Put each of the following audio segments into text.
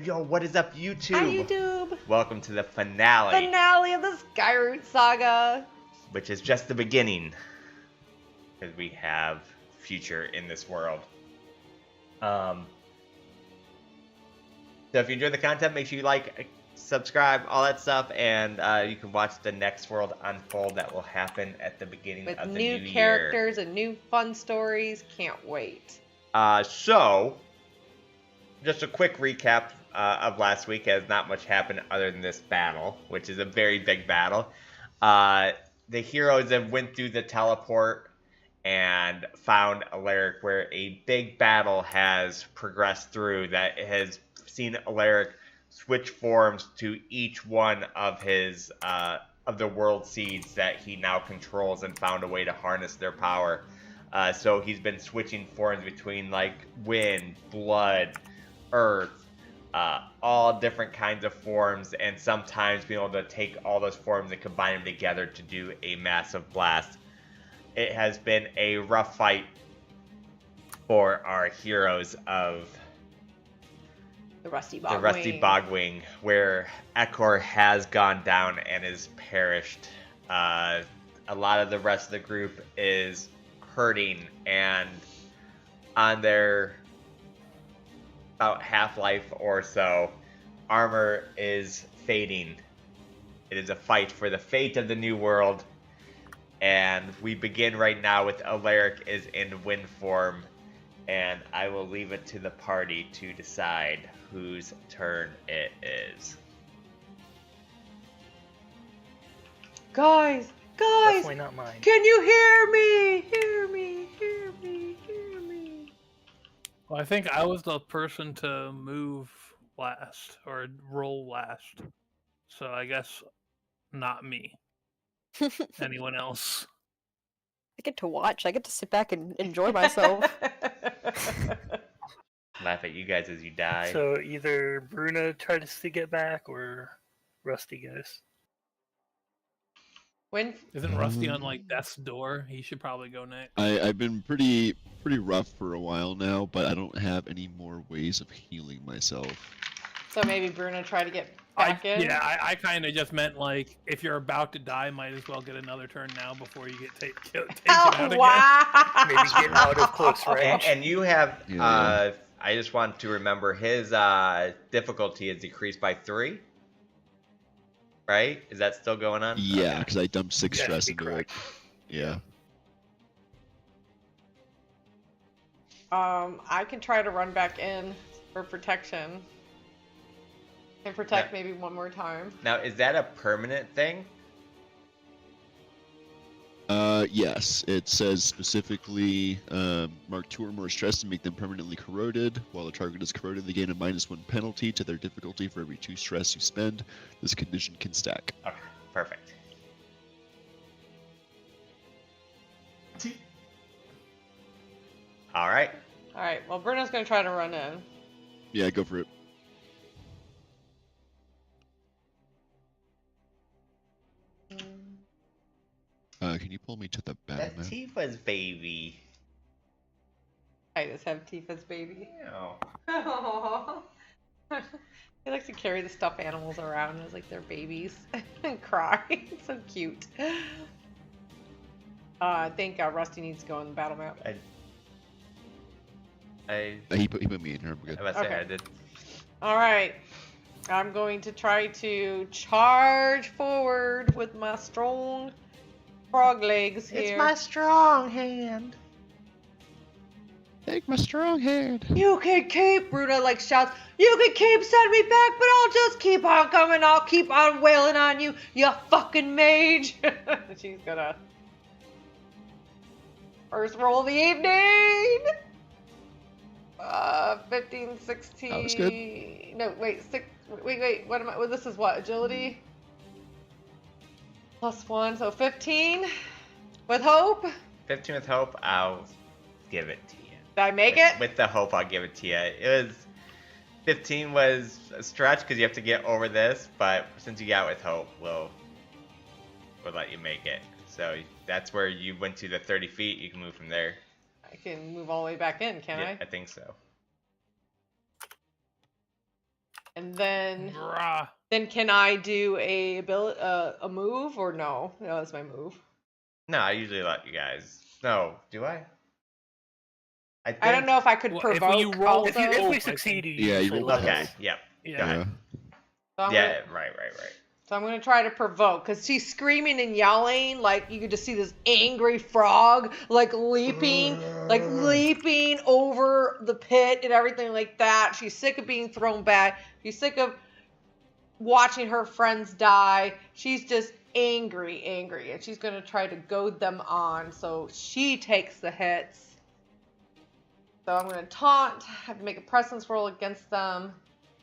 Yo, what is up, YouTube? Hi, YouTube. Welcome to the finale. Finale of the Skyroot Saga. Which is just the beginning. Because we have future in this world. So if you enjoy the content, make sure you like, subscribe, all that stuff. And you can watch the next world unfold that will happen at the beginning of the new year. With new characters and new fun stories. Can't wait. So, just a quick recap of last week, as not much happened other than this battle, which is a very big battle. The heroes have went through the teleport and found Alaric, where a big battle has progressed through that has seen Alaric switch forms to each one of his of the world seeds that he now controls, and found a way to harness their power. So he's been switching forms between like wind, blood, earth, all different kinds of forms, and sometimes being able to take all those forms and combine them together to do a massive blast. It has been a rough fight for our heroes of the Rusty Bogwing, where Ekor has gone down and is perished. A lot of the rest of the group is hurting, and on their about half-life or so, armor is fading. It is a fight for the fate of the new world, and we begin right now with Alaric is in wind form, and I will leave it to the party to decide whose turn it is. Guys! Definitely not mine. Can you hear me? Hear me, hear me, hear me. Well, I think I was the person to move last, or roll last. So I guess not me. Anyone else? I get to watch. I get to sit back and enjoy myself. Laugh at you guys as you die. So either Bruna tries to get back, or Rusty goes. Isn't Rusty on like death's door? He should probably go next. I've been pretty rough for a while now, but I don't have any more ways of healing myself. So maybe Bruna try to get back in? Yeah, I kind of just meant like, if you're about to die, might as well get another turn now before you get taken out again. Wow. Maybe get out of close range. And you have, I just want to remember, his difficulty is decreased by 3. Right? Is that still going on? Yeah, because I dumped 6 stress into correct. it. Yeah. I can try to run back in for protection. And protect maybe one more time. Now, is that a permanent thing? Yes. It says specifically, mark 2 or more stress to make them permanently corroded. While the target is corroded, they gain a -1 penalty to their difficulty for every 2 stress you spend. This condition can stack. Okay, perfect. Alright. Alright, well, Bruno's gonna try to run in. Yeah, go for it. Can you pull me to the battle map? That's Tifa's baby. I just have Tifa's baby. Oh. He likes to carry the stuffed animals around as like they're babies and cry. It's so cute. I think Rusty needs to go on the battle map. He put me in here. I'm good. I was saying I did. Alright. I'm going to try to charge forward with my strong frog legs here. It's my strong hand. Take my strong hand. You can keep, Bruna like shouts, you can keep sending me back, but I'll just keep on coming. I'll keep on wailing on you, you fucking mage. She's gonna first roll of the evening. 15, 16. That was good. No, wait, 6. Wait. What am I? Well, this is what? Agility? +1, so 15 with hope. 15 with hope, I'll give it to you. Did I make it? With the hope, I'll give it to you. It was 15 was a stretch because you have to get over this, but since you got with hope, we'll let you make it. So that's where you went to the 30 feet. You can move from there. I can move all the way back in, can Yeah, I? I think so. And then Bruh. can I do a move or no? No, that's my move. No, I usually let you guys. No, do I? I don't know if I could Well, provoke if you roll, also. if If we I succeed, you Yeah, you usually roll let Okay, us. yep. Yeah. Go ahead. So I'm Yeah, gonna, right. so I'm gonna try to provoke because she's screaming and yelling. Like you could just see this angry frog like leaping over the pit and everything like that. She's sick of being thrown back. She's sick of watching her friends die. She's just angry, and she's gonna try to goad them on. So she takes the hits. So I'm gonna taunt. Have to make a presence roll against them.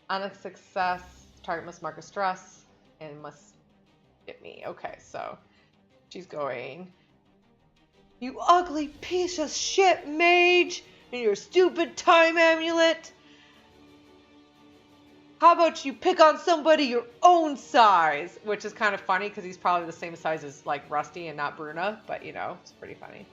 On a success, target must mark a stress and must hit me. Okay, so she's going. You ugly piece of shit, mage, and your stupid time amulet. How about you pick on somebody your own size? Which is kind of funny because he's probably the same size as like Rusty and not Bruna, but you know, it's pretty funny.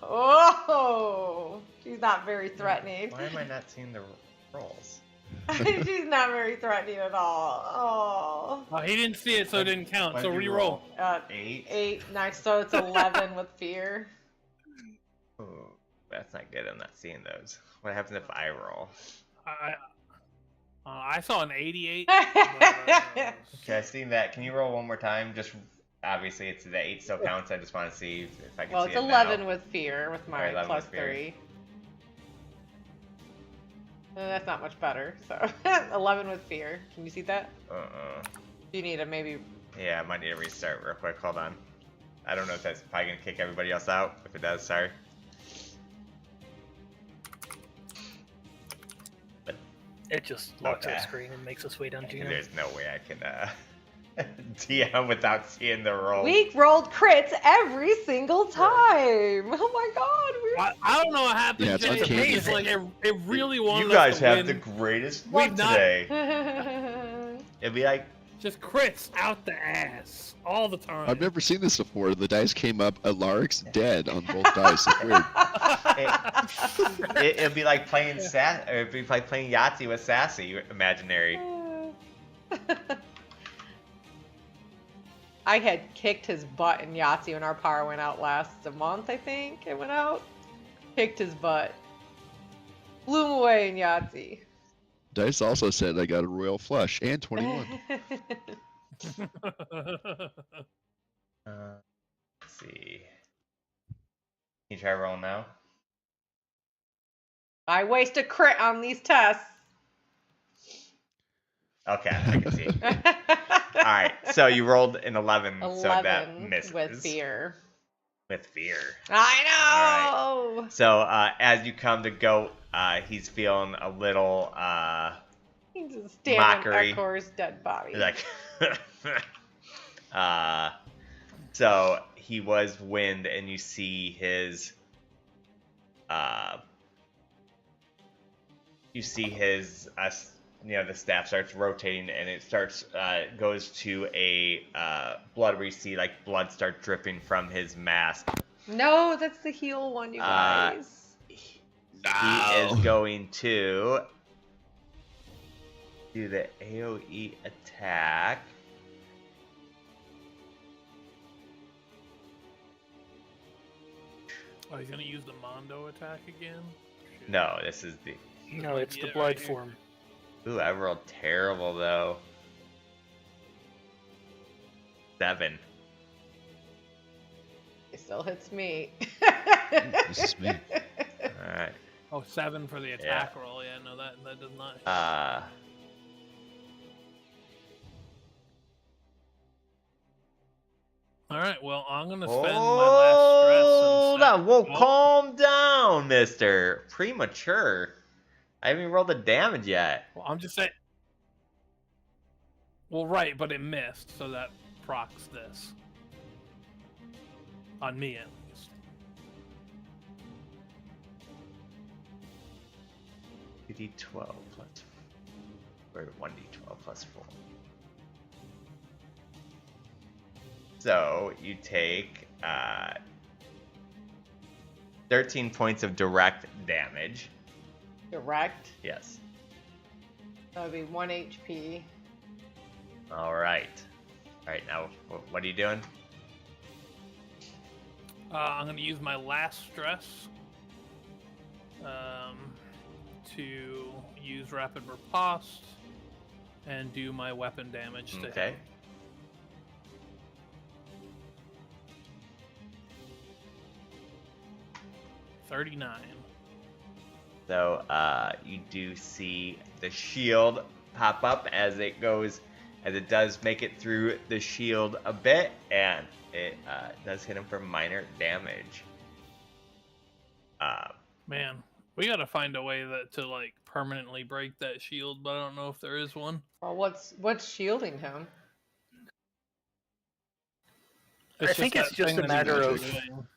Oh, she's not very threatening. Why am I not seeing the rolls? She's not very threatening at all. Oh, he didn't see it, so it didn't count. What'd So you re-roll. Oh, 8. 8, nice. So it's 11 with fear. Ooh, that's not good. I'm not seeing those. What happens if I roll? I saw an 88. Okay, I seen that. Can you roll one more time? Just obviously it's the 8 still counts. I just want to see if I can Well, see it's it 11 now. with fear with my Alright, 11 plus with fear. 3. That's not much better. So 11 with fear. Can you see that? Do you need to maybe? Yeah, I might need to restart real quick. Hold on. I don't know if that's probably gonna kick everybody else out. If it does, sorry. It just locks Okay. our screen and makes us wait on GM. There's no way I can DM without seeing the roll. We rolled crits every single time. Oh my god. I don't know what happened. Yeah, it's Jay. uncanny. It's like it really wanted You guys us to have win. the greatest We've luck not- today. We're... It'd be like, Just crits out the ass all the time. I've never seen this before. The dice came up, Alaric's dead on both dice. It's weird. it'd be like playing it'd be like playing Yahtzee with Sassy Imaginary. I had kicked his butt in Yahtzee when our power went out last month, I think it went out. Kicked his butt. Blew him away in Yahtzee. Dice also said I got a royal flush and 21. Let's see. Can you try rolling now? I waste a crit on these tests. Okay, I can see. Alright, so you rolled an 11, 11 so that misses. with fear. With fear. I know! So, as you come to go, he's feeling a little, He's just standing mockery. on Ekor's dead body. like, so he was wind, and you see his, the staff starts rotating, and it starts, goes to a, blood where you see, like, blood start dripping from his mask. No, that's the heal one, you guys. He is going to do the AoE attack. Oh, he's gonna use the Mondo attack again? Shit. No, this is the... No, it's the Yeah, blood right here. form. Ooh, I rolled terrible, though. 7. It still hits me. This is me. Alright. Oh, 7 for the attack roll. Yeah, no, that does not. All right, well, I'm gonna spend my last stress. Hold And on, whoa, calm down, mister. Premature. I haven't even rolled the damage yet. Well, I'm just saying. Well, right, but it missed, so that procs this. On me, at least. 2d12 plus... Or 1d12 plus 4. So, you take... 13 points of direct damage. Direct. Yes. That would be 1 HP. All right. All right. Now, what are you doing? I'm going to use my last stress to use rapid riposte and do my weapon damage to Okay. him. $39. So you do see the shield pop up as it does make it through the shield a bit, and it does hit him for minor damage. Man, we gotta find a way to like permanently break that shield, but I don't know if there is one. Well, what's shielding him? I think it's that just thing a that he matter was of- doing.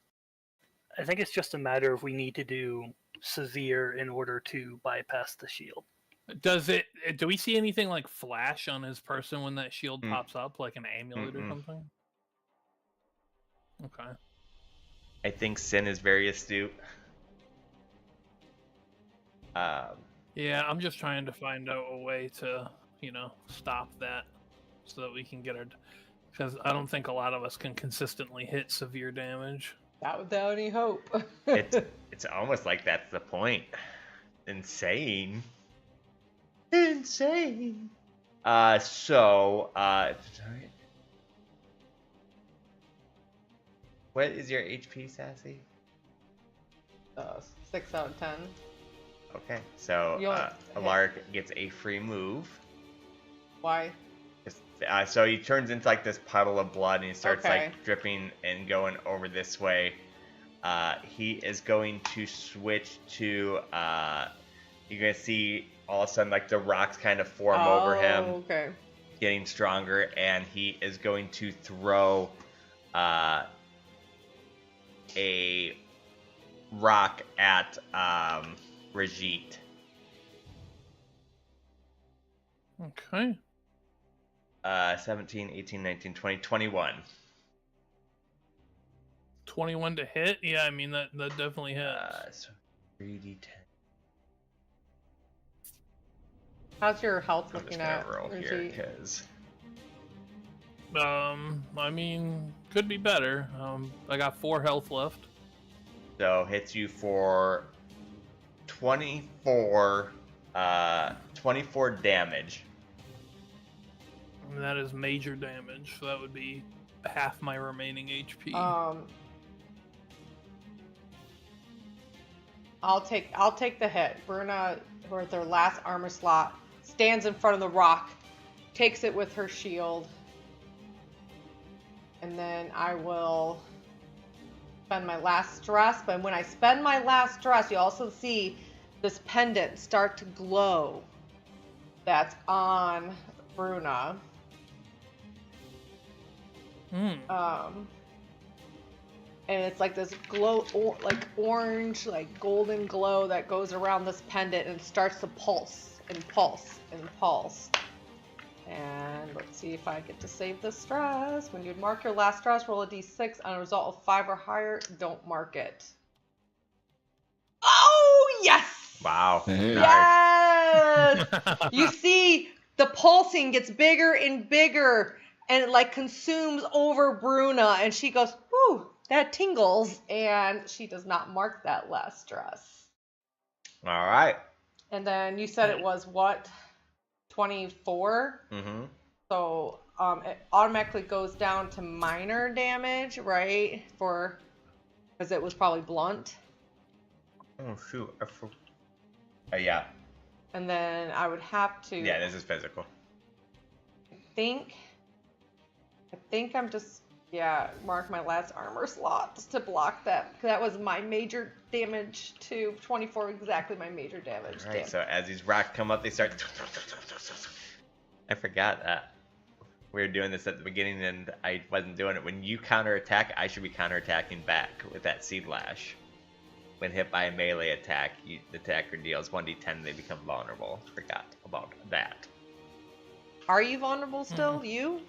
I think it's just a matter of we need to do severe in order to bypass the shield. Do we see anything like flash on his person when that shield pops up, like an amulet or Mm-mm. something? Okay. I think Sin is very astute. Yeah, I'm just trying to find out a way to, stop that so that we can get our... Because I don't think a lot of us can consistently hit severe damage. Not without any hope. It's almost like that's the point. Insane. Insane. What is your HP, Sassy? 6 out of 10. Okay, so Alark gets a free move. Why? So he turns into like this puddle of blood and he starts Okay. like dripping and going over this way. He is going to switch to you're gonna see all of a sudden like the rocks kind of form over him, Okay. getting stronger, and he is going to throw a rock at Rajit. Okay. 17, 18, 19, 20, 21. 21 to hit? Yeah, I mean, that definitely hits. So 3d10. How's your health I'm just looking gonna at? roll here Rizzi? because I mean, could be better. I got 4 health left. so hits you for 24 damage. And that is major damage, so that would be half my remaining HP. I'll take the hit. Bruna, with her last armor slot, stands in front of the rock, takes it with her shield, and then I will spend my last stress. But when I spend my last stress, you also see this pendant start to glow. That's on Bruna. And it's like this glow, like orange, like golden glow that goes around this pendant and starts to pulse and pulse and pulse. And let's see if I get to save the stress. When you mark your last stress, roll a d6. On a result of 5 or higher, don't mark it. Oh, yes! Wow. Hey. Yes! You see the pulsing gets bigger and bigger, and it like consumes over Bruna, and she goes, "Whew, that tingles," and she does not mark that last stress. All right. And then you said it was what, 24? Mm-hmm. So it automatically goes down to minor damage, right? Because it was probably blunt. Oh shoot. Yeah. And then I would have to. Yeah, this is physical. I think I'm just, mark my last armor slot just to block that. That was my major damage to 24, exactly my major damage. All right. So as these rocks come up, they start. I forgot that we were doing this at the beginning, and I wasn't doing it. When you counterattack, I should be counterattacking back with that Seed Lash. When hit by a melee attack, the attacker deals 1d10, they become vulnerable. Forgot about that. Are you vulnerable still? Mhm. You?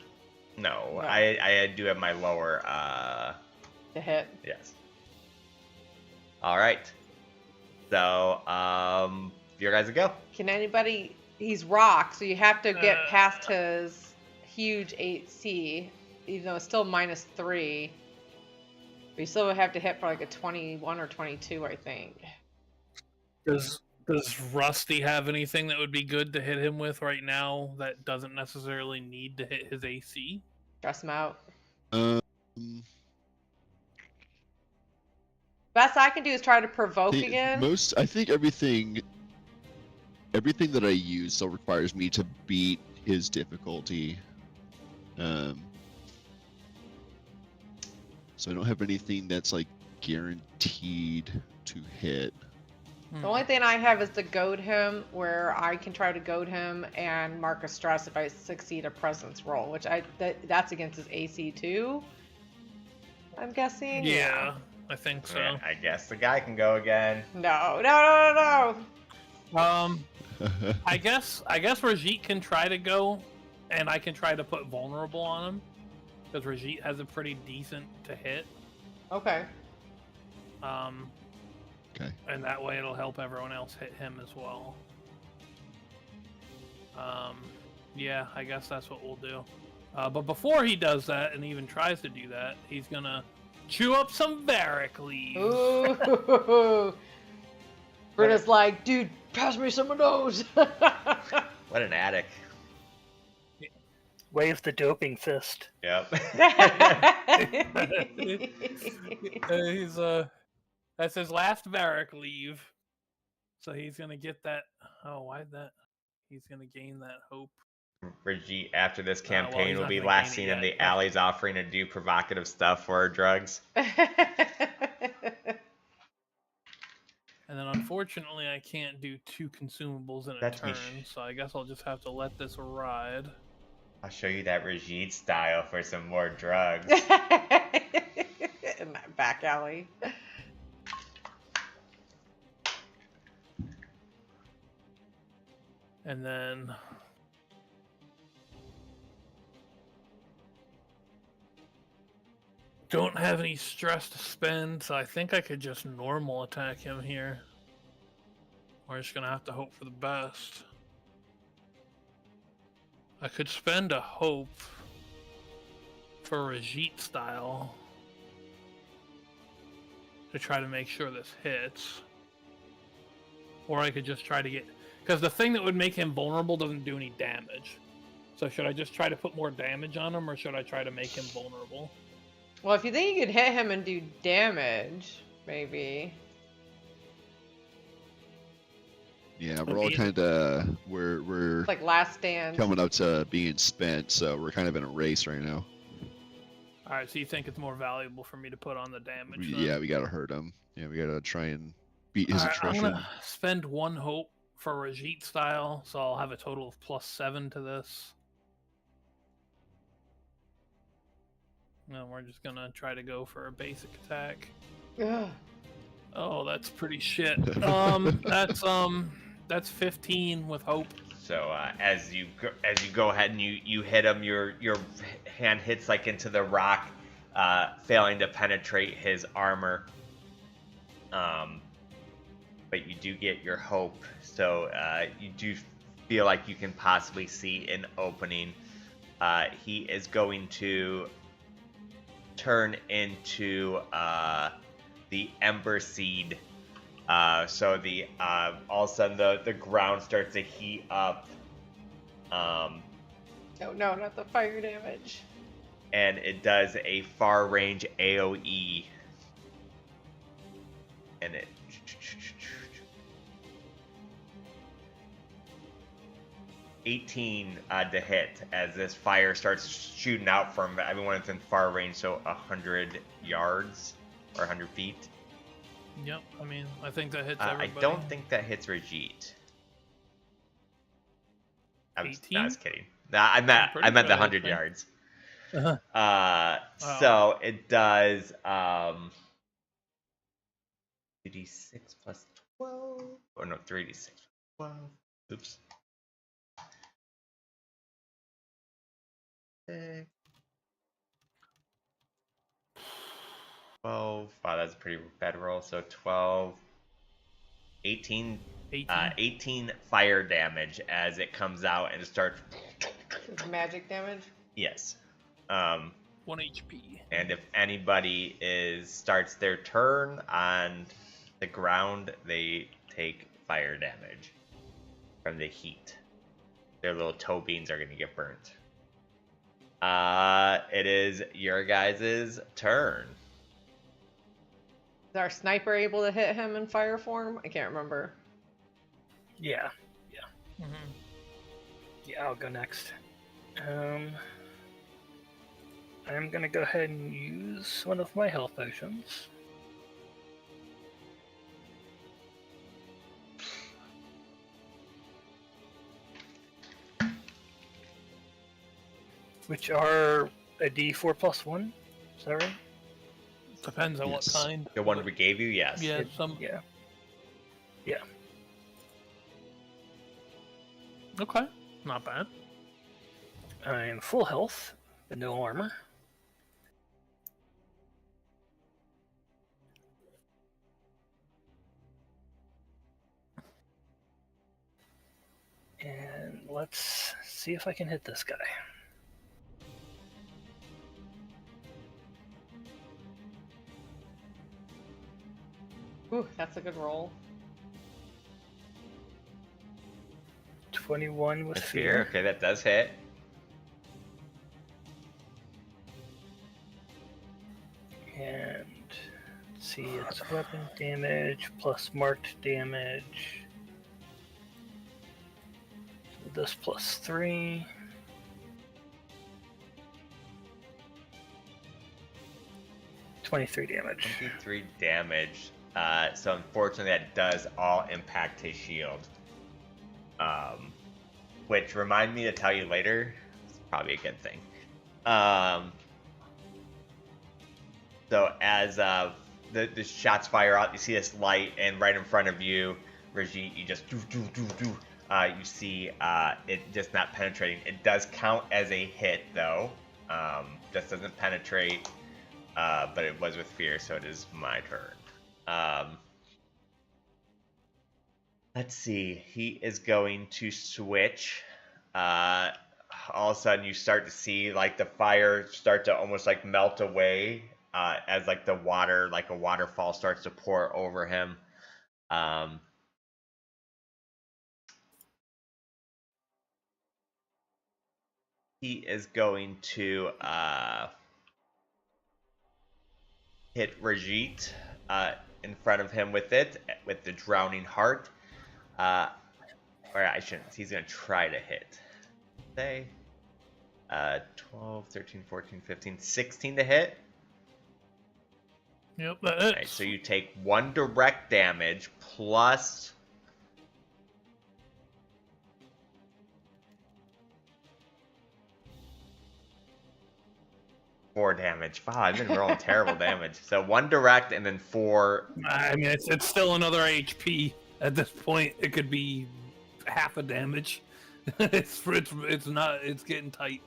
No, No. I do have my lower, To hit. yes. All right. So, your guys go. Can anybody? He's rock, so you have to get past his huge 8C, even though it's still -3. But you still have to hit for like a 21 or 22, I think. Does Rusty have anything that would be good to hit him with right now that doesn't necessarily need to hit his AC? Stress him out. Um, Best I can do is try to provoke again. I think everything that I use still requires me to beat his difficulty. So I don't have anything that's like guaranteed to hit. The only thing I have is to goad him, where I can try to goad him and mark a stress if I succeed a presence roll, which that's against his AC too. I'm guessing. Yeah, I think so. Yeah, I guess the guy can go again. No. I guess Rajit can try to go, and I can try to put vulnerable on him, because Rajit has a pretty decent to hit. Okay. Okay. And that way it'll help everyone else hit him as well. Yeah, I guess that's what we'll do. But before he does that, and even tries to do that, he's gonna chew up some Varric leaves. Ooh. Britta's like, dude, pass me some of those. What an addict. Waves the doping fist. Yep. He's that's his last Varric leave. So he's gonna get that. Oh, why that? He's gonna gain that hope. Rajit, after this campaign, he's will not be gonna last gain seen it in the yet. alleys offering to do provocative stuff for drugs. And then unfortunately, I can't do 2 consumables in a That's me. turn, so I guess I'll just have to let this ride. I'll show you that Rajit style for some more drugs. In that back alley. And then don't have any stress to spend, so I think I could just normal attack him here. We're just gonna have to hope for the best. I could spend a hope for Rajit style to try to make sure this hits. Or I could just try to get... Because the thing that would make him vulnerable doesn't do any damage. So should I just try to put more damage on him, or should I try to make him vulnerable? Well, if you think you could hit him and do damage, maybe. Yeah, we're all kind of we're It's like last stand. coming up to being spent, so we're kind of in a race right now. Alright, so you think it's more valuable for me to put on the damage then? Yeah, we gotta hurt him. Yeah, we gotta try and beat his Alright, I'm attrition. gonna spend 1 hope for Rajit style, so I'll have a total of +7 to this. And we're just gonna try to go for a basic attack. Ugh. Oh, that's pretty shit. That's 15 with hope. So as you go ahead and you hit him, your hand hits like into the rock, failing to penetrate his armor. But you do get your hope, so you do feel like you can possibly see an opening. He is going to turn into the Ember Seed. So the all of a sudden the ground starts to heat up. No, not the fire damage. And it does a far range AoE. And it 18 to hit as this fire starts shooting out from everyone that's in far range, so 100 yards or 100 feet. Yep, I mean, I think that hits I everybody. don't think that hits Rajit. I was 18? kidding. Nah, I meant Pretty the good, I 100 think. yards. Uh-huh. So it does 3d6 plus 12. Or no, 3d6 plus 12. Oops. 12. Wow, that's a pretty bad roll. So 12, 18, 18 fire damage as it comes out and starts. Magic damage? Yes. 1 HP. And if anybody starts their turn on the ground, they take fire damage from the heat. Their little toe beans are going to get burnt. It is your guys' turn. Is our sniper able to hit him in fire form? I can't remember. Yeah. Mm-hmm. Yeah, I'll go next. I'm gonna go ahead and use one of my health potions. Which are a D4 plus 1. Is that right? Depends on what kind. The one we gave you, yes. Yeah, Yeah. Okay, not bad. I'm full health, but no armor. And let's see if I can hit this guy. Ooh, that's a good roll. 21 with With fear. Okay, that does hit. And let's see, it's weapon damage plus marked damage. So this plus 3. $23 damage. 23 damage. So unfortunately, that does all impact his shield. Which remind me to tell you later. It's probably a good thing. So as the shots fire out, you see this light, and right in front of you, Brigitte, you just you see it just not penetrating. It does count as a hit though. Just doesn't penetrate. But it was with fear, so it is my turn. Let's see. He is going to switch. All of a sudden, you start to see like the fire start to almost like melt away as like the water, like a waterfall, starts to pour over him. He is going to hit Rajit in front of him with the drowning heart. Or I shouldn't. He's going to try to hit. Say 12, 13, 14, 15, 16 to hit. Yep, that hits. Right, so you take 1 direct damage plus 4 damage. Wow, I've been rolling terrible damage. So 1 direct and then 4. I mean, it's still another HP at this point. It could be half a damage. it's not. It's getting tight.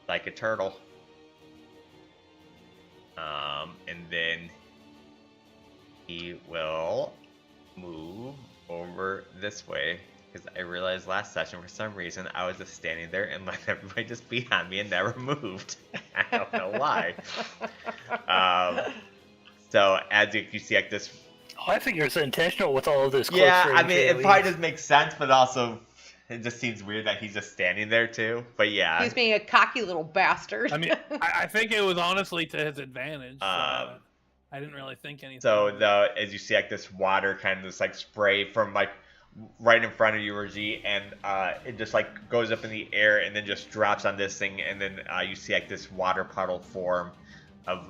Like a turtle. And then he will move over this way, because I realized last session for some reason I was just standing there and let everybody just be on me and never moved. I don't know why. So as you see like this. Oh, I figure it's intentional with all of this. Yeah, I mean it probably does make sense, but also it just seems weird that he's just standing there too. But yeah, He's being a cocky little bastard. I mean, I think it was honestly to his advantage. I didn't really think anything. So as you see like this water kind of just like spray from like right in front of you, Raji, and it just like goes up in the air and then just drops on this thing, and then you see like this water puddle form of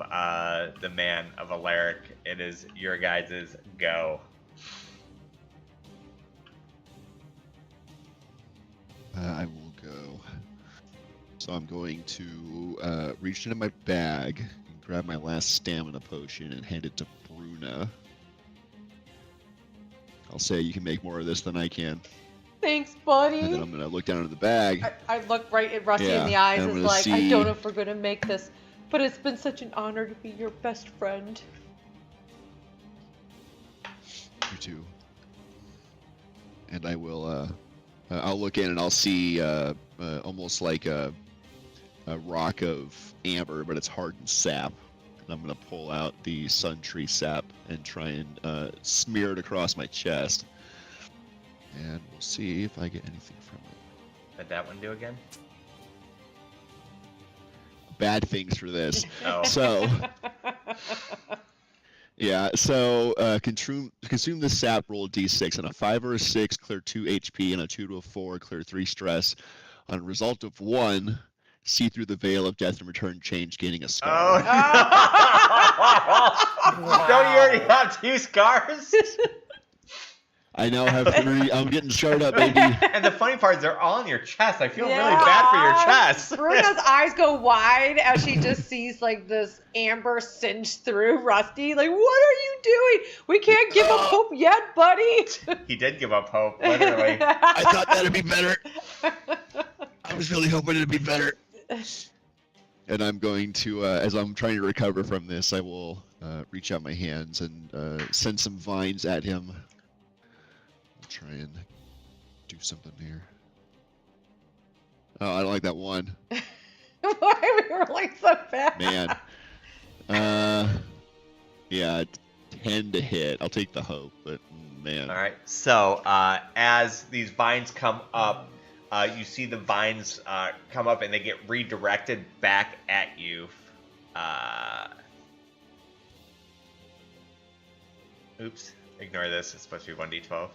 the man of Alaric. It is your guys' go. I will go. So I'm going to reach into my bag and grab my last stamina potion and hand it to Bruna. I'll say you can make more of this than I can. Thanks, buddy. And then I'm going to look down into the bag. I look right at Rusty Yeah, in the eyes and and I'm is like, gonna I see- don't know if we're going to make this But it's been such an honor to be your best friend. You too. And I will, I'll look in and I'll see almost like a rock of amber, but it's hardened sap. And I'm going to pull out the sun tree sap and try and smear it across my chest. And we'll see if I get anything from it. What'd that one do again? Bad things for this. Oh. So, yeah, so consume the sap, roll a d6. On a 5 or a 6, clear 2 HP. And a 2 to a 4, clear 3 stress. On a result of 1, see through the veil of death and return change, gaining a scar. Oh. Don't you already have 2 scars? I now have 3. I'm getting scarred up, baby. And the funny part is they're all on your chest. I feel really bad for your chest. Bruna's eyes go wide as she just sees like this amber singed through Rusty. Like, what are you doing? We can't give up hope yet, buddy. He did give up hope, literally. I thought that'd be better. I was really hoping it'd be better. And I'm going to, as I'm trying to recover from this, I will reach out my hands and send some vines at him. I'll try and do something here. Oh, I don't like that one. Why we were like so bad? Man. Yeah, 10 to hit. I'll take the hope, but man. All right. So as these vines come up, you see the vines come up and they get redirected back at you. Oops. Ignore this. It's supposed to be 1d12.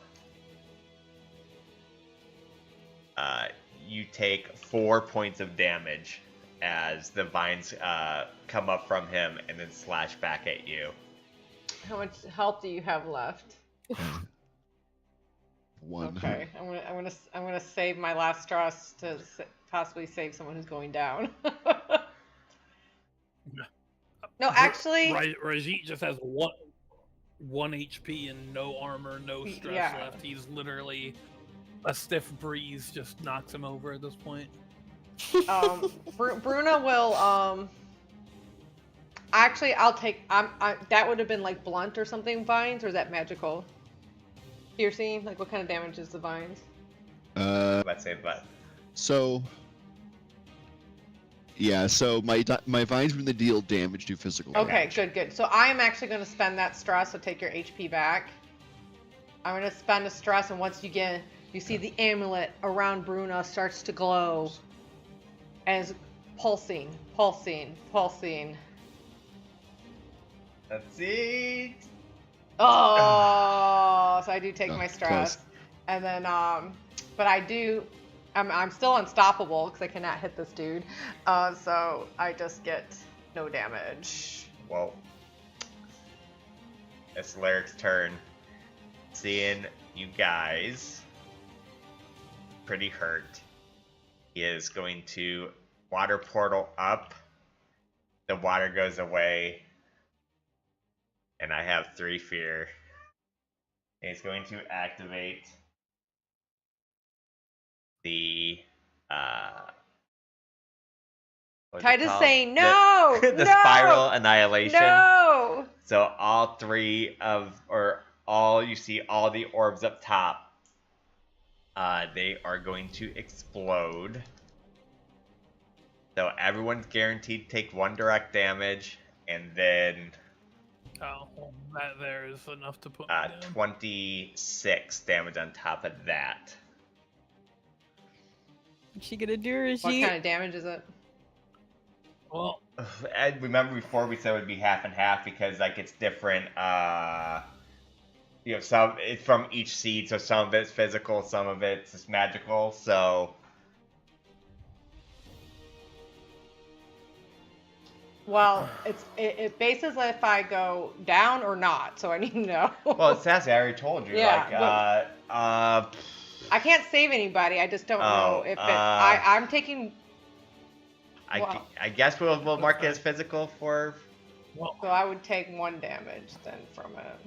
You take 4 points of damage as the vines come up from him and then slash back at you. How much health do you have left? 1. Okay, I'm gonna save my last stress to possibly save someone who's going down. No, actually, Rajit just has one HP and no armor, no stress left. He's literally a stiff breeze just knocks him over at this point. Bruna will actually I'll take that would have been like blunt or something vines, or is that magical? Piercing? Like what kind of damage is the vines? Let's say but. So yeah, so my vines when they deal damage do physical damage. Okay, good. So I am actually going to spend that stress, so take your HP back. I'm going to spend a stress, and once you see the amulet around Bruna starts to glow. And it's pulsing. Let's see. Oh, so I do take my stress. Close. And then, but I'm still unstoppable because I cannot hit this dude. So I just get no damage. Whoa. It's Lyric's turn. Seeing you guys pretty hurt, he is going to water portal up. The water goes away. And I have 3 fear. And he's going to activate the Titus saying no. The no! spiral annihilation. No. So all 3 of, or all, you see all the orbs up top. They are going to explode. So everyone's guaranteed to take 1 direct damage, and then Oh, well, that there is enough to put me down. 26 damage on top of that. What's she gonna do, or is What she? kind of damage is it? Well, And remember before we said it would be half and half because like it's different. You know, some it's from each seed, so some of it's physical, some of it's just magical. So Well, it bases if I go down or not, so I need to know. well, it's sassy. I already told you. Yeah, Like, I can't save anybody. I just don't know if it. I'm taking. Wow. I guess we'll mark it as physical for. So I would take 1 damage then from it.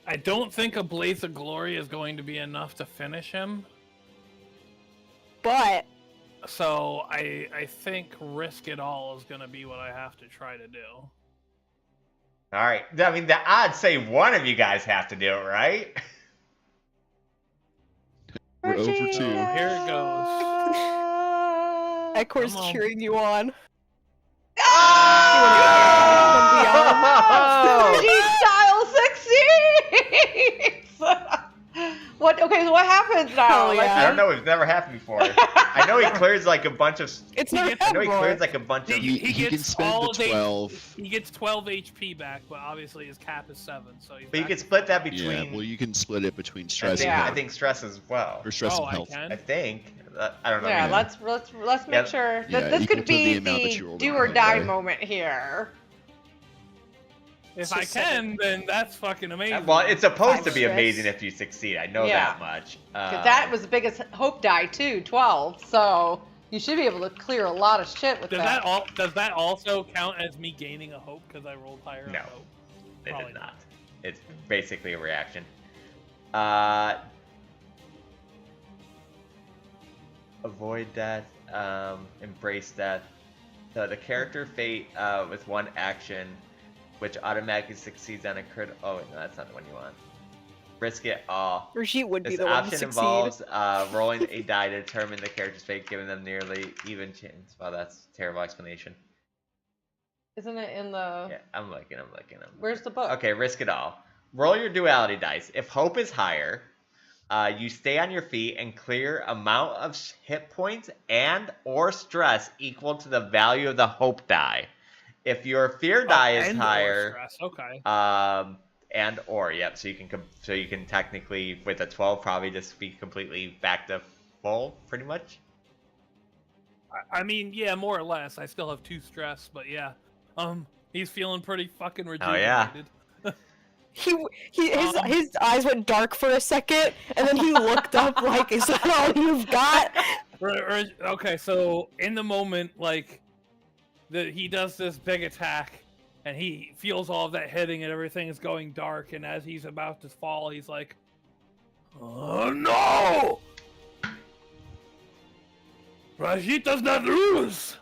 I don't think a Blaze of Glory is going to be enough to finish him. But So I think risk it all is gonna be what I have to try to do. All right. I mean, the odds say one of you guys have to do it, right? We're over 2. So here it goes. Ecor's Come on. cheering you on. Oh! G-style succeeds! What? Okay, so what happens now? Hell yeah. I don't know. It's never happened before. I know he clears like a bunch of. It's never I know he happened. clears like a bunch of. He He can gets spend all the of 12. He gets 12 HP back, but obviously his cap is 7, so he's But you back can to split that 12. between. Yeah, well, you can split it between I stress think, and Yeah. I health. think stress as well. Or stress Oh, and I health. I can? think. I don't know. Yeah, either. let's make Yeah. sure. Yeah, This equal could to the be amount that the you rolled do on or that die day. moment here. If So I can, then that's fucking amazing. Well, it's supposed to 5 be stress. amazing if you succeed. I know Yeah. that much. 'Cause that was the biggest hope die too, 12. So you should be able to clear a lot of shit with Does that. does that also count as me gaining a hope because I rolled higher No. on hope? It Probably did not. It's basically a reaction. Avoid death. Embrace death. So the character fate with one action, which automatically succeeds on a crit. Oh wait, no, that's not the one you want. Risk it all. Brigitte would be This the one to option succeed. involves rolling a die to determine the character's fate, giving them nearly even chance. Wow, that's a terrible explanation. Isn't it in the? Yeah, I'm looking. Where's the book? Okay, risk it all. Roll your duality dice. If hope is higher, you stay on your feet and clear amount of hit points and or stress equal to the value of the hope die. If your fear die is And or higher, stress, okay. and or yep, so you can technically with a 12 probably just be completely back to full, pretty much. I mean, yeah, more or less. I still have 2 stress, but yeah. He's feeling pretty fucking rejuvenated. yeah. His eyes went dark for a second, and then he looked up like, "Is that all you've got?" Okay, so in the moment, like, he does this big attack, and he feels all of that hitting, and everything is going dark. And as he's about to fall, he's like, "Oh no! Rajit does not lose."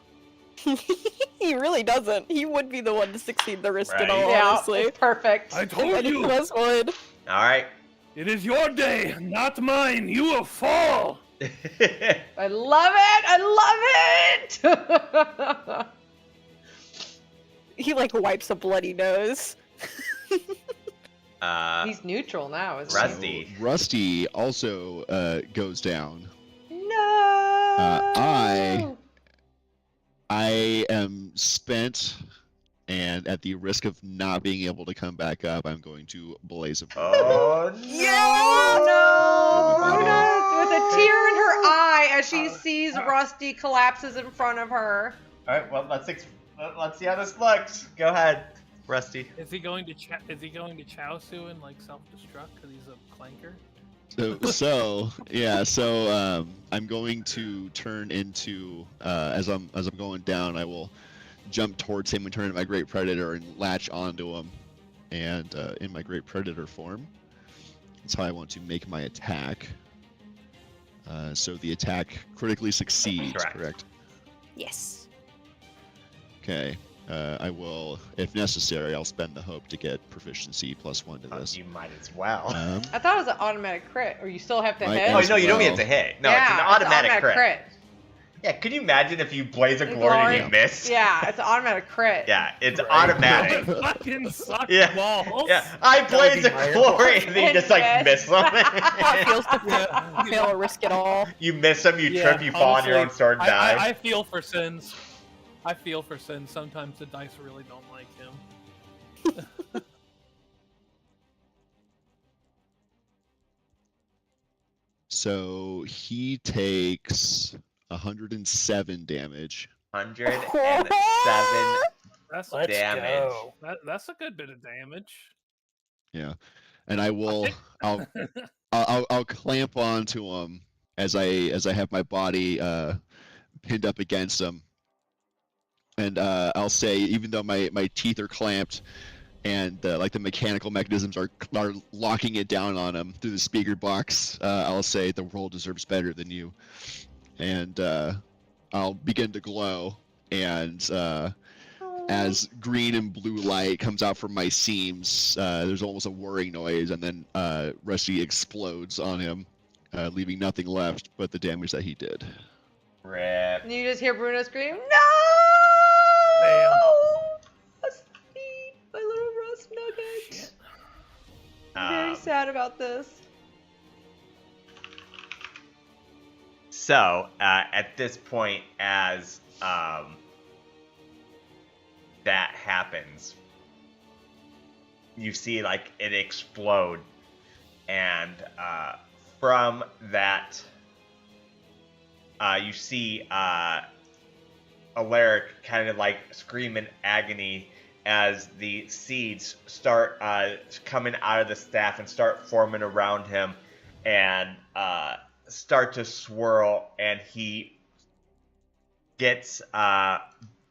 He really doesn't. He would be the one to succeed the risk Right. at all, Yeah, honestly. it's perfect. I If told anyone you, else would. All right. it is your day, not mine. You will fall. I love it. I love it. He like wipes a bloody nose. He's neutral now, isn't Rusty. So Rusty also goes down. he? No. I am spent, and at the risk of not being able to come back up, I'm going to blaze a Oh Oh, no! no. With a tear in her eye as she sees Rusty collapses in front of her. All right. Well, let's see how this looks. Go ahead, Rusty. Is he going to Chaosu and like self-destruct because he's a clanker? So I'm going to turn into as I'm going down, I will jump towards him and turn into my Great Predator and latch onto him, and in my Great Predator form. That's how I want to make my attack. So the attack critically succeeds, correct? Yes. Okay. I will, if necessary, I'll spend the hope to get proficiency +1 to this. You might as well. I thought it was an automatic crit, or you still have to Might hit. Oh as no, you don't well. have to hit. No, yeah, it's an automatic crit. Yeah, could you imagine if you blaze a glory and you miss? Yeah, it's an automatic crit. Yeah, it's automatic. Fucking suck Yeah. balls. Yeah, I blaze a my glory and then you just like And miss them. How it feels to Yeah. fail or risk it all. You miss them, you Yeah, trip, you fall on your own honestly, sword and die. I feel for Sins. I feel for Sins. Sometimes the dice really don't like him. So he takes 107 damage. 107 That's Let's damage. go. that's a good bit of damage. Yeah, and I will. I'll clamp onto him as I have my body pinned up against him, and I'll say, even though my teeth are clamped, and like the mechanical mechanisms are locking it down on him through the speaker box, I'll say the world deserves better than you, and I'll begin to glow, and as green and blue light comes out from my seams, there's almost a whirring noise, and then Rusty explodes on him, leaving nothing left but the damage that he did. Rip. And you just hear Bruno scream, "No! Damn. Rusty, my little rust nugget." Shit. I'm very sad about this. So, at this point, as that happens, you see like it explode, and from that, you see Alaric kind of like scream in agony as the seeds start coming out of the staff and start forming around him, and start to swirl, and he gets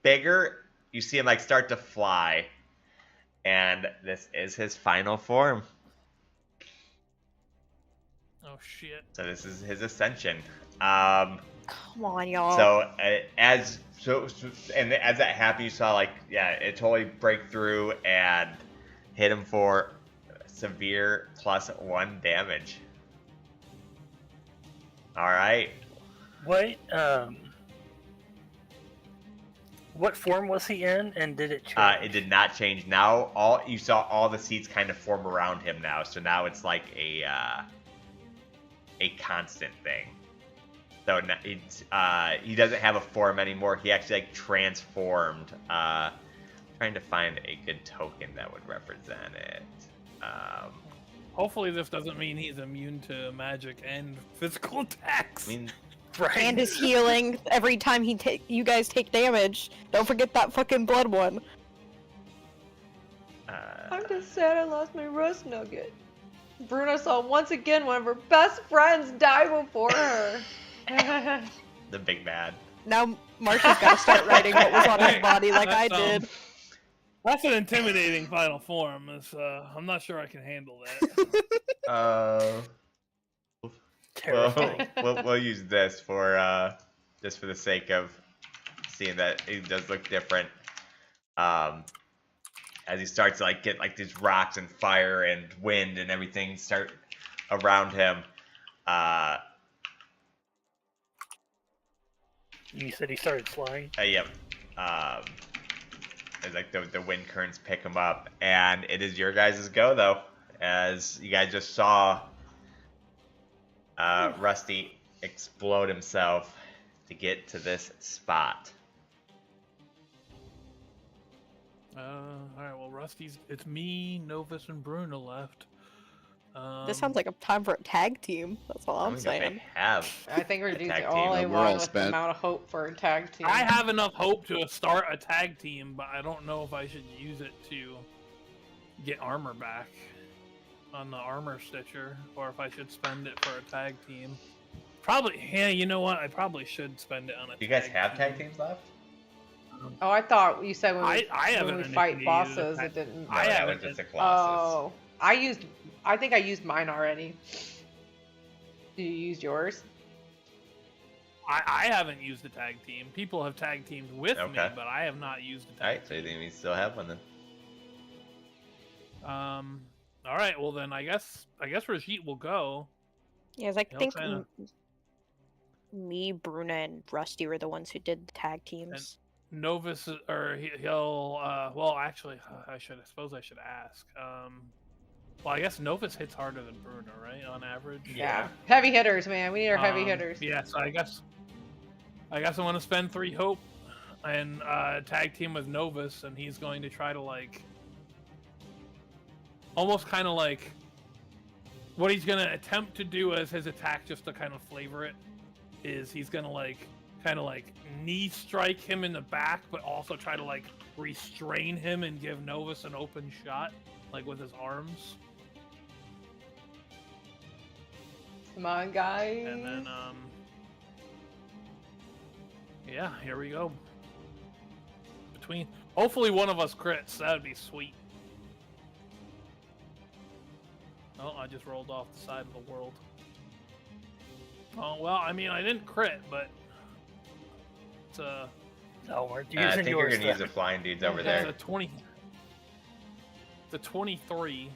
bigger. You see him like start to fly, and this is his final form. Oh shit. So this is his ascension. Come on, y'all. So as that happened, you saw like it totally break through and hit him for severe +1 damage. All right. What form was he in, and did it change? It did not change. Now you saw all the seeds kind of form around him now. So now it's like a constant thing. So he doesn't have a form anymore. He actually like transformed. Trying to find a good token that would represent it. Hopefully this doesn't mean he's immune to magic and physical attacks. I mean, Right. And his healing every time you guys take damage. Don't forget that fucking blood one. I'm just sad I lost my rust nugget. Bruno saw once again one of her best friends die before her. the big bad. Now Marcia's gotta start writing what was on his body like I did. That's an intimidating final form. I'm not sure I can handle that. Terrifying. We'll use this for just for the sake of seeing that it does look different. As he starts to like get like these rocks and fire and wind and everything start around him. You said he started flying? Yep. As like the wind currents pick him up, and it is your guys' go though, as you guys just saw Rusty explode himself to get to this spot. Alright, well it's me, Novus, and Bruno left. This sounds like a time for a tag team. That's all I'm They saying. have. I think we're A using tag all team. I We're all want with the spent. amount of hope for a tag team. I have enough hope to start a tag team, but I don't know if I should use it to get armor back on the armor stitcher, or if I should spend it for a tag team. Probably, yeah, you know what? I probably should spend it on a Do you guys tag have team. tag teams left? Oh, I thought you said when we, I haven't when we fight initiated bosses, a it didn't. No, I that was haven't- just a Colossus. Oh, I think I used mine already. Did you use yours? I haven't used the tag team. People have tag teamed with me, Okay. but I have not used the tag Alright, so you think we still have one then? All right, well then I guess Rajit will go. Yeah, I He'll think kinda- me, Bruna, and Rusty were the ones who did the tag teams. Novus, or he'll. Well, actually, I suppose I should ask. Well, I guess Novus hits harder than Bruno, right? On average. Yeah. Heavy hitters, man. We need our heavy hitters. Yeah, so I guess I want to spend 3 hope and tag team with Novus, and he's going to try to like, almost kind of like, what he's gonna attempt to do as his attack, just to kind of flavor it, is he's gonna like, kind of like knee strike him in the back, but also try to like restrain him and give Novus an open shot, like with his arms. Come on, guys. And then, yeah, here we go. Hopefully one of us crits. That would be sweet. Oh, I just rolled off the side of the world. Oh, well, I mean, I didn't crit, but That's a. No, we're I using think you're yours. gonna use the flying dudes over That's there. a 20. The 23.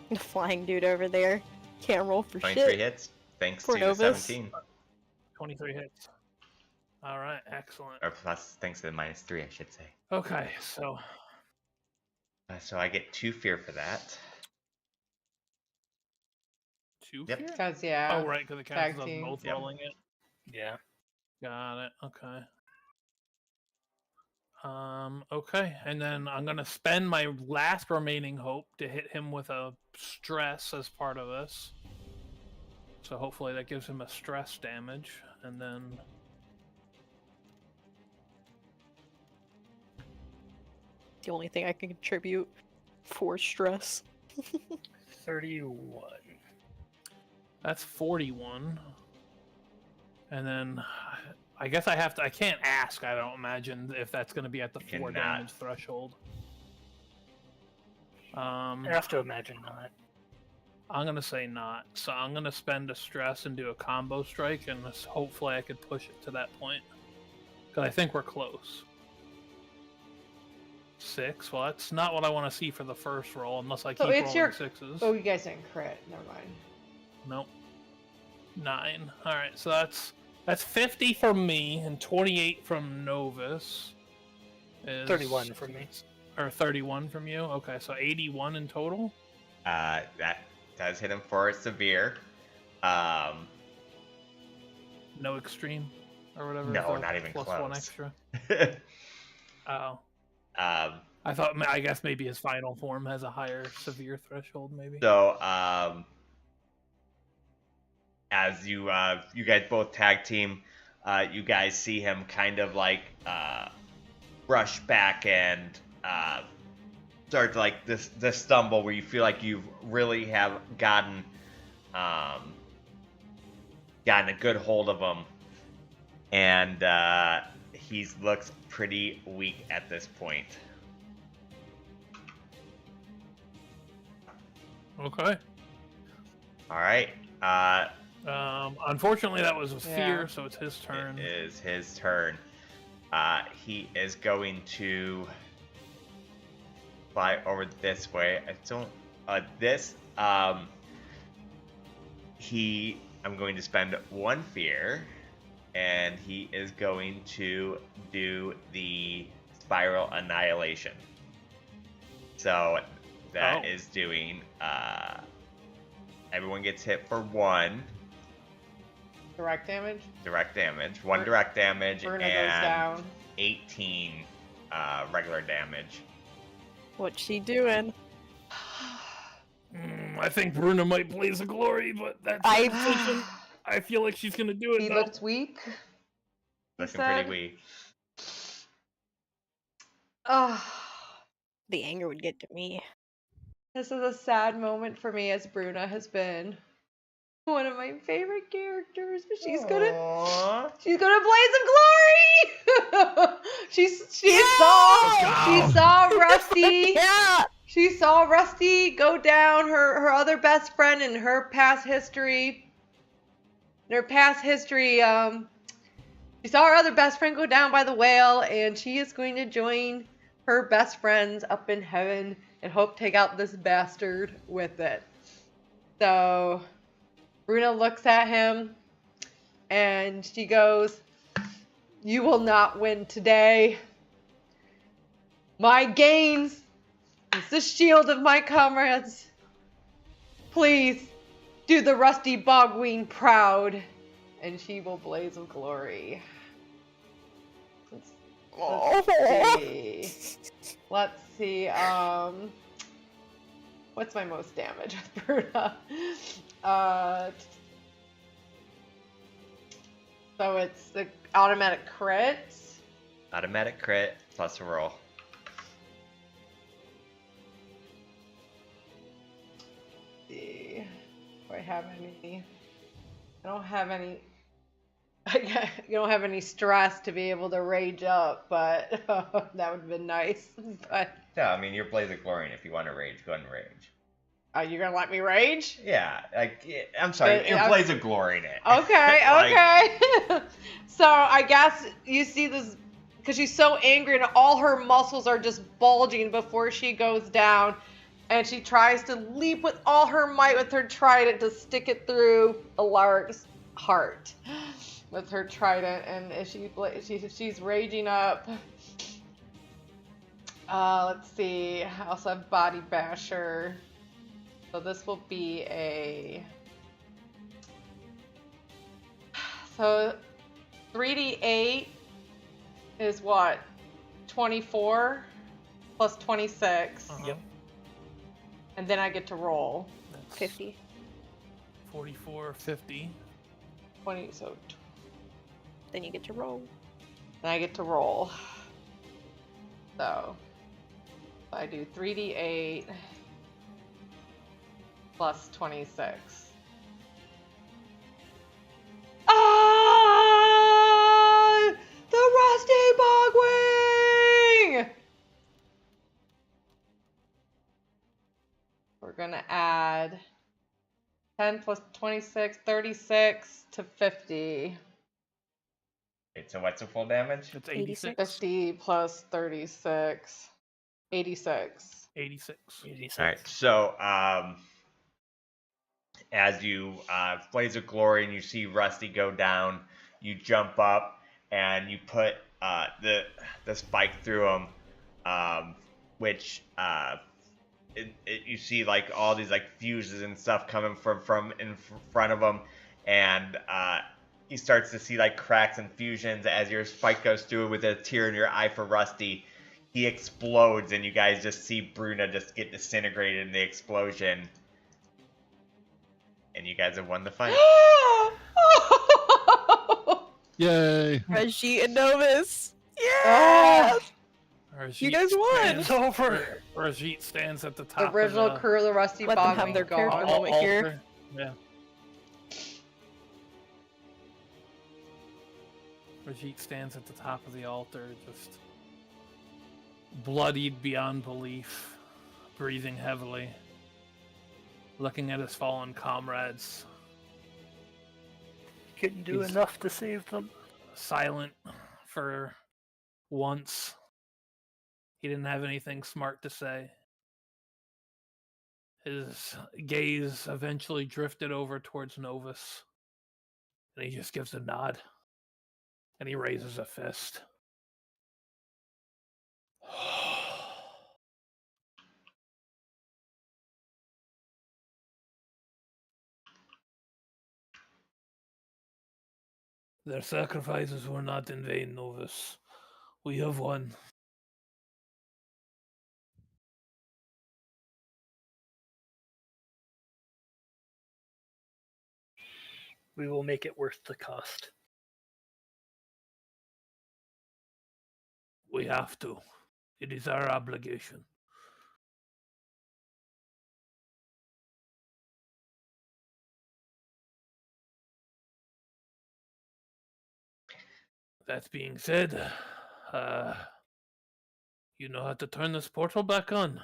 The flying dude over there. Can't roll for 23 shit. hits, thanks For to the Novus. 17. 23 hits. All right, excellent. Or plus, thanks to the -3, I should say. Okay, so So I get 2 fear for that. 2 Yep. fear? Because, yeah. Oh, right, because it counts Tag as us team. both Yep. rolling it. Yeah. Got it. Okay. Okay, and then I'm gonna spend my last remaining hope to hit him with a stress as part of this. So hopefully that gives him a stress damage, and then The only thing I can contribute for stress. 31. that's 41. And then I guess I have to. I can't ask. I don't imagine if that's going to be at the You 4 cannot. damage threshold. I have to imagine not. I'm gonna say not. So I'm gonna spend a stress and do a combo strike, and hopefully I could push it to that point. Because I think we're close. 6. Well, that's not what I want to see for the first roll, unless I So keep it's rolling your- 6s. Oh, you guys didn't crit. Never mind. Nope. 9. All right, so that's 50 from me and 28 from Novus. Is 31 from me. Or 31 from you. Okay, so 81 in total. That does hit him for severe. No extreme or whatever. No, the not even plus close. 1 extra. Oh. I thought. I guess maybe his final form has a higher severe threshold. Maybe. So, as you guys both tag team, you guys see him kind of like brush back and start like this stumble where you feel like you really have gotten a good hold of him, and he looks pretty weak at this point. Okay. All right. Unfortunately, that was a Yeah. fear, so it's his turn. It is his turn. He is going to fly over this way. I don't. I'm going to spend 1 fear, and he is going to do the spiral annihilation. So that is doing. Everyone gets hit for 1. Direct damage. Direct damage. 1 direct damage Bruno and goes down. 18 regular damage. What's she doing? I think Bruna might blaze a glory, but that's. I feel like she's gonna do it. He though. looked weak. Looking said- pretty weak. Oh, The anger would get to me. this is a sad moment for me, as Bruna has been one of my favorite characters. But she's gonna Aww. blaze of glory. she saw Rusty. Yeah! She saw Rusty go down, her other best friend in her past history. In her past history, she saw her other best friend go down by the whale, and she is going to join her best friends up in heaven and hope take out this bastard with it. So, Bruna looks at him, and she goes, "You will not win today. My gains is the shield of my comrades. Please do the rusty bogween proud." And she will blaze of glory. Let's see. What's my most damage with Bruna? So it's the automatic crits. Automatic crit plus a roll. Let's see. Do I have any? I don't have any. You don't have any stress to be able to rage up, but that would have been nice. But Yeah, I mean, you're Blaze of Glory, and if you want to rage, go ahead and rage. You're gonna let me rage? Yeah, like I'm sorry, it plays a glory in it. Okay, Like- okay. So I guess you see this because she's so angry and all her muscles are just bulging before she goes down, and she tries to leap with all her might with her trident to stick it through Alaric's heart with her trident, and she's raging up. Let's see. I also have Body Basher. So this will be a... So 3d8 is what? 24 plus 26. Yep. And then I get to roll. That's 50. 44, 50. 20, so Then you get to roll. then I get to roll. So I do 3d8 plus 26. Ah! The Rusty Bogwing! We're gonna add 10 plus 26, 36 to 50. Wait, so what's the full damage? It's 86. 50 plus 36. 86. 86. 86. All right, so as you blaze of glory and you see Rusty go down, you jump up and you put the spike through him, which you see like all these like fuses and stuff coming from in front of him, and he starts to see like cracks and fusions as your spike goes through with a tear in your eye for Rusty. He explodes, and you guys just see Bruna just get disintegrated in the explosion. And you guys have won the fight. Yay! Reggie and Novus. Ah, Yeah! Rajit You guys won! It's over. Rajit stands at the the top original of the crew of the Rusty Let them Bogwing have their character gone. moment here. altar. Yeah. Rajit stands at the top of the altar, just bloodied beyond belief, breathing heavily, looking at his fallen comrades, Couldn't do He's- enough to save them. silent for once. He didn't have anything smart to say. His gaze eventually drifted over towards Novus, and he just gives a nod, and he raises a fist. Their sacrifices were not in vain, Novus. We have won. We will make it worth the cost. We have to. It is our obligation. That being said, you know how to turn this portal back on.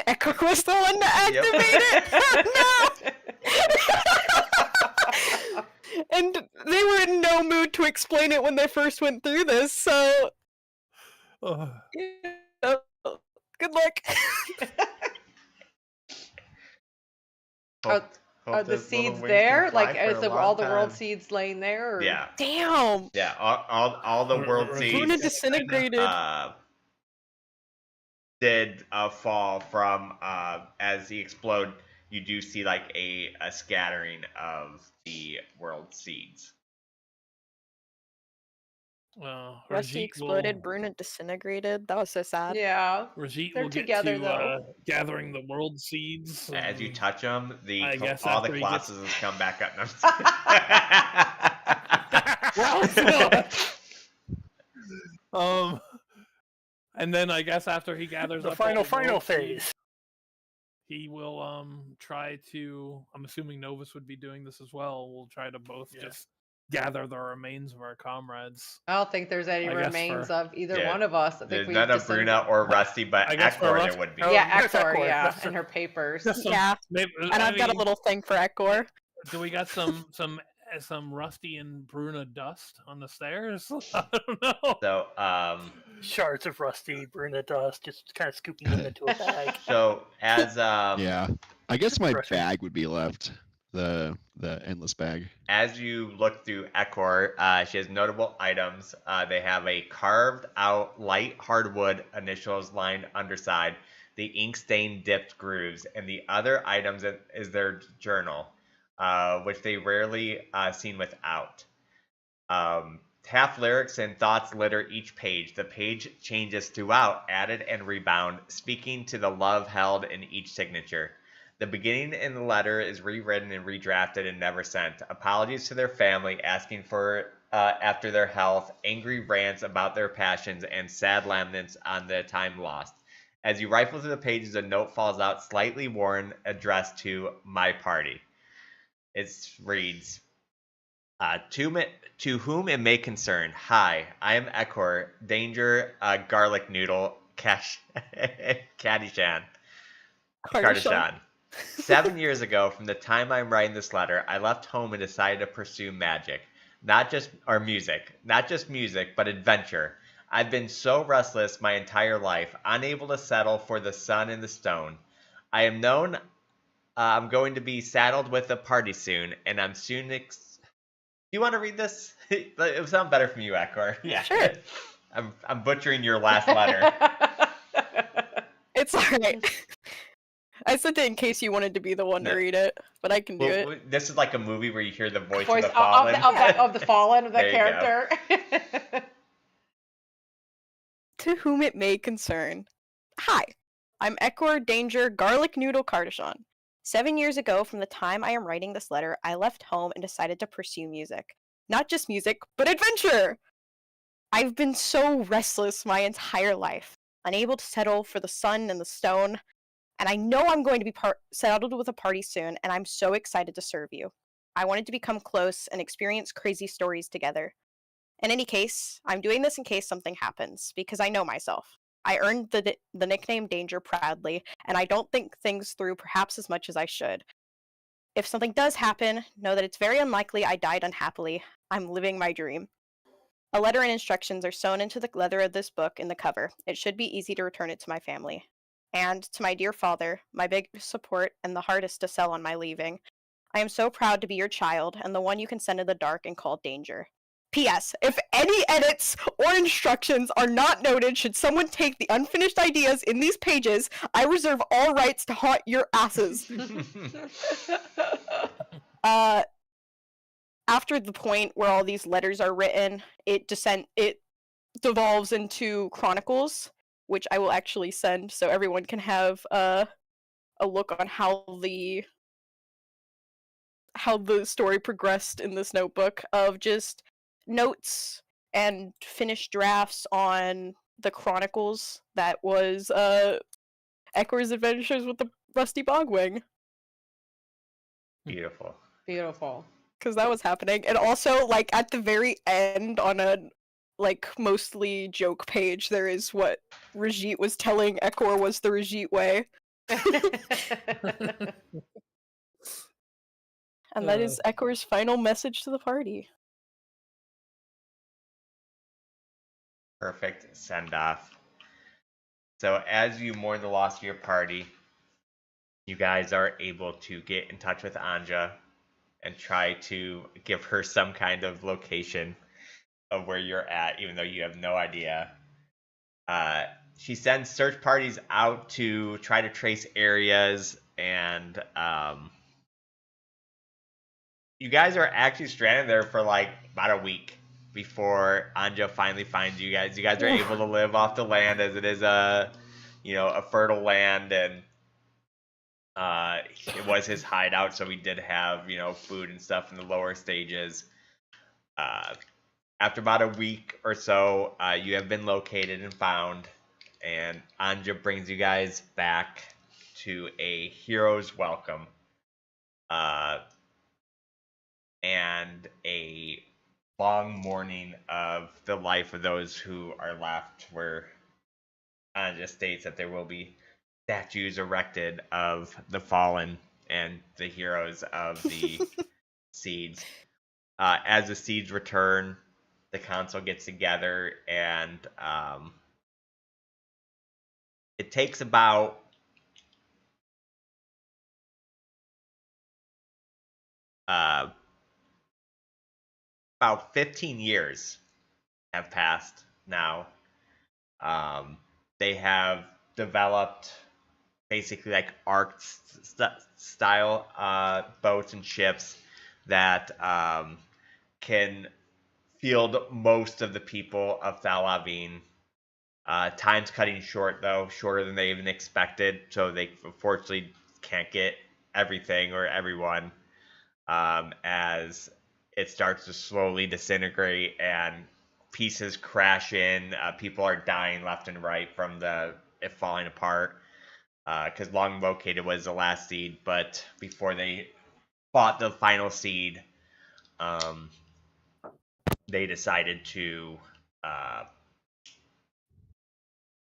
Echo was the one to activate it! No! And they were in no mood to explain it when they first went through this, so... Uh, Yeah. Good luck. Are the seeds there? Like, is all the world seeds laying there? Or? Yeah, Damn! yeah. All the world Bruna seeds disintegrated. did fall from as he explode. You do see like a scattering of the world seeds. Rusty exploded, Bruna disintegrated. That was so sad. Yeah. Rajit They're will get together, to though. gathering the world seeds. As you touch them, I guess all the after he gets- colossuses come back up. And then I guess after he gathers The up all final world phase. seeds, he will try to. I'm assuming Novus would be doing this as well. We'll try to both Yeah. just gather the remains of our comrades. I don't think there's any I guess remains for- of either Yeah, one of us. I think There's we none of just Bruna or Rusty, but I guess for Ekor Rust- there would be. Oh, yeah, yes, Ekor, Ekor, yeah, that's and her papers. Just some- Yeah, maybe, and I I've got a mean, little thing for Ekor. Do we got some Rusty and Bruna dust on the stairs? I don't know. So Shards of rusty, Bruna dust, just kind of scooping them into a bag. so as Yeah, I guess my Refreshing. bag would be left. The endless bag. As you look through Ekor, she has notable items. They have a carved out light hardwood initials lined underside, the ink stained dipped grooves, and the other items is their journal, which they rarely seen without. Half lyrics and thoughts litter each page. The page changes throughout, added and rebound, speaking to the love held in each signature. The beginning in the letter is rewritten and redrafted and never sent. Apologies to their family, asking for after their health, angry rants about their passions, and sad laments on the time lost. As you rifle through the pages, a note falls out, slightly worn, addressed to my party. It reads, to whom it may concern, hi, I am Ekor, Danger, Garlic Noodle, Caddyshan. Kardashan. 7 years ago, from the time I'm writing this letter, I left home and decided to pursue magic. Music. Not just music, but adventure. I've been so restless my entire life, unable to settle for the sun and the stone. I am known I'm going to be saddled with a party soon, and I'm soon... Do you want to read this? It would sound better from you, Ekor. Yeah. Sure. I'm butchering your last letter. It's alright. I sent it in case you wanted to be the one to read it, but I can do it. This is like a movie where you hear the voice Voice of the fallen. of the fallen of the There you go. character. To whom it may concern. Hi, I'm Ekor Danger Garlic Noodle Kardashan. 7 years ago, from the time I am writing this letter, I left home and decided to pursue music. Not just music, but adventure! I've been so restless my entire life, unable to settle for the sun and the stone, and I know I'm going to be settled with a party soon, and I'm so excited to serve you. I wanted to become close and experience crazy stories together. In any case, I'm doing this in case something happens, because I know myself. I earned the nickname Danger proudly, and I don't think things through perhaps as much as I should. If something does happen, know that it's very unlikely I died unhappily. I'm living my dream. A letter and instructions are sewn into the leather of this book in the cover. It should be easy to return it to my family. And to my dear father, my biggest support and the hardest to sell on my leaving. I am so proud to be your child, and the one you can send in the dark and call Danger. P.S. If any edits or instructions are not noted, should someone take the unfinished ideas in these pages, I reserve all rights to haunt your asses. After the point where all these letters are written, it devolves into chronicles, which I will actually send so everyone can have a look on how the story progressed in this notebook of just notes and finished drafts on the chronicles that was Ekor's adventures with the Rusty Bogwing. Beautiful. Beautiful. Because that was happening. And also, like, at the very end on a, like, mostly joke page, there is what Rajit was telling Ekor was the Rajit way. And that is Ekor's final message to the party. Perfect send-off. So as you mourn the loss of your party, you guys are able to get in touch with Anja and try to give her some kind of location of where you're at, even though you have no idea. She sends search parties out to try to trace areas, and you guys are actually stranded there for like about a week before Anja finally finds you guys. You guys are able to live off the land, as it is a fertile land, and it was his hideout, so he did have, food and stuff in the lower stages. After about a week or so, you have been located and found, and Anja brings you guys back to a hero's welcome, and a long mourning of the life of those who are left, where it just states that there will be statues erected of the fallen and the heroes of the seeds. As the seeds return, the council gets together, and it takes about about 15 years have passed now. They have developed basically like Ark style boats and ships that can field most of the people of Thalavine. Time's cutting short, though, shorter than they even expected, so they unfortunately can't get everything or everyone, as it starts to slowly disintegrate and pieces crash in. People are dying left and right from it falling apart, because Long Located was the last seed, but before they fought the final seed, they decided to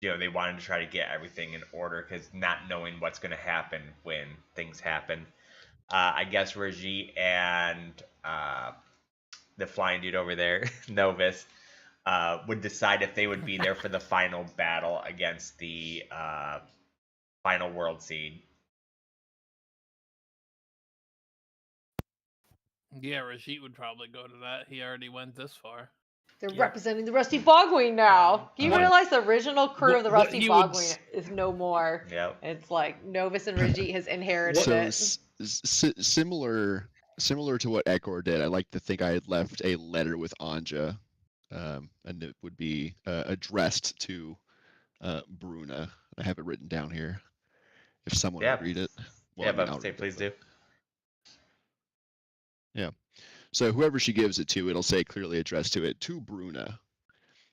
they wanted to try to get everything in order, because not knowing what's going to happen when things happen. I guess Reggie and the flying dude over there, Novus, would decide if they would be there for the final battle against the final world seed. Yeah, Rajit would probably go to that. He already went this far. They're representing the Rusty Bogwing now. Do you realize the original crew of the Rusty Bogwing is no more? Yep. It's like Novus and Rajit has inherited it. Similar to what Ekor did, I like to think I had left a letter with Anja, and it would be addressed to Bruna. I have it written down here. If someone would read it. Well, but please do. Yeah. So whoever she gives it to, it'll say clearly addressed to it, to Bruna.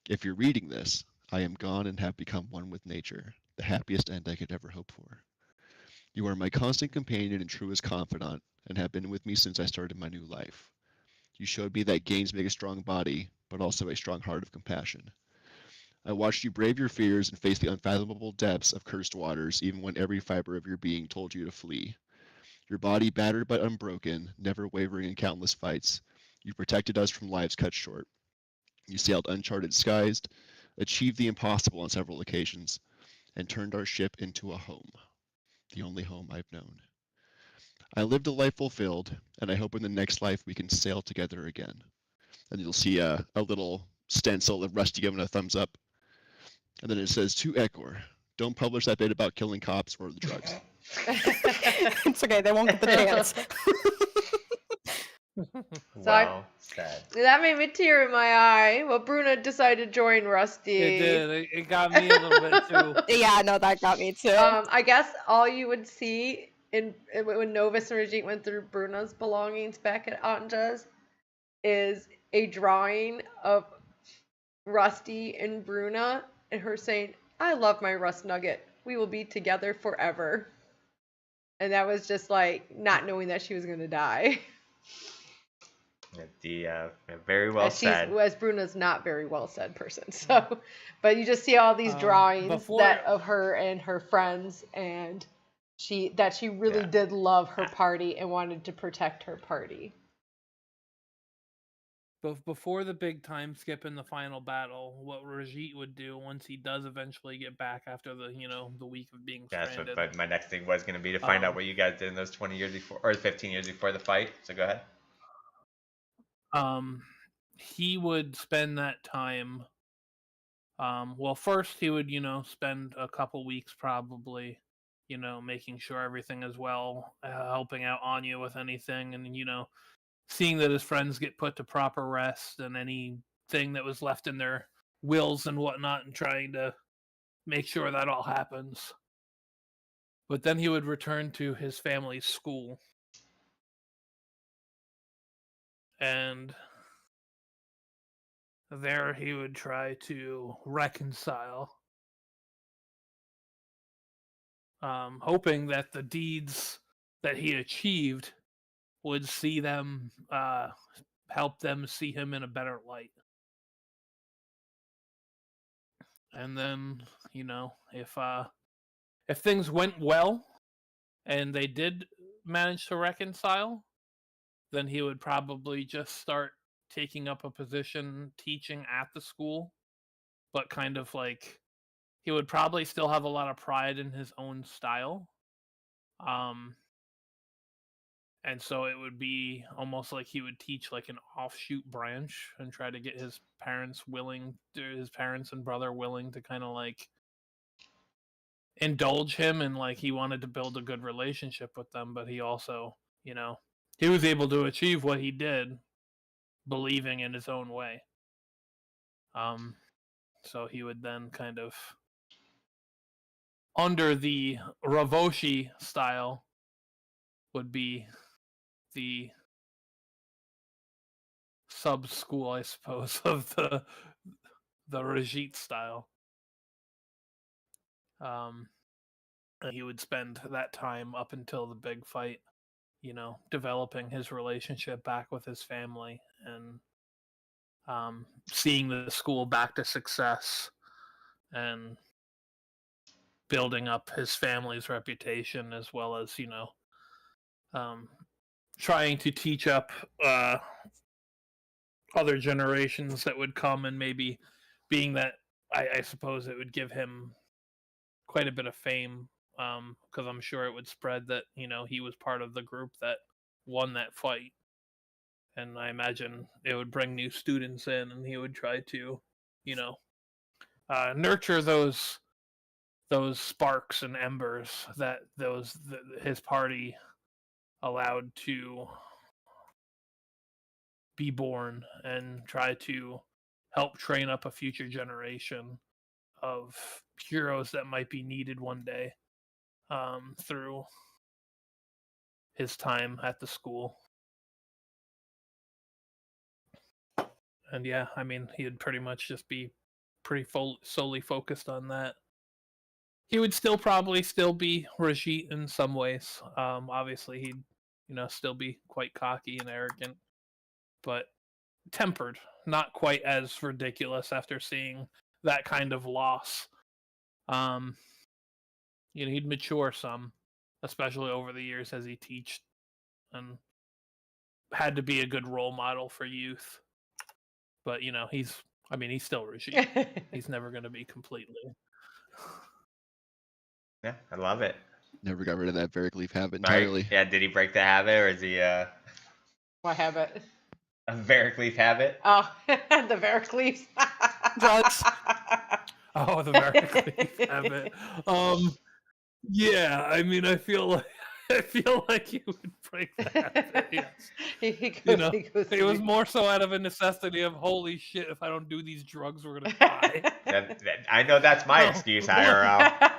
If you're reading this, I am gone and have become one with nature, the happiest end I could ever hope for. You are my constant companion and truest confidant, and have been with me since I started my new life. You showed me that gains make a strong body, but also a strong heart of compassion. I watched you brave your fears and face the unfathomable depths of cursed waters, even when every fiber of your being told you to flee. Your body battered but unbroken, never wavering in countless fights, you protected us from lives cut short. You sailed uncharted skies, achieved the impossible on several occasions, and turned our ship into a home, the only home I've known. I lived a life fulfilled, and I hope in the next life we can sail together again. And you'll see a little stencil of Rusty giving a thumbs up. And then it says, to Ekor, don't publish that bit about killing cops or the drugs. It's okay, they won't get the chance. Wow, sad. That made me tear in my eye. Well, Bruna decided to join Rusty. It did. It got me a little bit too. Yeah, no, that got me too. I guess all you would see when Novus and Rajit went through Bruna's belongings back at Anja's is a drawing of Rusty and Bruna, and her saying, "I love my Rust Nugget. We will be together forever." And that was just like not knowing that she was going to die. Very well said. As Bruna's not very well said person. So, but you just see all these drawings of her and her friends, and she really did love her party and wanted to protect her party. But before the big time skip in the final battle, what Rajit would do once he does eventually get back after the week of being stranded. But my next thing was going to be to find out what you guys did in those 20 years before, or 15 years before the fight. So go ahead. He would spend that time. Well, first he would, spend a couple weeks probably, making sure everything is well, helping out Anya with anything, and seeing that his friends get put to proper rest and anything that was left in their wills and whatnot, and trying to make sure that all happens. But then he would return to his family's school. And there he would try to reconcile, hoping that the deeds that he achieved would see them help them see him in a better light. And then, you know, if things went well and they did manage to reconcile, then he would probably just start taking up a position teaching at the school, but kind of like he would probably still have a lot of pride in his own style. And so it would be almost like he would teach like an offshoot branch and try to get his parents and brother willing to kind of like indulge him, and like he wanted to build a good relationship with them, but he also, you know, he was able to achieve what he did believing in his own way. So he would then kind of, under the Ravoshi style, would be the sub school, I suppose, of the Rajit style. And he would spend that time up until the big fight, you know, developing his relationship back with his family and seeing the school back to success and building up his family's reputation, as well as, you know, trying to teach up other generations that would come, and maybe being that I suppose it would give him quite a bit of fame, because I'm sure it would spread that, you know, he was part of the group that won that fight. And I imagine it would bring new students in, and he would try to, you know, nurture those sparks and embers that his party allowed to be born, and try to help train up a future generation of heroes that might be needed one day, through his time at the school. And yeah, I mean, he'd pretty much just be pretty solely focused on that. He would probably still be Rajit in some ways. Obviously, he'd, you know, still be quite cocky and arrogant, but tempered, not quite as ridiculous after seeing that kind of loss. You know, he'd mature some, especially over the years as he taught, and had to be a good role model for youth. But, you know, he's still Rajit. He's never going to be completely. Yeah, I love it. Never got rid of that Varric habit entirely. Right? Yeah, did he break the habit, or is he What habit? a Varric habit? Oh, the Varric Drugs. Oh, the Varric habit. Yeah, I mean, I feel like he would break that habit. Yes. It was more so out of a necessity of, holy shit, if I don't do these drugs, we're gonna die. I know that's my excuse, IRL.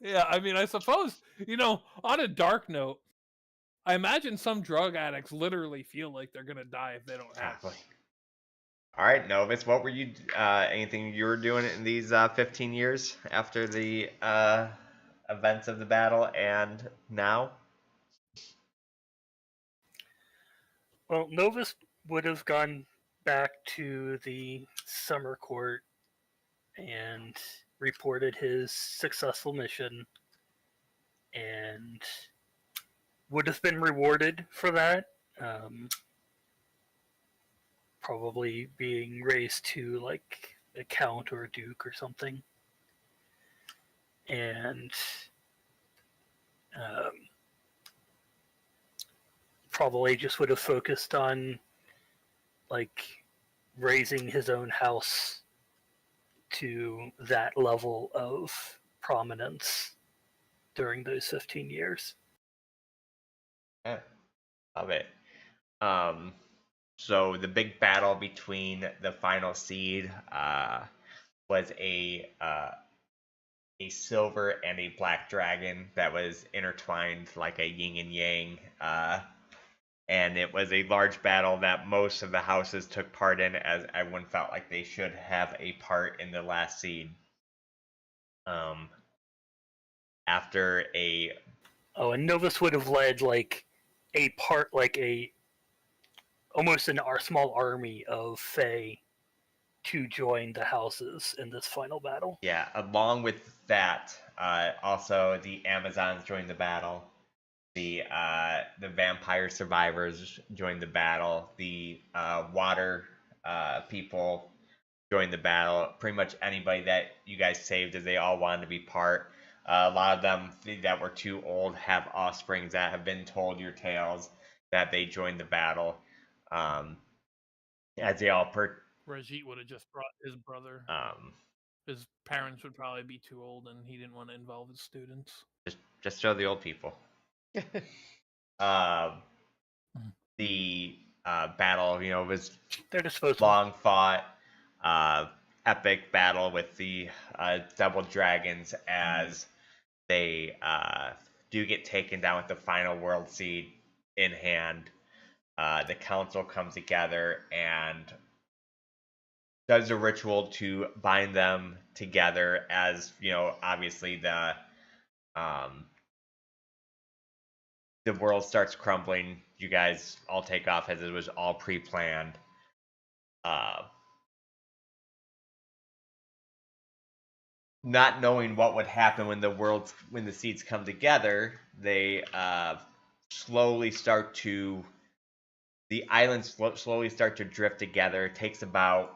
Yeah, I mean, I suppose, you know, on a dark note, I imagine some drug addicts literally feel like they're gonna die if they don't have it. All right, Novus, what were you? Anything you were doing in these 15 years after the events of the battle and now? Well, Novus would have gone back to the summer court and reported his successful mission, and would have been rewarded for that. Probably being raised to like a count or a duke or something. And probably just would have focused on like raising his own house to that level of prominence during those 15 years. Yeah, love it. So the big battle between the final seed was a silver and a black dragon that was intertwined like a yin and yang. And it was a large battle that most of the houses took part in, as everyone felt like they should have a part in the last seed. And Novus would have led like almost a small army of Fae to join the houses in this final battle. Yeah, along with that, also the Amazons joined the battle. The vampire survivors joined the battle. The water people joined the battle. Pretty much anybody that you guys saved, as they all wanted to be part. A lot of them that were too old have offsprings that have been told your tales that they joined the battle. As they all Rajit would have just brought his brother. His parents would probably be too old, and he didn't want to involve his students. Just show the old people. The battle, was long fought, epic battle with the double dragons as they do get taken down with the final world seed in hand. The council comes together and does a ritual to bind them together, as obviously the world starts crumbling. You guys all take off as it was all pre-planned. Not knowing what would happen when the seeds come together, they the islands slowly start to drift together. It takes about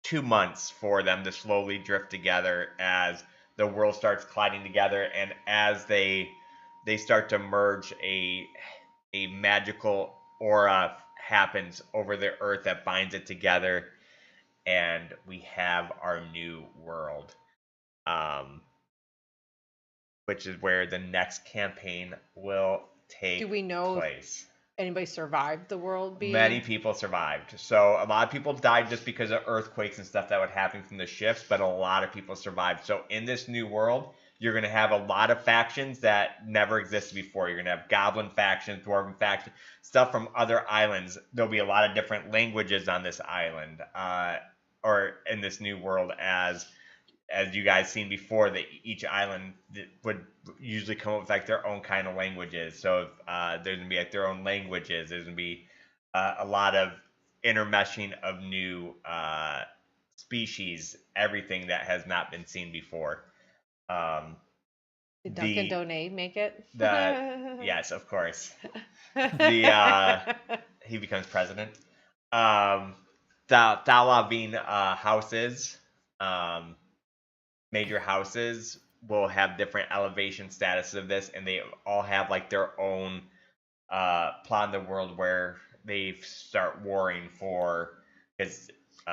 2 months for them to slowly drift together as the world starts colliding together, and as they start to merge, a magical aura happens over the earth that binds it together, and we have our new world, which is where the next campaign will take place. Do we know if anybody survived the world being? Many people survived. So a lot of people died just because of earthquakes and stuff that would happen from the shifts, but a lot of people survived. So in this new world, you're going to have a lot of factions that never existed before. You're going to have goblin factions, dwarven factions, stuff from other islands. There'll be a lot of different languages on this island, or in this new world, as you guys seen before, that each island would usually come up with like their own kind of languages. So there's gonna be like their own languages. There's gonna be a lot of intermeshing of new species, everything that has not been seen before. Did Duncan Donate make it? Yes, of course. He becomes president. Thalavine houses, major houses, will have different elevation statuses of this, and they all have like their own plot in the world where they start warring for.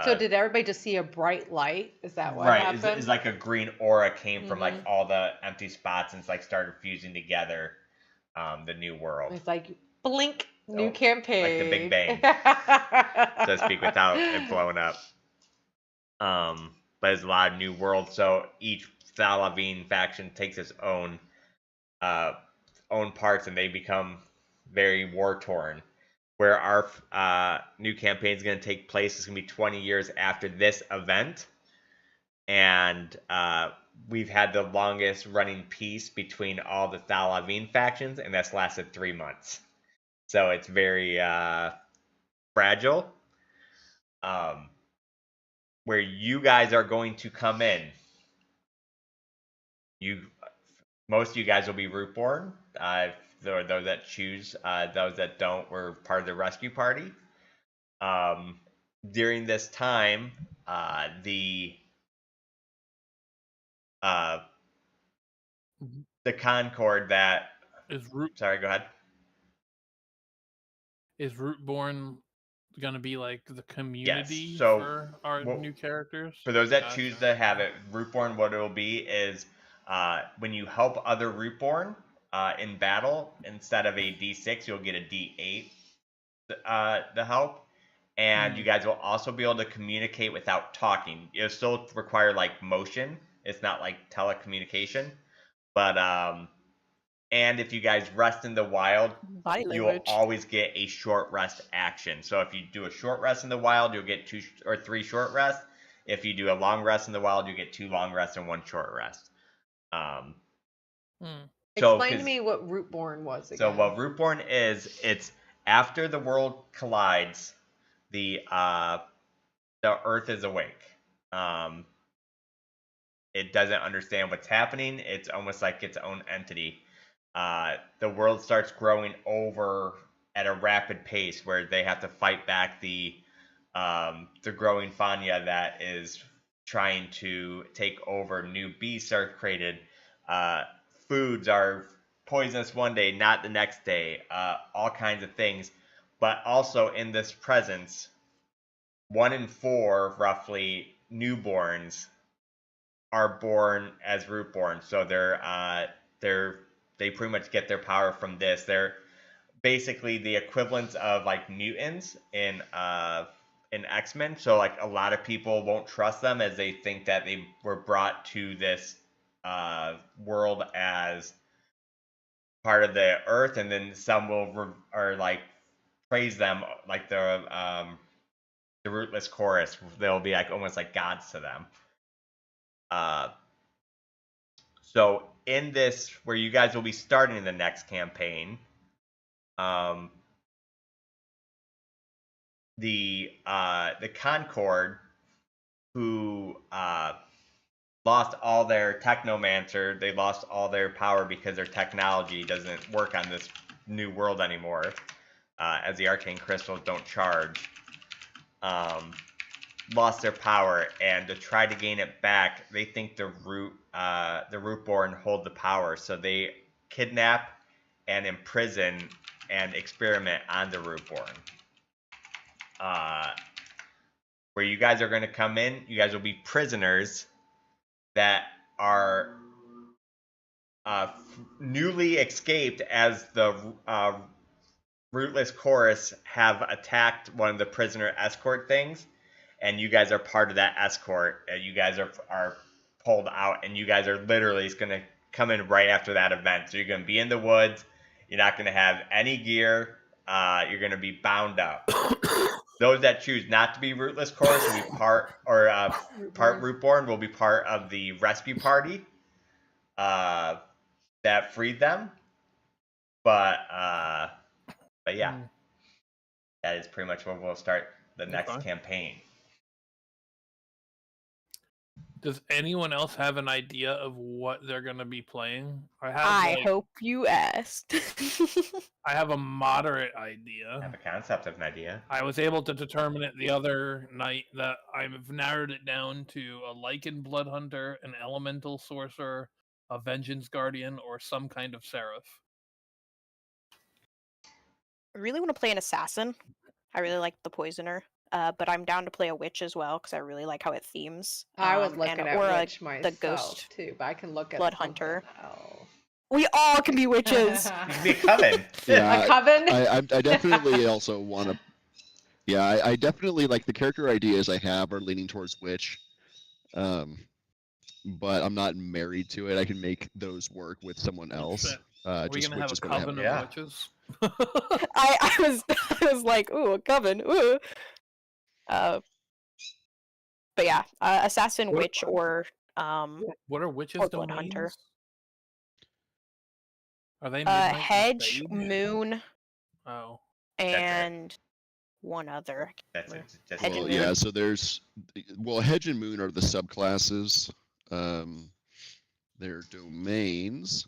So did everybody just see a bright light? Is that what happened? Right, it's like a green aura came from like all the empty spots and it's like started fusing together the new world. It's like blink, new campaign. Like the Big Bang, so to speak, without it blowing up. But there's a lot of new worlds, so each Thalavine faction takes its own parts, and they become very war-torn. Where our new campaign is going to take place is going to be 20 years after this event, and we've had the longest running peace between all the Thalavine factions, and that's lasted 3 months. So it's very fragile. Where you guys are going to come in, most of you guys will be Rootborn. Those that choose, those that don't were part of the rescue party. During this time, the Concord that is Sorry, go ahead. Is Rootborn going to be like the community? Yes. So, for our new characters? For those that choose to have it, Rootborn, what it will be is when you help other Rootborn in battle, instead of a D6, you'll get a D8 to help. And you guys will also be able to communicate without talking. It'll still require like motion. It's not like telecommunication. But and if you guys rest in the wild, you will always get a short rest action. So if you do a short rest in the wild, you'll get 2 or 3 short rests. If you do a long rest in the wild, you get 2 long rests and 1 short rest. And Explain to me what Rootborn was again. So what Rootborn is, it's after the world collides, the Earth is awake. It doesn't understand what's happening. It's almost like its own entity. The world starts growing over at a rapid pace, where they have to fight back the growing fauna that is trying to take over. New beasts are created. Foods are poisonous one day, not the next day. All kinds of things. But also in this presence, 1 in 4, roughly, newborns are born as Rootborn. So they pretty much get their power from this. They're basically the equivalent of like mutants in X-Men. So like a lot of people won't trust them, as they think that they were brought to this world as part of the Earth, and then some will praise them, like the Rootless Chorus. They'll be like almost like gods to them. So in this, where you guys will be starting the next campaign, the Concord, who lost all their technomancer, they lost all their power because their technology doesn't work on this new world anymore, as the arcane crystals don't charge. Lost their power, and to try to gain it back, they think the Rootborn hold the power, so they kidnap and imprison and experiment on the Rootborn. Where you guys are going to come in, you guys will be prisoners that are newly escaped, as the Rootless Chorus have attacked one of the prisoner escort things, and you guys are part of that escort. You guys are pulled out, and you guys are literally going to come in right after that event. So you're going to be in the woods. You're not going to have any gear. You're going to be bound up. Those that choose not to be Rootless Chorus will be part Rootborn will be part of the rescue party that freed them. But yeah, that is pretty much where we'll start the next campaign. Does anyone else have an idea of what they're going to be playing? I hope you asked. I have a moderate idea. I have a concept of an idea. I was able to determine it the other night that I've narrowed it down to a Lycan Blood Hunter, an Elemental Sorcerer, a Vengeance Guardian, or some kind of Seraph. I really want to play an Assassin. I really like the Poisoner. But I'm down to play a witch as well, because I really like how it themes. I was looking at witch myself, the ghost too, but I can look at Blood Hunter. Else. We all can be witches. You can be a coven. Yeah, a coven? I definitely also want to... Yeah, I definitely, like, the character ideas I have are leaning towards witch. But I'm not married to it. I can make those work with someone else. Are we going to have a coven of witches? I was like, ooh, a coven, ooh. But yeah, assassin, witch, or what are witches' Blood domains? Hunter? Are they hedge, moon, and one other. That's it. Hedge and Well, yeah, Moon. so there's... Well, hedge and moon are the subclasses. Their domains...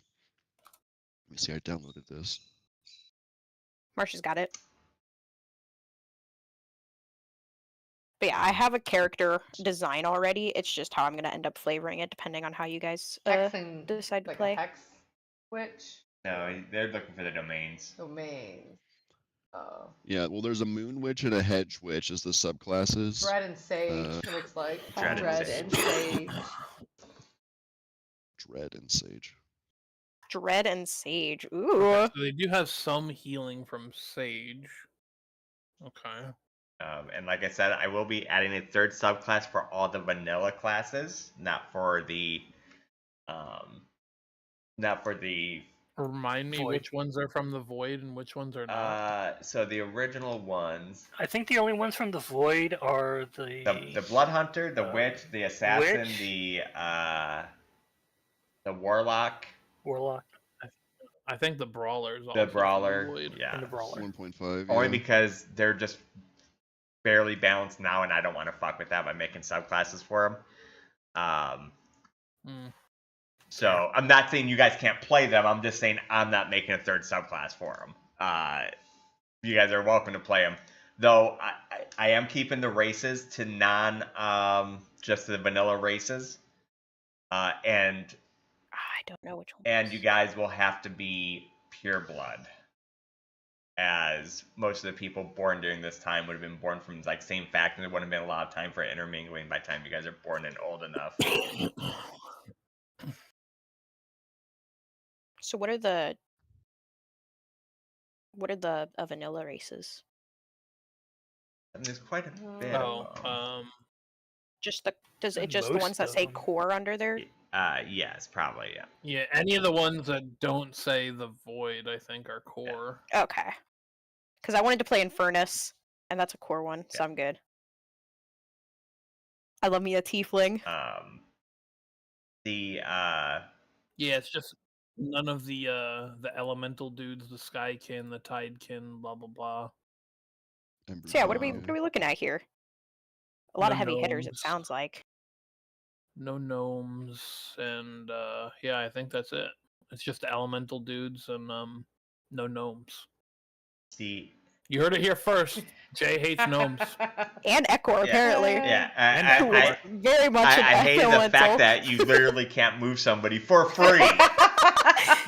Let me see, I downloaded this. Marsha's got it. But yeah, I have a character design already. It's just how I'm going to end up flavoring it, depending on how you guys decide to play. A hex witch? No, they're looking for the domains. Domains. Oh. Yeah, well, there's a moon witch and a hedge witch as the subclasses. Dread and Sage, it looks like. Dread and Sage. Dread and Sage. Dread and Sage. Ooh. So they do have some healing from Sage. Okay. And like I said, I will be adding a third subclass for all the vanilla classes, not for the Remind me Void. which ones are from the Void and which ones are not. So the original ones, I think the only ones from the Void are the Blood Hunter, the Witch, the Assassin, Witch? the Warlock. Warlock. I think the brawlers. The brawler, void. yeah, And the brawler. 1.5. only Yeah. because they're just barely balanced now, and I don't want to fuck with that by making subclasses for them. So I'm not saying you guys can't play them. I'm just saying I'm not making a third subclass for them. You guys are welcome to play them, though. I am keeping the races to just the vanilla races, and I don't know which one. and you guys will have to be pure blood, as most of the people born during this time would have been born from like same faction. There wouldn't have been a lot of time for intermingling by the time you guys are born and old enough. So what are the vanilla races? And there's quite a bit. Just it just the Most ones that of say them. core under there? Yes, probably, yeah. Yeah, any of the ones that don't say the void, I think, are core. Okay. Because I wanted to play Infernus, and that's a core one, so I'm good. I love me a tiefling. Yeah, it's just none of the elemental dudes, the skykin, the tidekin, blah blah blah. So yeah, what are we looking at here? A lot of heavy hitters, it gnomes. sounds like. No gnomes, and yeah, I think that's it. It's just elemental dudes and no gnomes. See, you heard it here first. Jay hates gnomes. And Ekor, apparently. Yeah, I very much I hated the fact that you literally can't move somebody for free.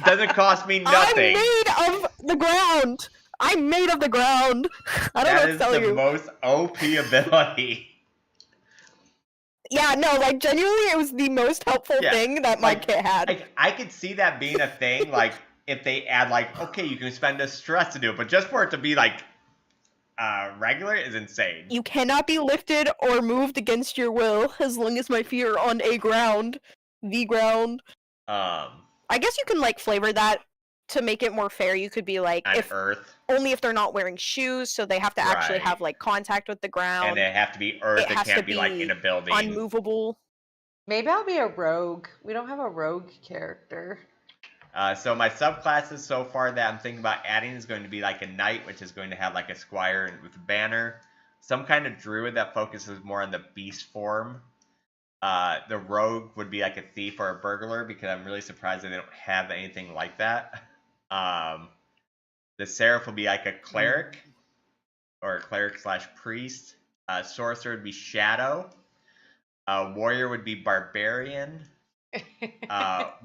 Doesn't cost me nothing. I'm made of the ground. I'm made of the ground. I don't know what to tell you. That is the most OP ability. Yeah, no, like genuinely, it was the most helpful thing that my kit had. I could see that being a thing, like if they add, like, okay, you can spend a stress to do it, but just for it to be like regular is insane. You cannot be lifted or moved against your will as long as my feet are on a ground, the ground. I guess you can like flavor that to make it more fair. You could be like, only if they're not wearing shoes, so they have to actually have like contact with the ground. And they have to be earth. It can't be like in a building. Unmovable. Maybe I'll be a rogue. We don't have a rogue character. So my subclasses so far that I'm thinking about adding is going to be like a knight, which is going to have like a squire with a banner. Some kind of druid that focuses more on the beast form. The rogue would be like a thief or a burglar, because I'm really surprised that they don't have anything like that. The seraph will be like a cleric, or a cleric/priest. Sorcerer would be shadow. Warrior would be barbarian.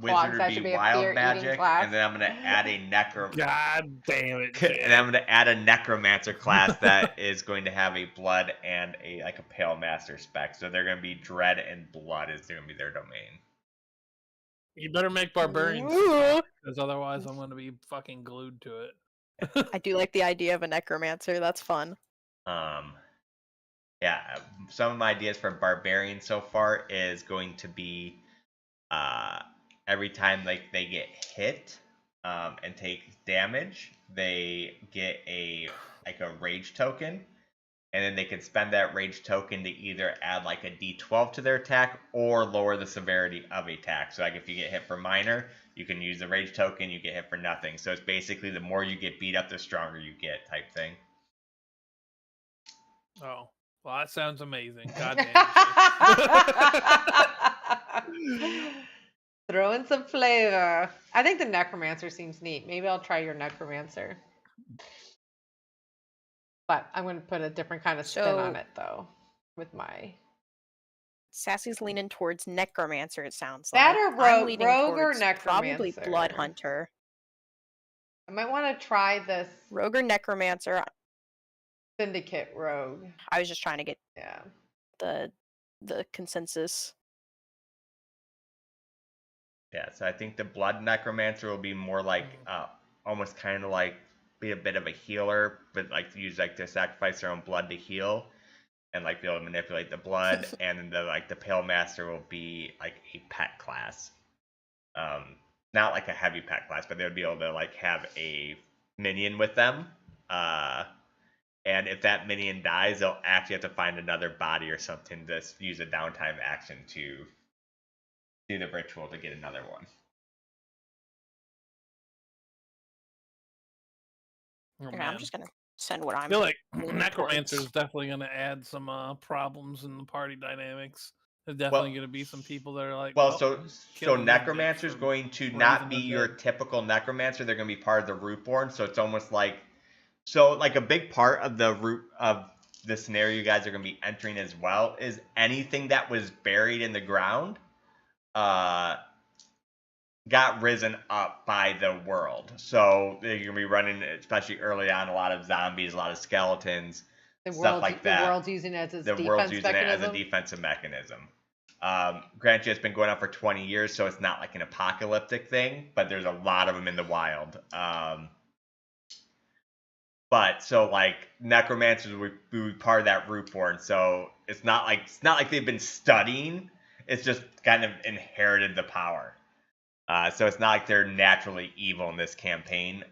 Wizard would be wild magic, and then I'm gonna add a God damn it! and I'm gonna add a necromancer class that is going to have a blood and a pale master spec. So they're gonna be dread and blood is gonna be their domain. You better make barbarians, because otherwise I'm gonna be fucking glued to it. I do like the idea of a necromancer. That's fun. Yeah, some of my ideas for barbarian so far is going to be every time like they get hit and take damage, they get a rage token, and then they can spend that rage token to either add like a d12 to their attack or lower the severity of a attack. So like if you get hit for minor, you can use the rage token, you get hit for nothing. So it's basically the more you get beat up, the stronger you get type thing. Oh, well, that sounds amazing. God damn. Throw in some flavor. I think the necromancer seems neat. Maybe I'll try your necromancer. But I'm going to put a different kind of spin on it, though, with my... Sassy's leaning towards necromancer, it sounds like. That or rogue or necromancer? Probably blood hunter. I might want to try this. Rogue or necromancer. Syndicate rogue. I was just trying to get the consensus. Yeah, so I think the blood necromancer will be more like almost kind of like be a bit of a healer, but like use like to sacrifice their own blood to heal, and like be able to manipulate the blood. And then the pale master will be like a pet class, not like a heavy pet class, but they would be able to like have a minion with them. And if that minion dies, they'll actually have to find another body or something to use a downtime action to do the ritual to get another one. Oh, Okay, man. I'm just gonna send what I I'm. feel like leaning Necromancer is towards. definitely going to add some problems in the party dynamics. There's definitely going to be some people that are like, Well, well, so killing this bitch Necromancer's for going to raising not be the your dead. typical Necromancer. They're going to be part of the Rootborn. So it's almost like, so like a big part of the root of the scenario you guys are going to be entering as well is anything that was buried in the ground, got risen up by the world. So you're going to be running, especially early on, a lot of zombies, a lot of skeletons, stuff like that. The world's using it as its The defense world's using mechanism. it as a defensive mechanism. Granted, it's been going on for 20 years, so it's not like an apocalyptic thing, but there's a lot of them in the wild. But so like necromancers would be part of that Rootborn, so it's not like they've been studying. It's just kind of inherited the power. So it's not like they're naturally evil in this campaign.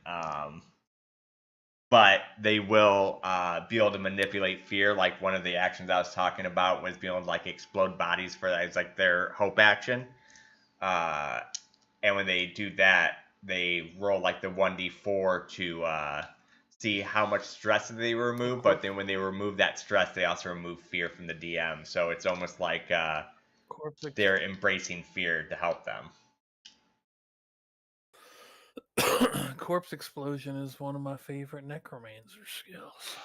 But they will be able to manipulate fear. Like one of the actions I was talking about was being able to like explode bodies for that. It's like their hope action. And when they do that, they roll like the 1d4 to see how much stress they remove. But then when they remove that stress, they also remove fear from the DM. So it's almost like they're embracing fear to help them. Corpse explosion is one of my favorite necromancer skills.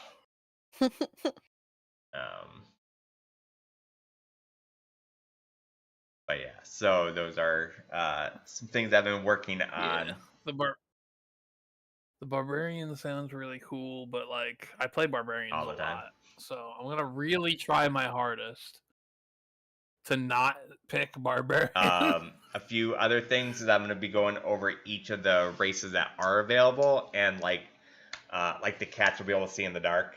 But yeah, so those are some things I've been working on. Yeah, the barbarian sounds really cool, but like I play barbarians all the time, lot, so I'm gonna really try my hardest to not pick barbarian. A few other things is I'm going to be going over each of the races that are available, and like the cats will be able to see in the dark.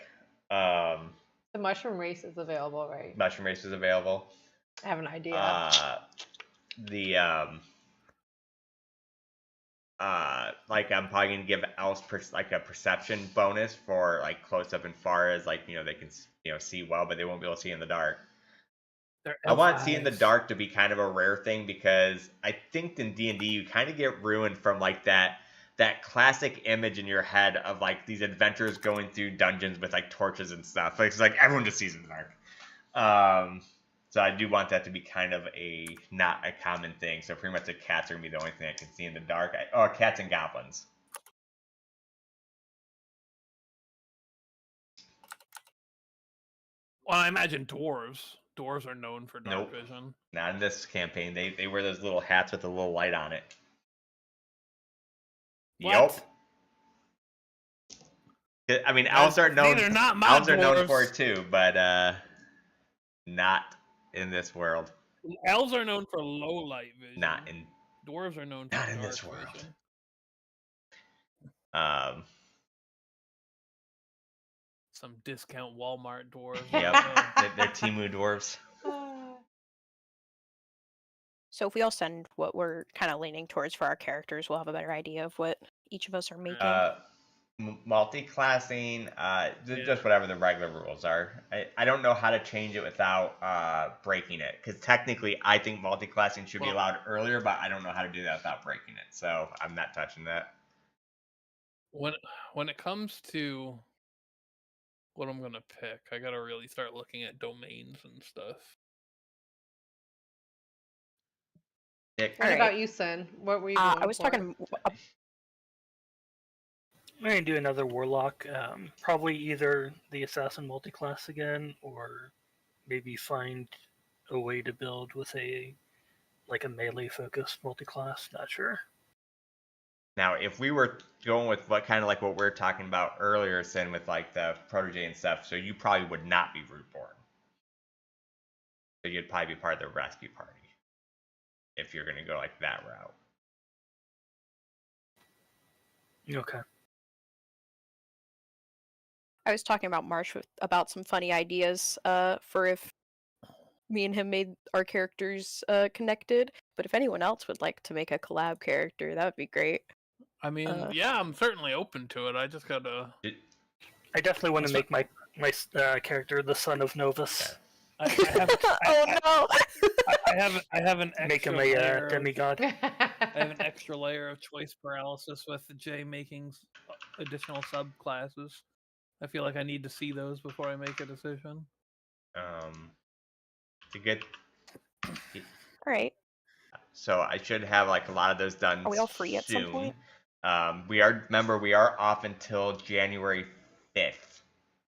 The mushroom race is available, right? Mushroom race is available. I have an idea. Like I'm probably gonna give elves like a perception bonus for like close up and far as like they can see well, but they won't be able to see in the dark. I want see in the dark to be kind of a rare thing because I think in D&D you kind of get ruined from like that classic image in your head of like these adventurers going through dungeons with like torches and stuff. Like, it's like everyone just sees in the dark. So I do want that to be kind of not a common thing. So pretty much the cats are gonna be the only thing I can see in the dark. Cats and goblins. Well, I imagine dwarves. Dwarves are known for dark vision. Not in this campaign. They wear those little hats with a little light on it. What? Yep. I mean, elves are known. Elves are known for it too, but not in this world. Elves are known for low light vision. Not in. Dwarves are known for not dark in this world. Vision. Some discount Walmart dwarves. Yep, they're Temu dwarves. So if we all send what we're kind of leaning towards for our characters, we'll have a better idea of what each of us are making. Multi-classing, just whatever the regular rules are. I don't know how to change it without breaking it, because technically I think multi-classing should be allowed earlier, but I don't know how to do that without breaking it, so I'm not touching that. When it comes to what I'm gonna pick, I gotta really start looking at domains and stuff. What about you, Sin? What were you doing? I was talking. I'm going to do another warlock. Probably either the assassin multiclass again, or maybe find a way to build with a melee focused multiclass. Not sure. Now, if we were going with what we're talking about earlier, Sin, with like the protege and stuff, so you probably would not be Rootborn. So you'd probably be part of the rescue party if you're going to go like that route. Okay. I was talking about Marsh about some funny ideas for if me and him made our characters connected. But if anyone else would like to make a collab character, that would be great. I mean, yeah, I'm certainly open to it. I just gotta. I definitely want to make my character the son of Novus. I have an extra make him a demigod. I have an extra layer of choice paralysis with Jay making additional subclasses. I feel like I need to see those before I make a decision. It's a good. All right. So I should have like a lot of those done. Are we all free at some soon. point? We are off until January 5th.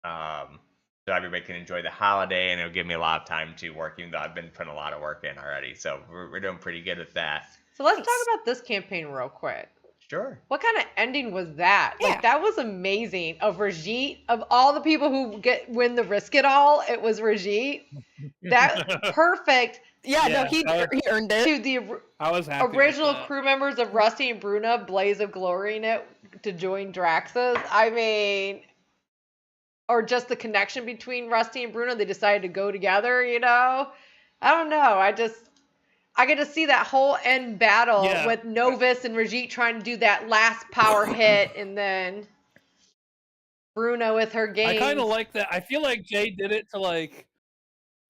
So everybody can enjoy the holiday, and it'll give me a lot of time to work, even though I've been putting a lot of work in already. So we're doing pretty good with that. So let's talk about this campaign real quick. Sure. What kind of ending was that? Yeah. Like, that was amazing. Of Rajit, of all the people who win the Risk It All, it was Rajit. That perfect. Yeah, no, he earned it. To the I was happy original with that. crew members of Rusty and Bruna, blaze of glory in it to join Draxus. I mean, or just the connection between Rusty and Bruna. They decided to go together, you know? I don't know. I get to see that whole end battle with Novus and Rajit trying to do that last power hit, and then Bruna with her game. I kind of like that. I feel like Jay did it to like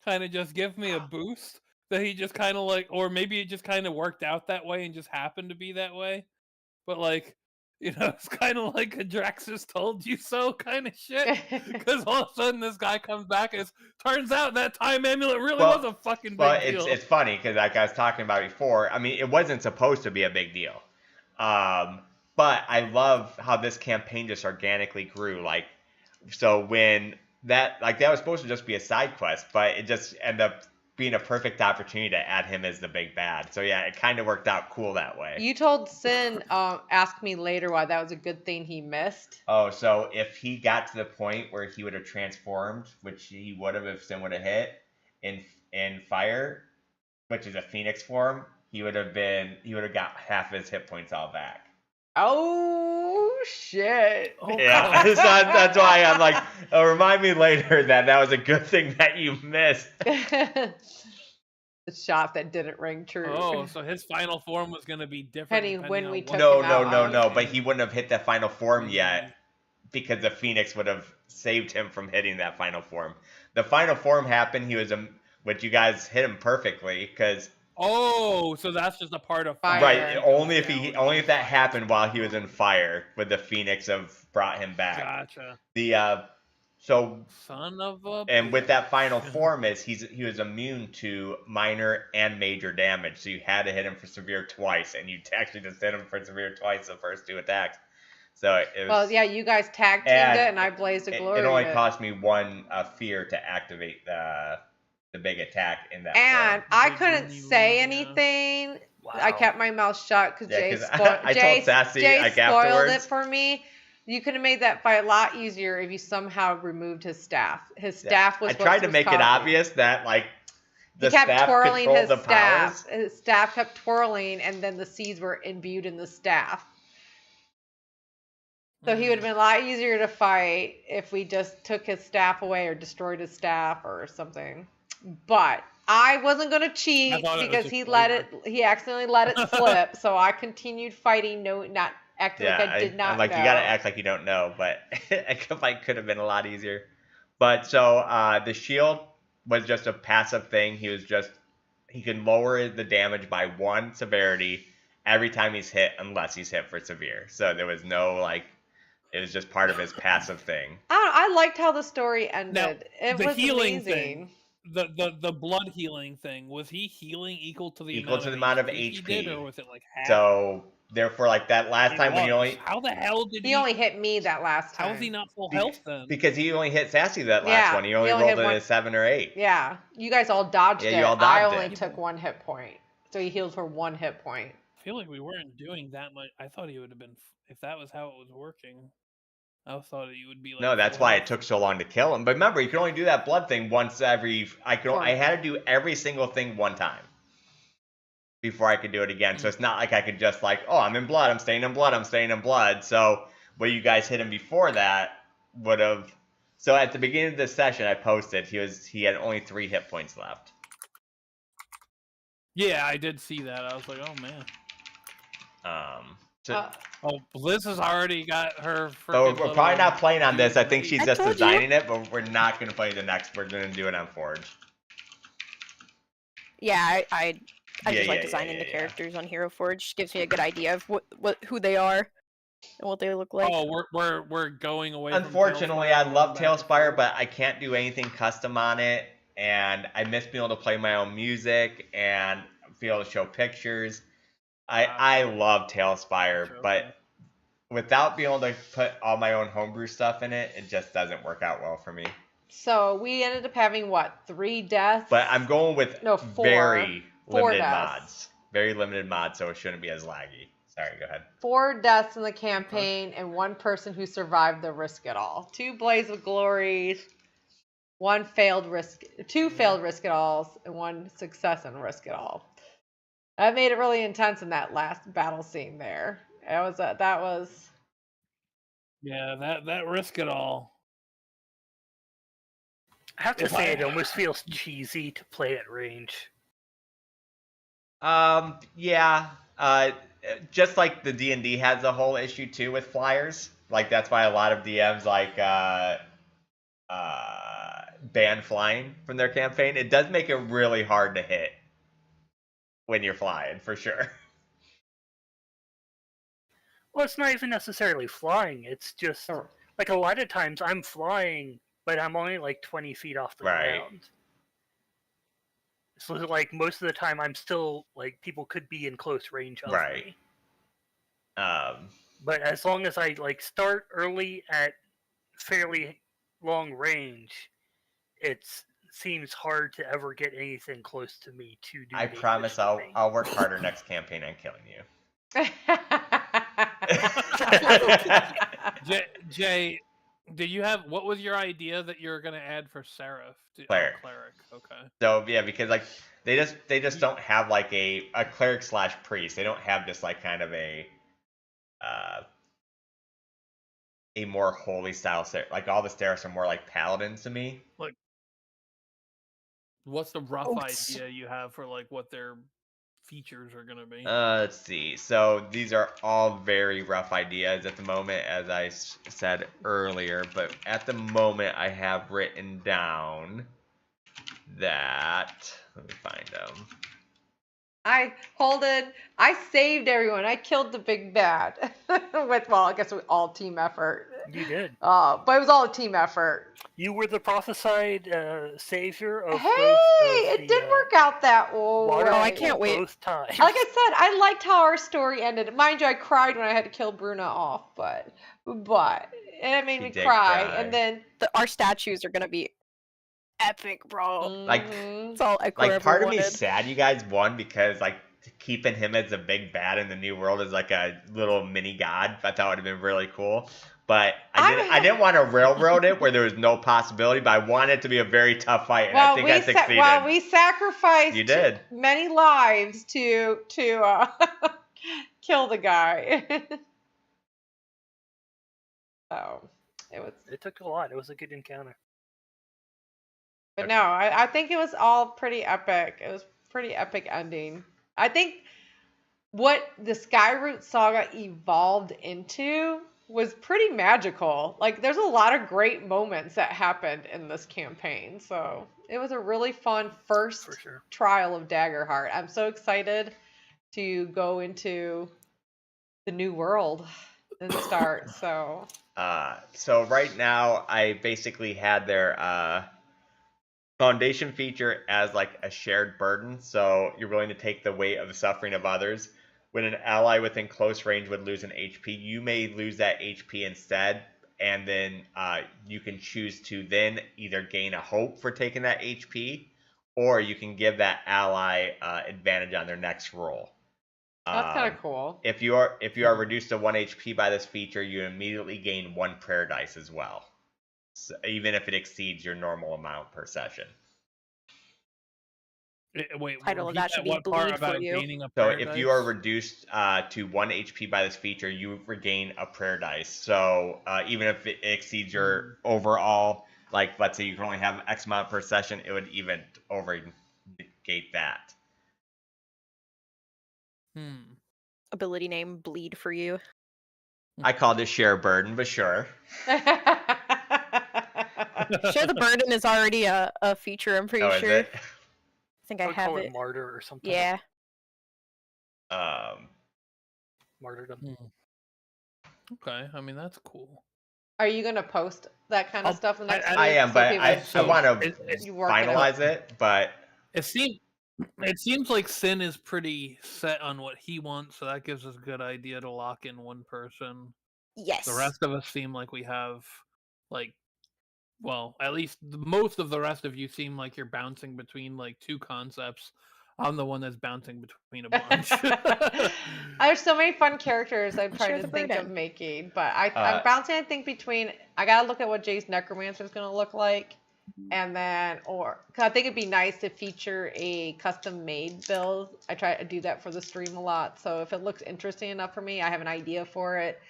kind of just give me a boost. That he just kind of like, or maybe it just kind of worked out that way and just happened to be that way. But like, you know, it's kind of like a Draxus told you so kind of shit. Because all of a sudden this guy comes back and turns out that time amulet really was a fucking big deal. It's funny because like I was talking about before, I mean, it wasn't supposed to be a big deal. But I love how this campaign just organically grew. Like, so when that was supposed to just be a side quest, but it just ended up being a perfect opportunity to add him as the big bad. So yeah, it kind of worked out cool that way. You told Sin, ask me later why that was a good thing he missed. Oh, so if he got to the point where he would have transformed, which he would have if Sin would have hit in fire, which is a phoenix form, he would have got half his hit points all back. Oh shit! Oh, yeah, so that's why I'm like, remind me later that was a good thing that you missed. The shot that didn't ring true. Oh, so his final form was going to be different. When we took No, him out. but he wouldn't have hit that final form yet because the Phoenix would have saved him from hitting that final form. The final form happened. Which you guys hit him perfectly because. Oh, so that's just a part of fire. Right. Only if that happened while he was in fire, would the Phoenix have brought him back. Gotcha. Son of a. And with that final form he was immune to minor and major damage, so you had to hit him for severe twice, and you actually just hit him for severe twice the first two attacks. So it was. Well, yeah, you guys tag teamed it, and I blazed a glory. It only cost me one fear to activate the big attack in that. And form. I couldn't say anything. Wow. I kept my mouth shut because Jay told Sassy spoiled afterwards. it for me. You could have made that fight a lot easier if you somehow removed his staff. His staff was. I tried to make it obvious that like he kept twirling his staff. Powers. His staff kept twirling, and then the seeds were imbued in the staff. So he would have been a lot easier to fight if we just took his staff away or destroyed his staff or something. But I wasn't going to cheat because he accidentally let it slip. So I continued fighting, not acting like I did not know. You got to act like you don't know, but it could have been a lot easier. But so the shield was just a passive thing. He can lower the damage by 1 severity every time he's hit, unless he's hit for severe. So there was no it was just part of his passive thing. I liked how the story ended. Now, it was healing amazing. Thing. The blood healing thing, was he healing equal to the amount of HP he did, or was it like half? So therefore, like that last time when how the hell did he only hit me that last time? How is he not full health then? Because he only hit Sassy that last one. He only rolled a 7 or 8. Yeah, you guys all dodged it. You all dodged I only took 1 hit point, so he healed for 1 hit point. I feel like we weren't doing that much. I thought he would have been, if that was how it was working. I thought he would be like. No, that's why it took so long to kill him. But remember, you can only do that blood thing once every. I had to do every single thing 1 time before I could do it again. So it's not like I could just I'm in blood, I'm staying in blood, I'm staying in blood. So where you guys hit him before that would have. So at the beginning of this session, I posted he had only 3 hit points left. Yeah, I did see that. I was like, oh man. Liz has already got her. So we're probably not playing on this. I think she's just designing it, but we're not going to play the next. We're going to do it on Forge. Yeah, I just like designing the characters on Hero Forge. Gives me a good idea of who they are. and what they look like? Oh, we're going away. Unfortunately, from I love back and Talespire, forth. but I can't do anything custom on it, and I miss being able to play my own music and be able to show pictures. I love Talespire, Gotcha, but okay. without being able to put all my own homebrew stuff in it, it just doesn't work out well for me. So we ended up having what, 3 deaths? But I'm going with 4. very 4 limited deaths. mods. Very limited mods, so it shouldn't be as laggy. Sorry, go ahead. 4 deaths in the campaign, and 1 person who survived the risk it all. 2 Blaze of Glories, 2 failed risk it alls, and 1 success in risk it all. That made it really intense in that last battle scene there. That was. Yeah, that risk it all. I have to say, it almost feels cheesy to play at range. Yeah. Just like the D&D has a whole issue too with flyers. Like that's why a lot of DMs like ban flying from their campaign. It does make it really hard to hit when you're flying, for sure. Well, it's not even necessarily flying. It's just like a lot of times I'm flying, but I'm only like 20 feet off the ground. So like most of the time I'm still like people could be in close range of me. But as long as I like start early at fairly long range, it seems hard to ever get anything close to me to do. I promise I'll work harder next campaign on killing you. Jay, did you have what was your idea that you were gonna add for Seraph? Cleric. Okay. So yeah, because like they just don't have like a cleric / priest. They don't have just like kind of a more holy style. Like all the Seraphs are more like paladins to me. Like, what's the rough idea you have for like what their features are gonna be? Let's see. So these are all very rough ideas at the moment, as I said earlier. But at the moment, I have written down that. Let me find them. I saved everyone. I killed the big bad I guess with all team effort. You did. But it was all a team effort. You were the prophesied savior of it did work out that way. Water I can't wait. Both times. Like I said, I liked how our story ended. Mind you, I cried when I had to kill Bruna off, but it made me cry. And then our statues are gonna be epic, bro. Like, it's all like part of me is sad you guys won because like keeping him as a big bad in the new world as like a little mini god. I thought would have been really cool. But I didn't want to railroad it where there was no possibility, but I wanted it to be a very tough fight, and I think I succeeded. We sacrificed many lives to kill the guy. So it took a lot. It was a good encounter. But no, I think it was all pretty epic. It was pretty epic ending. I think what the Skyroot Saga evolved into was pretty magical. Like, there's a lot of great moments that happened in this campaign. So it was a really fun first trial of Daggerheart. I'm so excited to go into the new world and start. So right now I basically had their foundation feature as like a shared burden. So you're willing to take the weight of the suffering of others. When an ally within close range would lose an HP, you may lose that HP instead, and then you can choose to then either gain a hope for taking that HP, or you can give that ally advantage on their next roll. That's kind of cool. If you are reduced to 1 HP by this feature, you immediately gain 1 prayer dice as well, so, even if it exceeds your normal amount per session. Wait, title of that should be bleed for you. So if you are reduced to 1 HP by this feature, you regain a prayer dice. So even if it exceeds your overall, like let's say you can only have X amount per session, it would even overgate that. Ability name bleed for you. I called it share burden, but sure. Share the burden is already a feature, I'm pretty sure. Is it? I think I have it. Martyr or something. Yeah. Martyrdom. Okay, I mean that's cool. Are you gonna post that kind of stuff next week? I am, so but people I want to you work it out? finalize it. But It seems like Sin is pretty set on what he wants, so that gives us a good idea to lock in one person. Yes. The rest of us seem like we have, like, well, at least most of the rest of you seem like you're bouncing between like two concepts. I'm the one that's bouncing between a bunch. There's so many fun characters I'm Share trying the to think of burden. making, but I'm bouncing. I think between I gotta look at what Jay's Necromancer is gonna look like, and then cause I think it'd be nice to feature a custom made build. I try to do that for the stream a lot, so if it looks interesting enough for me, I have an idea for it,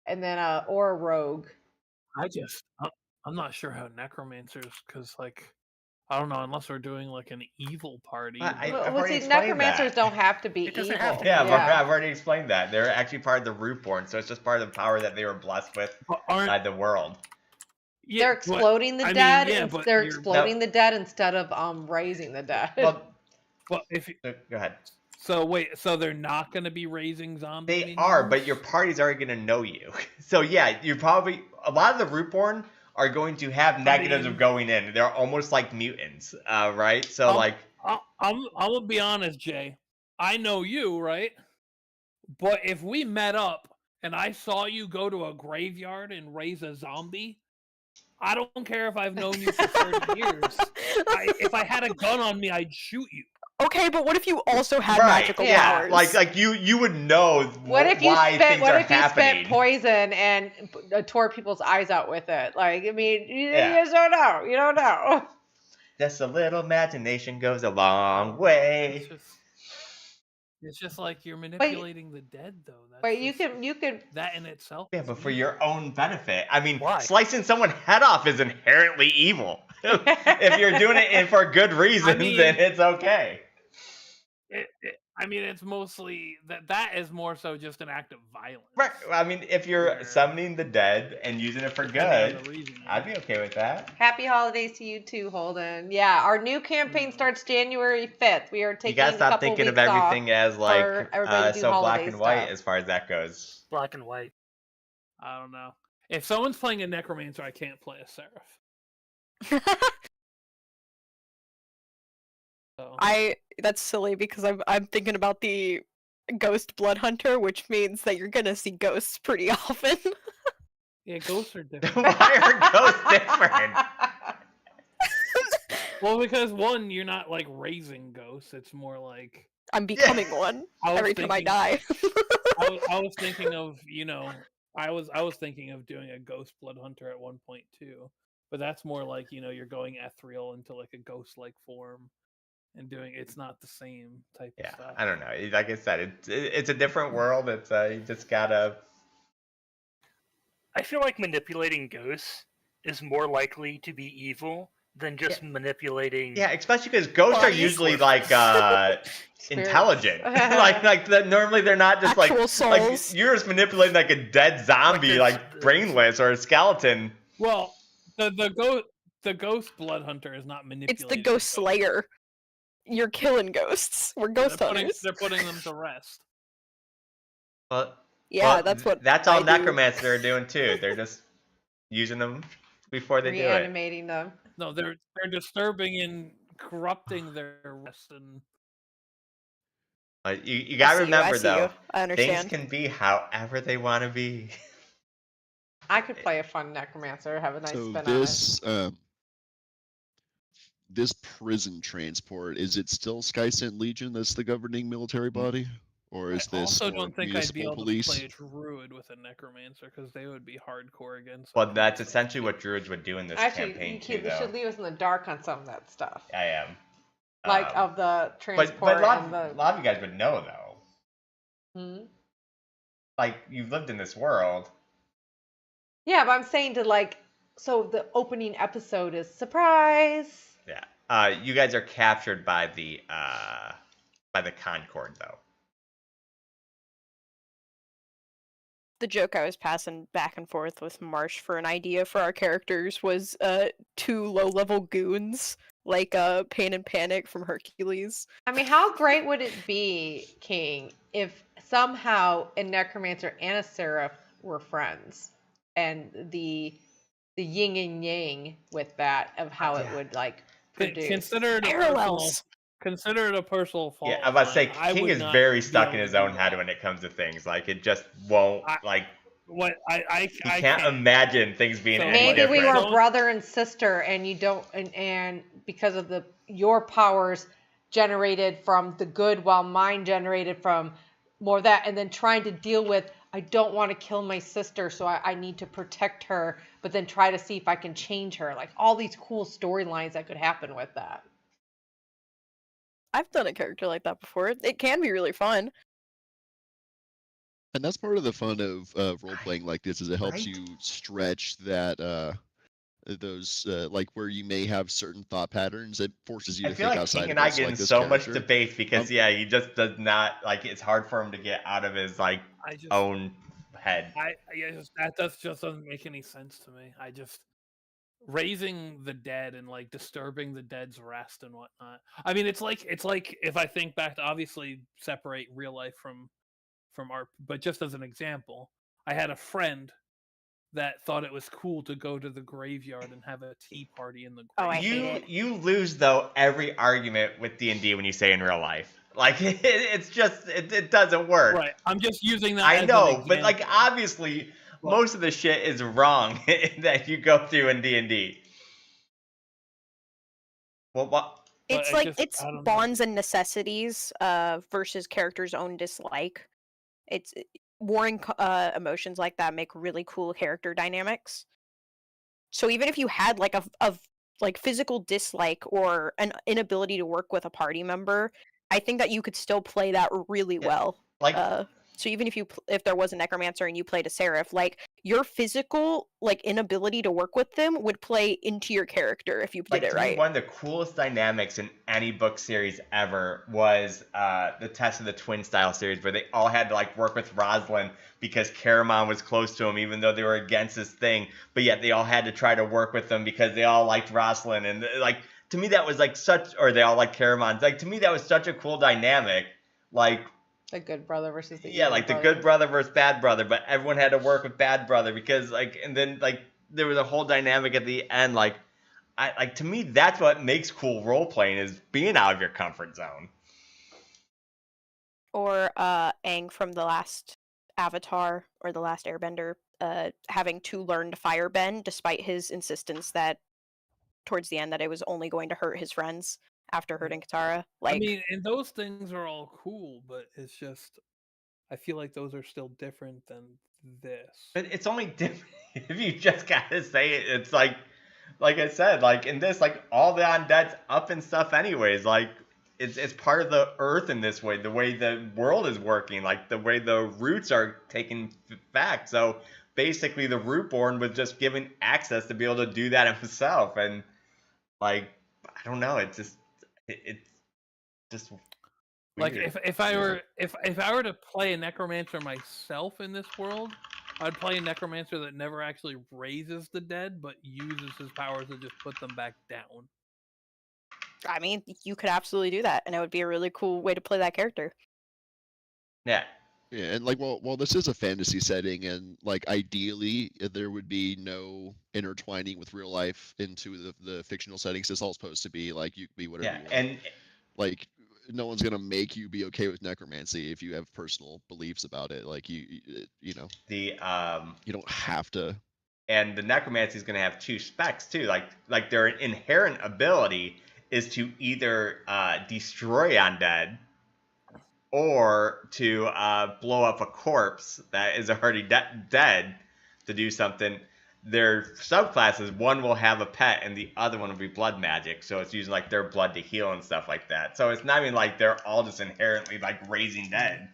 and then or a rogue. I'm not sure how necromancers, because like I don't know, unless we're doing like an evil party. I've Well, already see, explained necromancers that. don't have to be It doesn't evil. have to be. Yeah, I've already explained that. They're actually part of the Rootborn, so it's just part of the power that they were blessed with by the world. They're exploding the dead. They're exploding the dead instead of raising the dead. Well, if you, go ahead. So wait, so they're not going to be raising zombies? They are, but your party's already going to know you. So yeah, you probably a lot of the Rootborn are going to have negatives of going in. They're almost like mutants, right? So I'm gonna be honest, Jay. I know you, right? But if we met up and I saw you go to a graveyard and raise a zombie, I don't care if I've known you for 30 years. If I had a gun on me, I'd shoot you. Okay, but what if you also had magical powers? Like you would know what if you happening. spent poison and tore people's eyes out with it? Like, I mean, you just don't know. You don't know. Just a little imagination goes a long way. It's just like you're manipulating the dead, though. But you can that in itself. Yeah, but for your own benefit. I mean, slicing someone's head off is inherently evil. If you're doing it for good reasons, then it's okay. It's mostly that is more so just an act of violence. Right. I mean, if you're summoning the dead and using it for good, I'd be okay with that. Happy holidays to you too, Holden. Yeah, our new campaign starts January 5th. We are taking. You gotta stop thinking of everything as like so black and white as far as that goes. Black and white. I don't know. If someone's playing a necromancer, I can't play a seraph. That's silly because I'm thinking about the ghost blood hunter, which means that you're gonna see ghosts pretty often. Yeah, ghosts are different. Why are ghosts different? Well, because one, you're not like raising ghosts. It's more like I'm becoming one every time I die. I was thinking of I was thinking of doing a ghost blood hunter at 1.2, but that's more like you're going ethereal into like a ghost-like form. And it's not the same type of stuff. I don't know. Like I said, it's a different world. It's you just gotta. I feel like manipulating ghosts is more likely to be evil than just manipulating. Yeah, especially because ghosts are usually like intelligent. like normally they're not just actual souls. Like you're just manipulating like a dead zombie, like brainless or a skeleton. Well, the ghost blood hunter is not manipulating. It's the ghost slayer. You're killing ghosts. We're ghost hunters. They're putting them to rest. Well, that's all necromancers are doing too. They're just using them before they do it. Reanimating them. No, they're disturbing and corrupting their rest and. You gotta remember though, I understand. Things can be however they want to be. I could play a fun necromancer, have a nice spin on it. This prison transport, is it still Skysent Legion that's the governing military body? Or is I this also don't think I'd be able police? to play a druid with a necromancer because they would be hardcore against. Well, that's essentially what druids would do in this campaign too, you should leave us in the dark on some of that stuff. I am. Like of the transport. But a lot of you guys would know though. Hmm? Like you've lived in this world. Yeah, but I'm saying so the opening episode is surprise. Yeah. You guys are captured by the Concord though. The joke I was passing back and forth with Marsh for an idea for our characters was 2 low-level goons, like Pain and Panic from Hercules. I mean, how great would it be, King, if somehow a necromancer and a seraph were friends, and the yin and yang with that of how it would like produce. Consider it Parallels. Consider it a personal fault. Yeah, I was about to say, I King would is not very be stuck able in his to do own head that. when it comes to things. Like, it just won't, What I can't imagine things being So any Maybe different. we were brother and sister, and you don't, and because of your powers generated from the good, while mine generated from more of that, and then trying to deal with, I don't want to kill my sister, so I need to protect her, but then try to see if I can change her. Like all these cool storylines that could happen with that. I've done a character like that before. It can be really fun. And that's part of the fun of role playing like this, is it helps Right? you stretch that those like where you may have certain thought patterns. It forces you I to feel think like outside King of and I just, get like, in this so much character. debate because he just does not like. It's hard for him to get out of his own head. That just doesn't make any sense to me. I just raising the dead and like disturbing the dead's rest and whatnot. I mean, it's like if I think back to, obviously separate real life from art, but just as an example, I had a friend that thought it was cool to go to the graveyard and have a tea party in the Oh, I graveyard. hate it. You lose though every argument with D&D when you say in real life. Like it's just it doesn't work. Right. I'm just using that. I as know, an but like example. obviously most of the shit is wrong that you go through in D&D. Well, what? It's But like it's I don't know. bonds and necessities versus character's own dislike. It's warring emotions like that make really cool character dynamics. So even if you had like a like physical dislike or an inability to work with a party member, I think that you could still play that really well. Like So even if there was a necromancer and you played a seraph, like your physical like inability to work with them would play into your character if you did it to right. me, one of the coolest dynamics in any book series ever was the Test of the Twin style series, where they all had to like work with Rosalind because Caramon was close to him, even though they were against this thing. But yet they all had to try to work with them because they all liked Rosalind, and like to me that was like or they all liked Caramon. Like to me that was such a cool dynamic. Like the good brother versus the the good brother versus bad brother, but everyone had to work with bad brother because and then there was a whole dynamic at the end. To me, that's what makes cool role playing, is being out of your comfort zone. Or Aang from the last Avatar or the last Airbender, having to learn to firebend despite his insistence that towards the end that it was only going to hurt his friends after hurting Katara. I mean, and those things are all cool, but it's just I feel like those are still different than this. But it's only different if you just gotta say it. It's like I said, in this, all the undead's up and stuff anyways. It's part of the earth in this way, the way the world is working, the way the roots are taking back. So basically the Rootborn was just given access to be able to do that himself. And I don't know, it's just weird. If I were to play a necromancer myself in this world, I'd play a necromancer that never actually raises the dead, but uses his powers to just put them back down. I mean, you could absolutely do that, and it would be a really cool way to play that character. Yeah. Yeah, and while this is a fantasy setting, and ideally there would be no intertwining with real life into the fictional settings. It's all supposed to be you can be whatever you want. And no one's gonna make you be okay with necromancy if you have personal beliefs about it. You know you don't have to. And the necromancy is gonna have two specs too. Like their inherent ability is to either destroy undead or to blow up a corpse that is already dead to do something. Their subclasses, one will have a pet and the other one will be blood magic, so it's using their blood to heal and stuff like that. So it's not even they're all just inherently raising dead.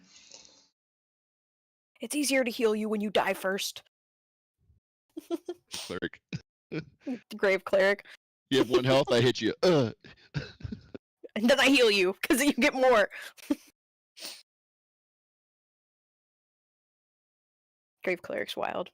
It's easier to heal you when you die first. Cleric. Grave cleric. You have 1 health, I hit you. And then I heal you because you get more. Grave cleric's wild.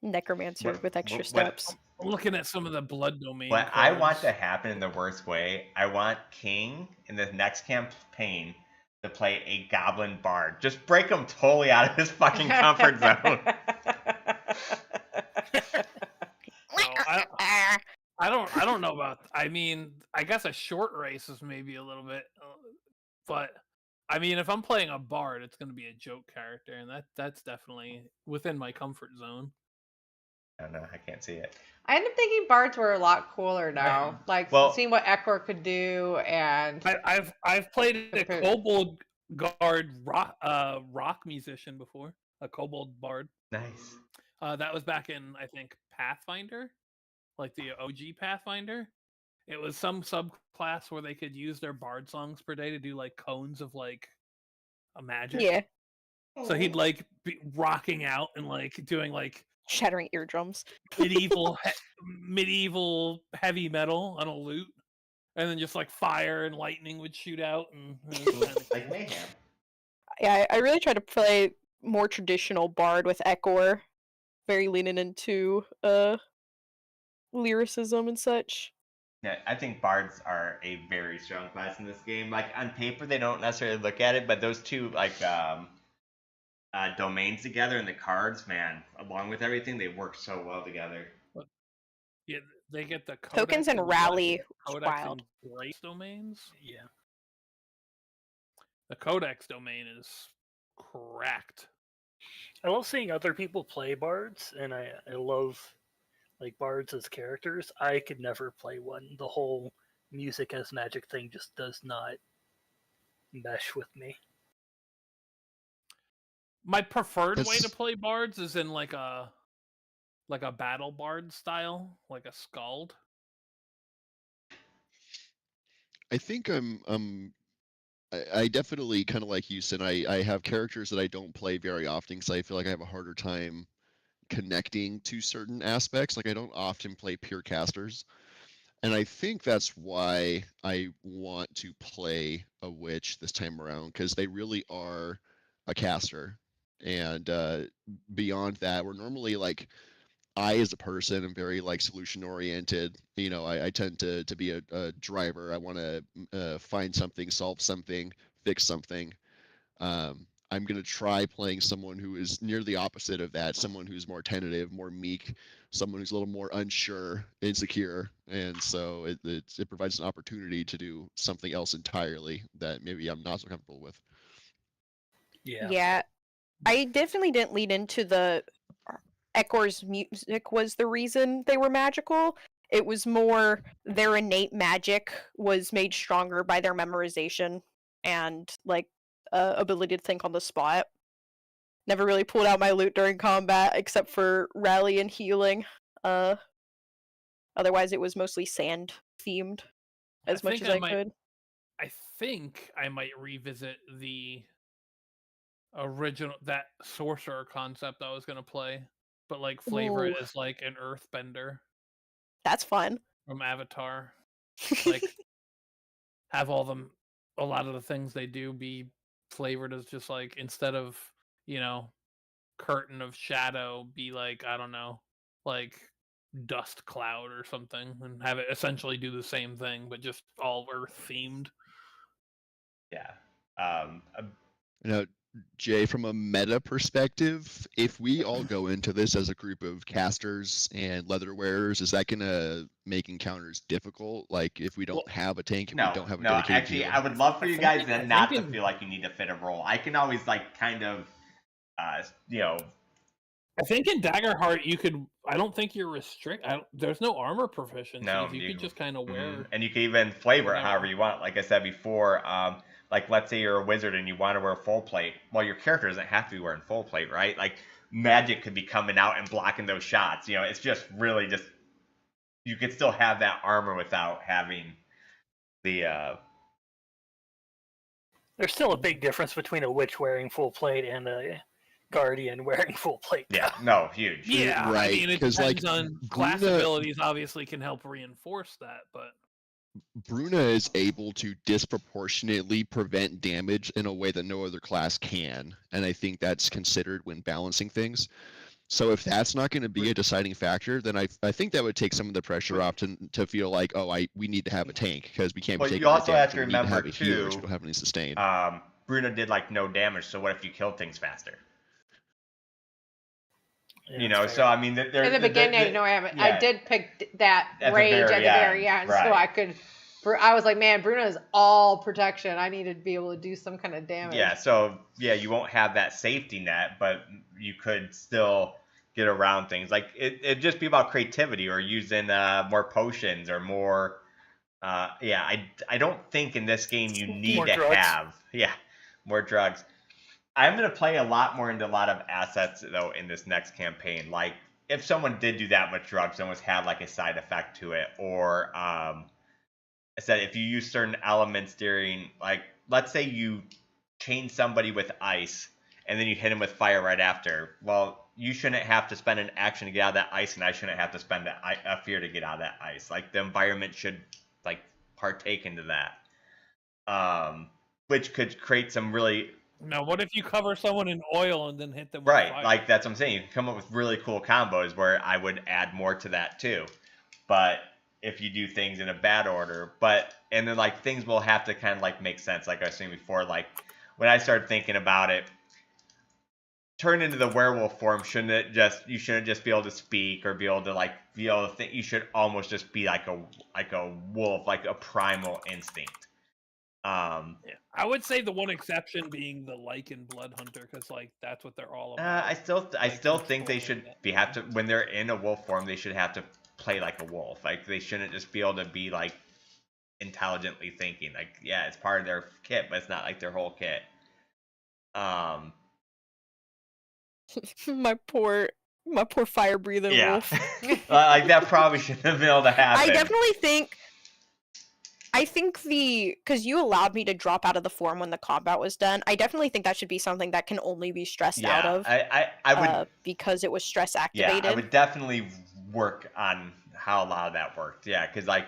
Necromancer with extra steps. I'm looking at some of the blood domain. What I want to happen in the worst way, I want King in the next campaign to to play a goblin bard. Just break him totally out of his fucking comfort zone. I don't know about. I mean, I guess a short race is maybe a little bit, but I mean, if I'm playing a bard, it's going to be a joke character, and that's definitely within my comfort zone. I don't know. I can't see it. I end up thinking bards were a lot cooler now. Like seeing what Ekor could do, and I've played a kobold guard rock musician before, a kobold bard. Nice. That was back in, I think, Pathfinder, like the OG Pathfinder. It was some subclass where they could use their bard songs per day to do like cones of like a magic. Yeah. So he'd like be rocking out and like doing like shattering eardrums, medieval heavy metal on a lute, and then just like fire and lightning would shoot out and like mayhem. Yeah, I really try to play more traditional bard with Ekor, very leaning into lyricism and such. Yeah, I think bards are a very strong class in this game. Like on paper, they don't necessarily look at it, but those two like domains together and the cards, man, along with everything, they work so well together. Yeah, they get the tokens and rally wild grace domains. Yeah, the codex domain is cracked. I love seeing other people play bards, and I love like bards as characters. I could never play one. The whole music as magic thing just does not mesh with me. My preferred way to play bards is in like a battle bard style, like a skald. I think I definitely kind of like you said. I have characters that I don't play very often because I feel like I have a harder time connecting to certain aspects. Like I don't often play pure casters, and I think that's why I want to play a witch this time around, because they really are a caster. And beyond that, we're normally like, I as a person am very like solution oriented. You know, I tend to be a driver. I want to find something, solve something, fix something. I'm going to try playing someone who is near the opposite of that, someone who's more tentative, more meek, someone who's a little more unsure, insecure. And so it provides an opportunity to do something else entirely that maybe I'm not so comfortable with. Yeah. I definitely didn't lead into the Ekor's music was the reason they were magical. It was more their innate magic was made stronger by their memorization and like ability to think on the spot. Never really pulled out my loot during combat except for rally and healing. Otherwise it was mostly sand themed as much as I could. I think I might revisit the original, that sorcerer concept I was going to play, but like flavor it as like an earthbender. That's fun. From Avatar. Like have a lot of the things they do be flavored as just like, instead of, you know, curtain of shadow, be like, I don't know, like dust cloud or something, and have it essentially do the same thing but just all earth themed. Yeah. You know, Jay, from a meta perspective, if we all go into this as a group of casters and leather wearers, is that going to make encounters difficult? Like, if we don't have a tank, and we don't have a dedicated actually, healer? I would love for you guys then not to feel like you need to fit a role. I can always, like, kind of, you know... I think in Daggerheart, you could... I don't think you're restricted. There's no armor proficiency. No, you could just kind of wear... And you can even flavor it however you want. Like I said before, like, let's say you're a wizard and you want to wear full plate. Well, your character doesn't have to be wearing full plate, right? Like, magic could be coming out and blocking those shots. You know, it's just really just... You could still have that armor without having the... There's still a big difference between a witch wearing full plate and a guardian wearing full plate. Yeah, no, huge. Yeah, right. I mean, it depends on class abilities, obviously, can help reinforce that, but... Bruna is able to disproportionately prevent damage in a way that no other class can, and I think that's considered when balancing things. So if that's not going to be a deciding factor, then I think that would take some of the pressure off to feel like, we need to have a tank because we can't be taking you also damage. have to remember too, we don't have any sustain. Bruno did like no damage, so what if you killed things faster? Yeah, So I mean, in the beginning, I did pick that rage at the very end, right. so I could. I was like, man, Bruno is all protection. I needed to be able to do some kind of damage. Yeah, so you won't have that safety net, but you could still get around things. Like it'd just be about creativity or using more potions or more. I don't think in this game you need to have more drugs. I'm gonna play a lot more into a lot of assets though in this next campaign. Like if someone did do that much drugs, almost have like a side effect to it, or I said if you use certain elements during, like, let's say you chain somebody with ice and then you hit him with fire right after. Well, you shouldn't have to spend an action to get out of that ice, and I shouldn't have to spend a fear to get out of that ice. Like the environment should like partake into that, which could create some really. Now, what if you cover someone in oil and then hit them with Right, fire? like that's what I'm saying. You can come up with really cool combos where I would add more to that too. But if you do things in a bad order, and then like things will have to kind of like make sense. Like I was saying before, like when I started thinking about it, turn into the werewolf form, you shouldn't just be able to speak or be able to think. You should almost just be like a wolf, like a primal instinct. I would say the one exception being the Lycan Blood Hunter, because like that's what they're all about. I still think they should have to, when they're in a wolf form, they should have to play like a wolf. Like they shouldn't just be able to be like intelligently thinking. Like it's part of their kit, but it's not like their whole kit. My poor fire breathing wolf. Like that probably shouldn't have been able to happen. I definitely think. Because you allowed me to drop out of the form when the combat was done, I definitely think that should be something that can only be stressed out of. I would, because it was stress activated. Yeah, I would definitely work on how a lot of that worked. Yeah, because like,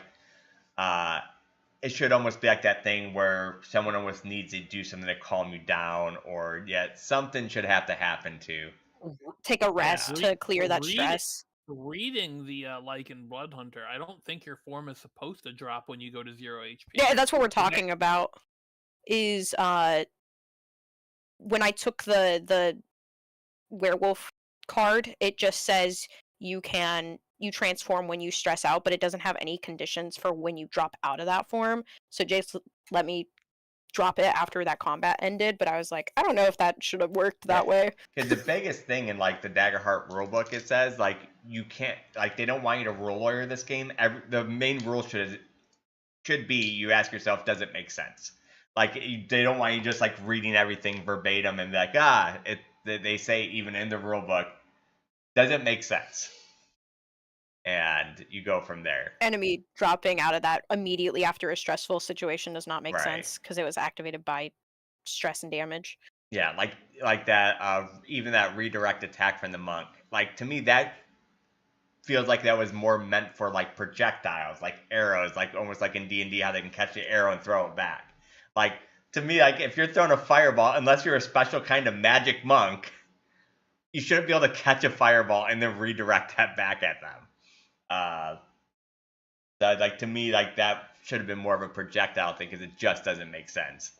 it should almost be like that thing where someone almost needs to do something to calm you down, or something should have to happen to take a rest to clear that stress. Reading the Lycan Blood Hunter, I don't think your form is supposed to drop when you go to 0 HP. Yeah, that's what we're talking about. Is when I took the werewolf card, it just says you transform when you stress out, but it doesn't have any conditions for when you drop out of that form. So just let me drop it after that combat ended, but I was like, I don't know if that should have worked that way. Because the biggest thing in like the Daggerheart rulebook, it says like you can't, like they don't want you to rule lawyer this game. The main rule should be you ask yourself, does it make sense? Like they don't want you just like reading everything verbatim and be like, they say even in the rulebook, does it make sense? And you go from there. Enemy dropping out of that immediately after a stressful situation does not make sense because it was activated by stress and damage. Yeah, like that. Even that redirect attack from the monk. Like to me, that feels like that was more meant for like projectiles, like arrows, like almost like in D&D how they can catch the arrow and throw it back. Like to me, like if you're throwing a fireball, unless you're a special kind of magic monk, you shouldn't be able to catch a fireball and then redirect that back at them. Like to me, like that should have been more of a projectile thing because it just doesn't make sense.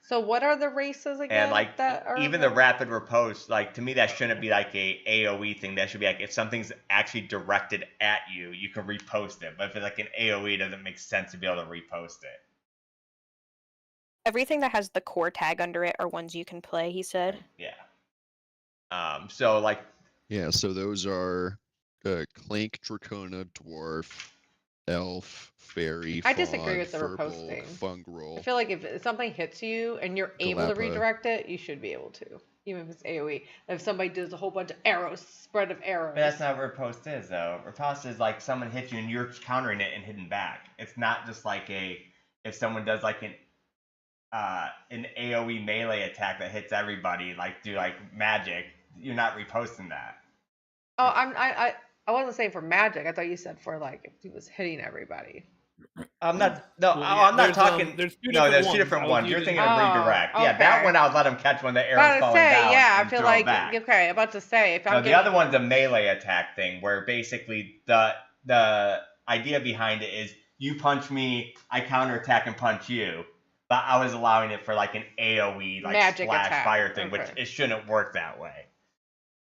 So what are the races again? And like that are even the rapid riposte, like to me that shouldn't be like a AOE thing. That should be like if something's actually directed at you, you can repost it. But if it's like an AOE, it doesn't make sense to be able to repost it. Everything that has the core tag under it are ones you can play, he said. Yeah. So like. Yeah. So those are. Clank, Dracona, Dwarf, Elf, Fairy, I disagree with the Furble, reposting. Fungrel. I feel like if something hits you and you're able to redirect it, you should be able to, even if it's AoE. If somebody does a whole bunch of arrows, spread of arrows. But that's not what riposte is, though. Riposte is like someone hits you and you're countering it and hitting back. It's not just like if someone does like an AoE melee attack that hits everybody, like do like magic, you're not riposting that. Oh, I wasn't saying for magic. I thought you said for like if he was hitting everybody. I'm not. No, well, I'm not talking. There's two different ones. You're thinking of redirect. Okay. Yeah, that one I would let him catch when the arrow's falling down. Yeah, I feel like okay. About to say if I'm the other one's a melee attack thing where basically the idea behind it is you punch me, I counterattack and punch you. But I was allowing it for like an AoE like Magic splash attack. fire thing, Okay. which it shouldn't work that way.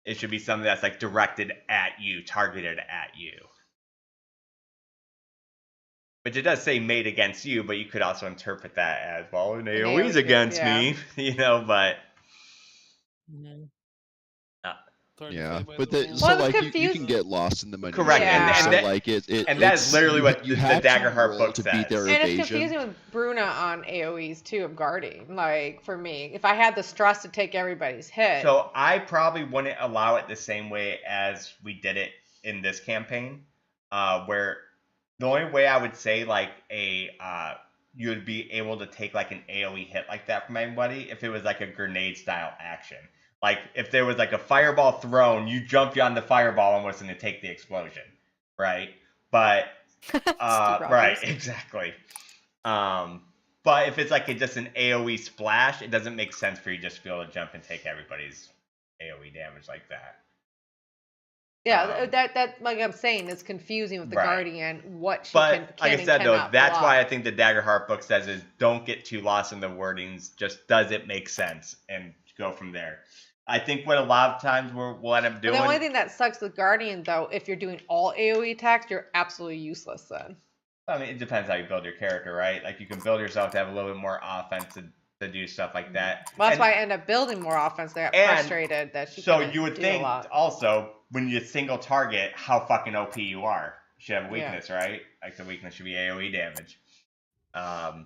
It should be something that's like directed at you, targeted at you. Which it does say made against you, but you could also interpret that as, well, an AoE's against me, you know, but... Yeah, but Well, so it was like you can confusing. get lost in the minutia. Correct, Yeah. So that- like and that is literally what you the have to Daggerheart roll book to beat their And it's evasion. confusing with Bruna on AoEs too of guarding. Like for me, if I had the stress to take everybody's hit. So I probably wouldn't allow it the same way as we did it in this campaign, where the only way I would say like you would be able to take like an AoE hit like that from anybody if it was like a grenade style action. Like if there was like a fireball thrown, you jump on the fireball and wasn't to take the explosion, right? But right, exactly. But if it's like just an AoE splash, it doesn't make sense for you just to be able to jump and take everybody's AoE damage like that. Yeah, that like I'm saying, is confusing with the Right. Guardian. What she But can like I and said though, cannot that's block. why I think the Daggerheart book says is don't get too lost in the wordings. Just does it make sense and go from there. I think what a lot of times we'll end up doing. The only thing that sucks with Guardian though, if you're doing all AoE attacks, you're absolutely useless then. I mean, it depends how you build your character, right? Like you can build yourself to have a little bit more offense to do stuff like that. Well, that's And- why I end up building more offense. They got and frustrated that she So couldn't you would do think a lot. also when you single target how fucking OP you are. You should have a Yeah. weakness, right? Like the weakness should be AoE damage. I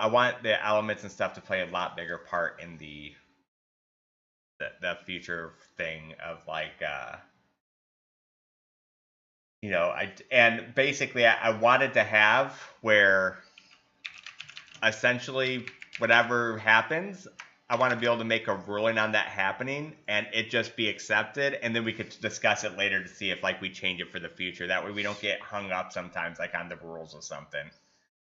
want the elements and stuff to play a lot bigger part in the future thing of like I wanted to have where essentially whatever happens, I want to be able to make a ruling on that happening and it just be accepted, and then we could discuss it later to see if like we change it for the future. That way we don't get hung up sometimes like on the rules or something.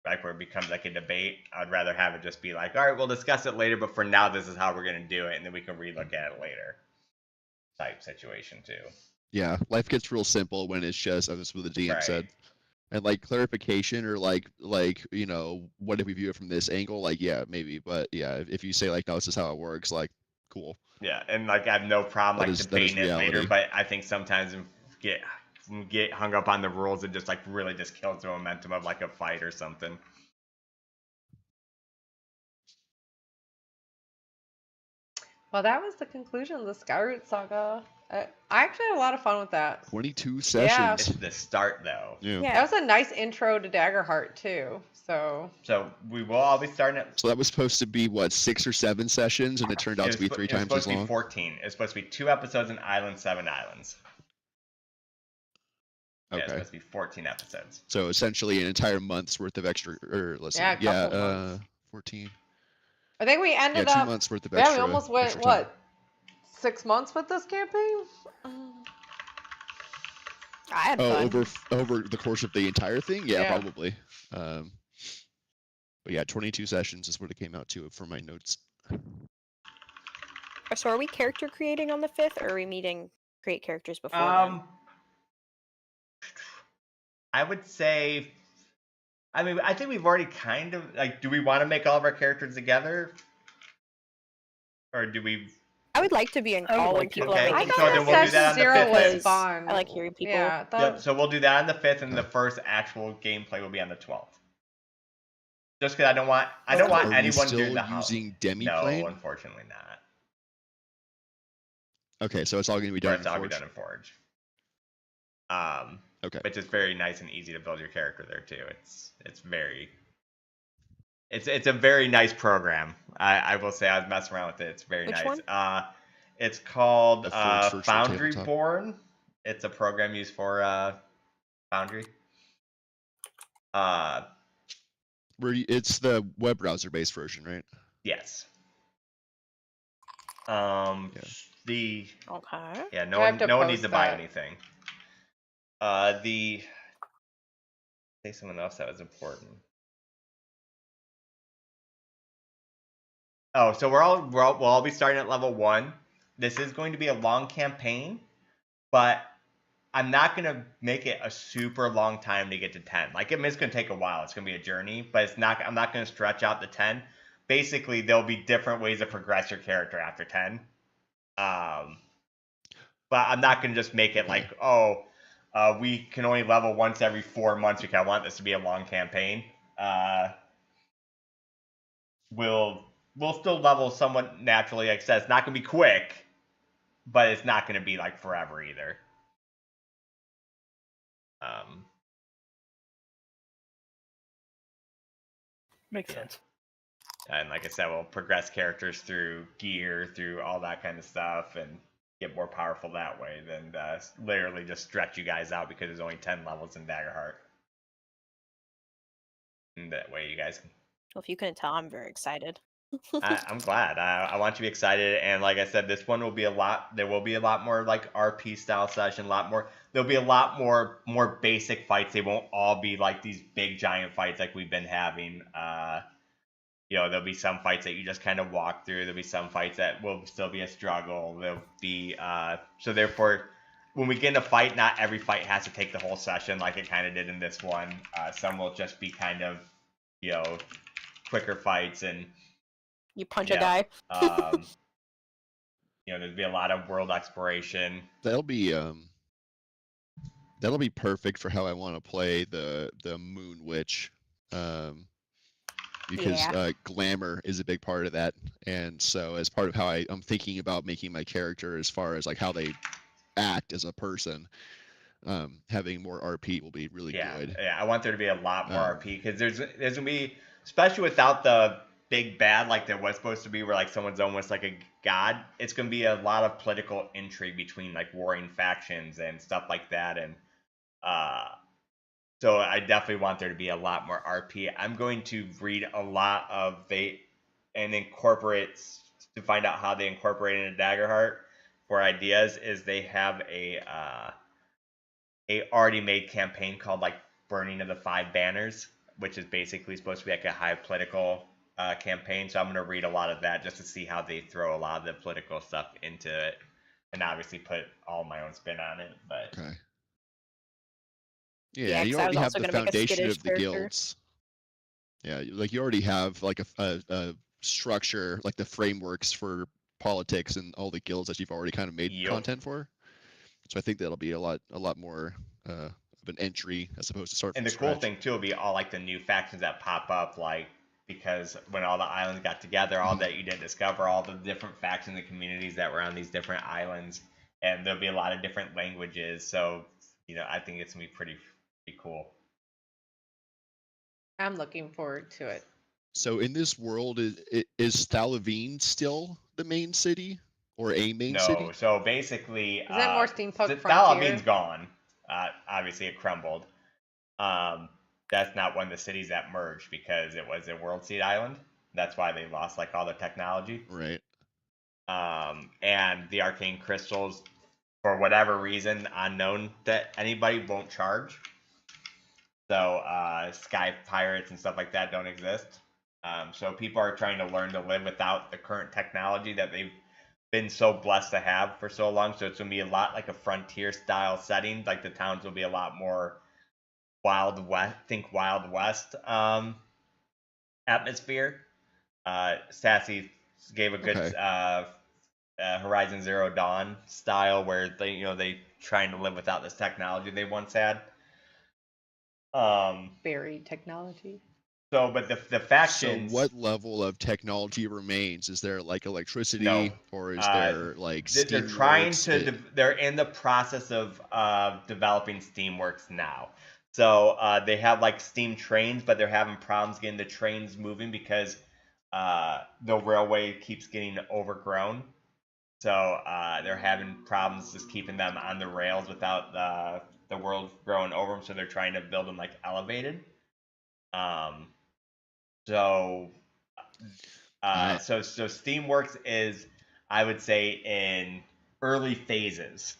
Like where it becomes like a debate. I'd rather have it just be like, all right, we'll discuss it later, but for now this is how we're gonna do it, and then we can relook at it later. Type situation too. Yeah, life gets real simple when it's just, as what the DM Right. said. And like clarification or like what if we view it from this angle? Like, yeah, maybe, but yeah, if you say like, no, this is how it works, like, cool. Yeah, and like I have no problem That like is debating it later, reality. but I think sometimes we get hung up on the rules and just like really just kills the momentum of like a fight or something. Well, that was the conclusion of the Skyroot Saga. I actually had a lot of fun with that. 22 It's sessions. the start though. Yeah. That was a nice intro to Daggerheart too. So we will all be starting at. So that was supposed to be what, 6 or 7 sessions, and it turned out to be 3 times It's supposed as to be long. 14. It's supposed to be 2 episodes in Island, 7 islands. Yeah, it's Okay. supposed to be 14 episodes. So essentially an entire month's worth of extra, or let's see, Yeah, a couple months. 14. I think we Yeah, ended 2 up. months worth of Yeah, extra. we almost went extra time. what 6 months with this campaign. I had Oh, fun. over the course of the entire thing? Yeah, Yeah. probably. But yeah, 22 sessions is what it came out to for my notes. So are we character creating on the 5th, or are we meeting create characters before then? I would say. I mean, I think we've already kind of like. Do we want to make all of our characters together, or do we? I would like to be in I would call when like to. people Okay, are I making so thought then characters. we'll do that on the Zero 5th then. was fun. I like hearing people. Yeah, Yep, so we'll do that on the 5th, and the first actual gameplay will be on the 12th. Just because I don't want Are we anyone still doing the using No, demi-plane? unfortunately not. Okay, so it's all going to be Or done it's in all be Forge? done in Forge. Okay. Which is very nice and easy to build your character there too. It's a very nice program. I will say I was messing around with it. It's very Which nice. one? It's called The Forge Virtual Foundry Tabletop. Born. It's a program used for Foundry. It's the web browser based version, right? Yes. Okay. No I have to one needs post to buy that. anything. Say something else that was important. Oh, so we'll all be starting at level 1. This is going to be a long campaign, but I'm not gonna make it a super long time to get to 10. Like, it's gonna take a while. It's gonna be a journey, but it's not. I'm not gonna stretch out the 10. Basically, there'll be different ways to progress your character after 10. But I'm not gonna just make it like, we can only level once every 4 months because I want this to be a long campaign. We'll still level somewhat naturally. Like I said, it's not gonna be quick, but it's not gonna be like forever either. Makes sense. And like I said, we'll progress characters through gear, through all that kind of stuff, and get more powerful that way than literally just stretch you guys out because there's only 10 levels in Daggerheart. And that way you guys can... Well, if you couldn't tell, I'm very excited. I'm glad. I want you to be excited, and like I said, this one will be a lot. There will be a lot more like RP style session. A lot more. There'll be a lot more basic fights. They won't all be like these big giant fights like we've been having. There'll be some fights that you just kind of walk through. There'll be some fights that will still be a struggle. There'll be so therefore, when we get in a fight, not every fight has to take the whole session like it kind of did in this one. Some will just be kind of, quicker fights and. You punch a guy. There'd be a lot of world exploration. That'll be perfect for how I want to play the Moon Witch, because glamour is a big part of that, and so as part of how I'm thinking about making my character as far as like how they act as a person, having more RP will be really good. Yeah, I want there to be a lot more RP because there's gonna be, especially without the big bad like there was supposed to be where like someone's almost like a god, it's going to be a lot of political intrigue between like warring factions and stuff like that, and so I definitely want there to be a lot more RP. I'm going to read a lot of and incorporate to find out how they incorporate into Daggerheart for ideas. Is they have a already made campaign called like Burning of the Five Banners, which is basically supposed to be like a high political campaign, so I'm going to read a lot of that just to see how they throw a lot of the political stuff into it, and obviously put all my own spin on it. But okay, you already have the foundation of the guilds. Yeah, like you already have like a structure, like the frameworks for politics and all the guilds that you've already kind of made content for. So I think that'll be a lot more of an entry as opposed to start from scratch. And the cool thing too will be all like the new factions that pop up, like. Because when all the islands got together, all that you didn't discover, all the different factions and communities that were on these different islands, and there'll be a lot of different languages. So, I think it's gonna be pretty cool. I'm looking forward to it. So, in this world, is Thalavine still the main city or a main city? No. So basically, is that more steampunk? Thalavine's gone. Obviously, it crumbled. That's not one of the cities that merged because it was a world seed island. That's why they lost like all the technology. Right. And the arcane crystals, for whatever reason unknown that anybody, won't charge. So sky pirates and stuff like that don't exist. So people are trying to learn to live without the current technology that they've been so blessed to have for so long. So it's gonna be a lot like a frontier style setting. Like the towns will be a lot more Wild West atmosphere. Sassy gave a good Horizon Zero Dawn style where they trying to live without this technology they once had. Buried technology. So, but the factions. So, what level of technology remains? Is there like electricity, or is there like steam? They're trying to. They're in the process of developing Steamworks now. So they have like steam trains, but they're having problems getting the trains moving because the railway keeps getting overgrown. So they're having problems just keeping them on the rails without the world growing over them. So they're trying to build them like elevated. So Steamworks is, I would say, in early phases.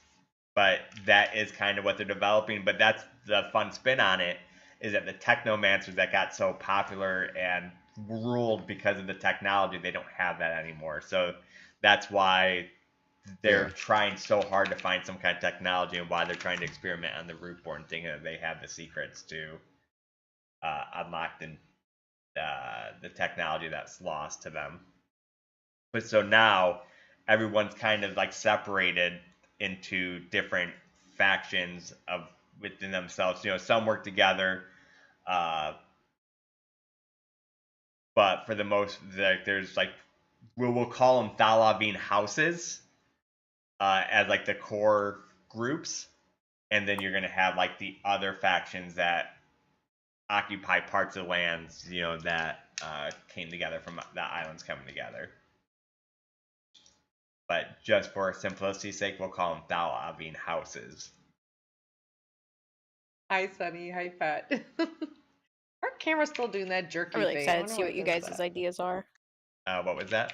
But that is kind of what they're developing. But that's the fun spin on it, is that the technomancers that got so popular and ruled because of the technology, they don't have that anymore. So that's why they're trying so hard to find some kind of technology, and why they're trying to experiment on the Rootborn, thinking that they have the secrets to unlock the technology that's lost to them. But so now everyone's kind of like separated into different factions of within themselves. You know, some work together, but for the most, like, there's like we'll call them Thalavine houses as like the core groups, and then you're gonna have like the other factions that occupy parts of lands, you know, that came together from the islands coming together. But just for simplicity's sake, we'll call them Thalavine houses. Hi, Sunny. Hi, Pat. Our camera's still doing that jerky I'm really thing. excited to see what you guys' ideas are. What was that?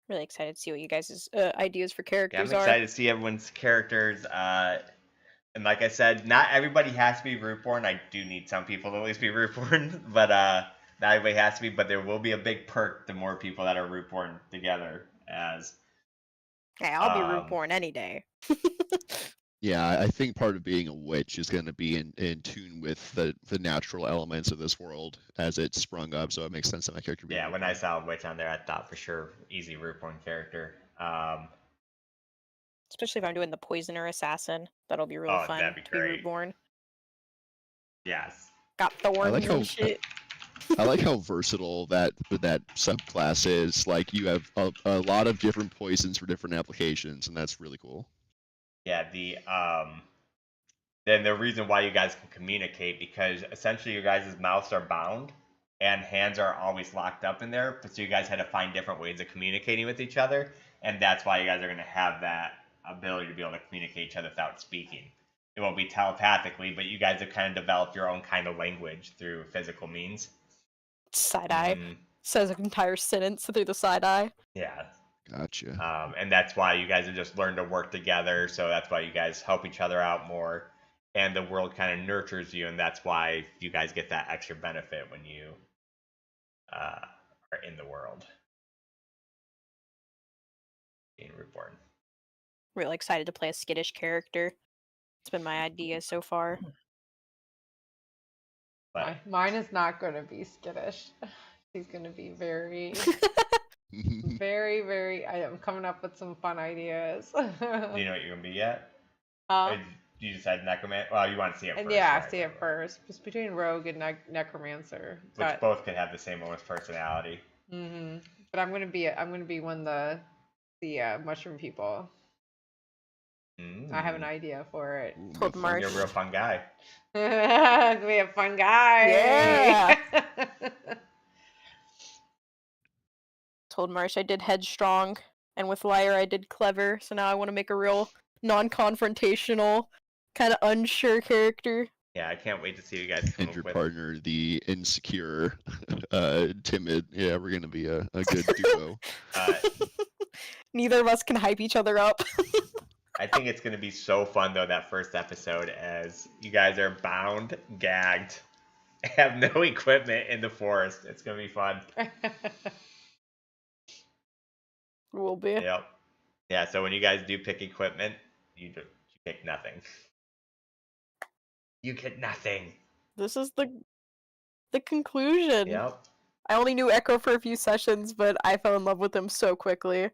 Really excited to see what you guys' ideas for characters I'm excited to see everyone's characters. And like I said, not everybody has to be Rootborn. I do need some people to at least be Rootborn, but not everybody has to be. But there will be a big perk the more people that are Rootborn together as. Hey, I'll be Rootborn any day. Yeah, I think part of being a witch is going to be in tune with the natural elements of this world as it sprung up, so it makes sense that my character be Yeah, when I saw a witch on there, I thought for sure easy Rootborn character. Especially if I'm doing the poisoner assassin. That'll be really fun that'd be to great. be Rootborn. Yes. Got thorns and shit. I like how versatile that subclass is. Like, you have a lot of different poisons for different applications, and that's really cool. Yeah, then the reason why you guys can communicate, because essentially your guys' mouths are bound and hands are always locked up in there, so you guys had to find different ways of communicating with each other, and that's why you guys are going to have that ability to be able to communicate each other without speaking. It won't be telepathically, but you guys have kind of developed your own kind of language through physical means. Side eye. Says an entire sentence through the side eye. Yeah. Gotcha. And that's why you guys have just learned to work together, so that's why you guys help each other out more, and the world kind of nurtures you, and that's why you guys get that extra benefit when you are in the world. Being Rootborn. Really excited to play a skittish character. It's been my idea so far. But mine is not going to be skittish. She's going to be very... very, very. I am coming up with some fun ideas. Do you know what you're gonna be yet? You decide necromancer. Well, you want to see it first. Yeah, right? see it first. Just between rogue and necromancer, which both could have the same almost personality. Mm-hmm. But I'm gonna be one of the mushroom people. I have an idea for it. You're a real fun guy. It's gonna be a fun guy. Yeah. Told Marsh I did headstrong, and with liar I did clever, so now I want to make a real non-confrontational, kind of unsure character. Yeah, I can't wait to see you guys come And your up with partner, the insecure, timid. Yeah, we're gonna be a good duo. Neither of us can hype each other up. I think it's gonna be so fun though, that first episode, as you guys are bound, gagged, have no equipment in the forest. It's gonna be fun. Will be. Yep. Yeah, so when you guys do pick equipment, you pick nothing. You get nothing. This is the conclusion. Yep. I only knew Echo for a few sessions, but I fell in love with him so quickly.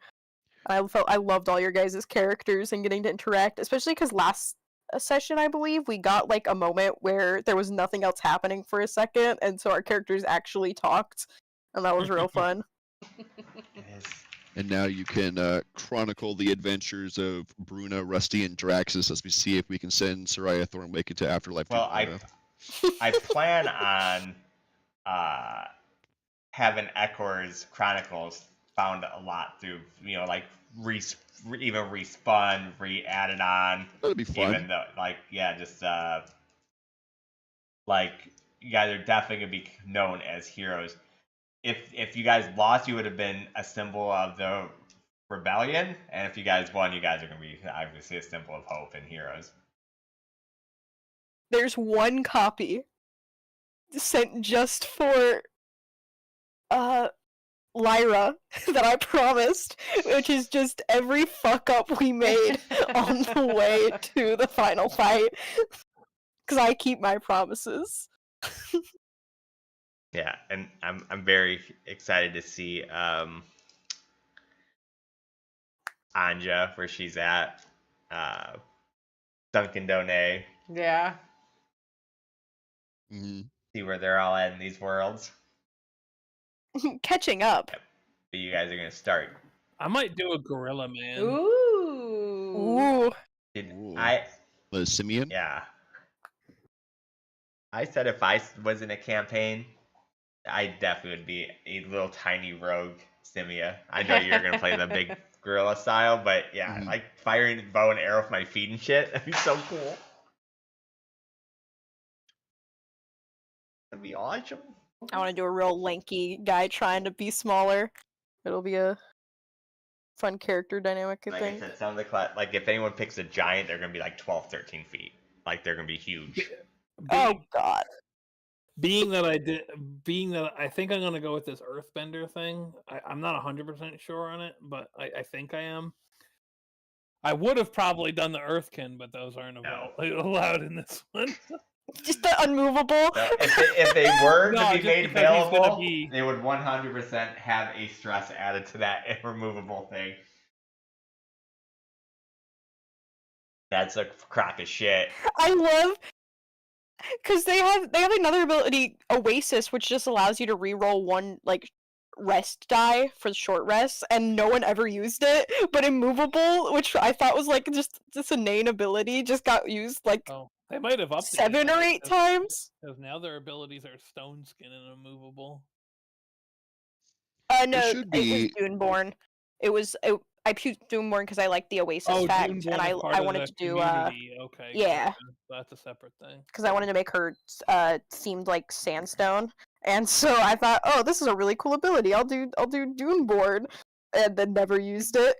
I loved all your guys' characters and getting to interact, especially because last session, I believe, we got like a moment where there was nothing else happening for a second, and so our characters actually talked, and that was real fun. It is. And now you can chronicle the adventures of Bruna, Rusty, and Draxus as we see if we can send Soraya Thornwake into Afterlife. Well, I plan on having Ekor's Chronicles found a lot through, like even respun, re-added on. That'd be fun. Even though, just you guys are definitely gonna be known as heroes. If you guys lost, you would have been a symbol of the rebellion, and if you guys won, you guys are gonna be obviously a symbol of hope and heroes. There's one copy sent just for Lyra that I promised, which is just every fuck up we made on the way to the final fight. Because I keep my promises. Yeah, and I'm very excited to see Anja where she's at. Duncan Donay. Yeah. Mhm. See where they're all at in these worlds. Catching up. Yep. But you guys are gonna start. I might do a gorilla man. Ooh. Ooh. Ooh. I The Simeon? yeah. I said if I was in a campaign, I definitely would be a little tiny rogue Simia. I know you're gonna play the big gorilla style, but yeah, Mhm. like firing bow and arrow with my feet and shit. That'd be so cool. That'd be awesome. I want to do a real lanky guy trying to be smaller. It'll be a fun character dynamic, I Like think. I said, some of the like if anyone picks a giant, they're gonna be like 12, 13 feet. Like they're gonna be huge. Oh god. Being that I think I'm gonna go with this Earthbender thing. I'm not 100% sure on it, but I think I am. I would have probably done the Earthkin, but those aren't allowed in this one. Just the unmovable. So if they were No, to be just made because he's gonna available, be- they would 100% have a stress added to that removable thing. That's a crock of shit. I love because they have another ability, Oasis, which just allows you to reroll one like rest die for the short rests, and no one ever used it. But immovable, which I thought was like just a inane ability, just got used like Oh, they might have updated 7 or 8 times. Because now their abilities are Stone Skin and immovable. No, should it be- was Duneborn. I picked Duneborn because I like the Oasis fact, Duneborn and is part I of wanted the to do community. Okay, yeah. gotcha. That's a separate thing. because I wanted to make her seemed like sandstone, and so I thought, oh, this is a really cool ability. I'll do Duneborn, and then never used it.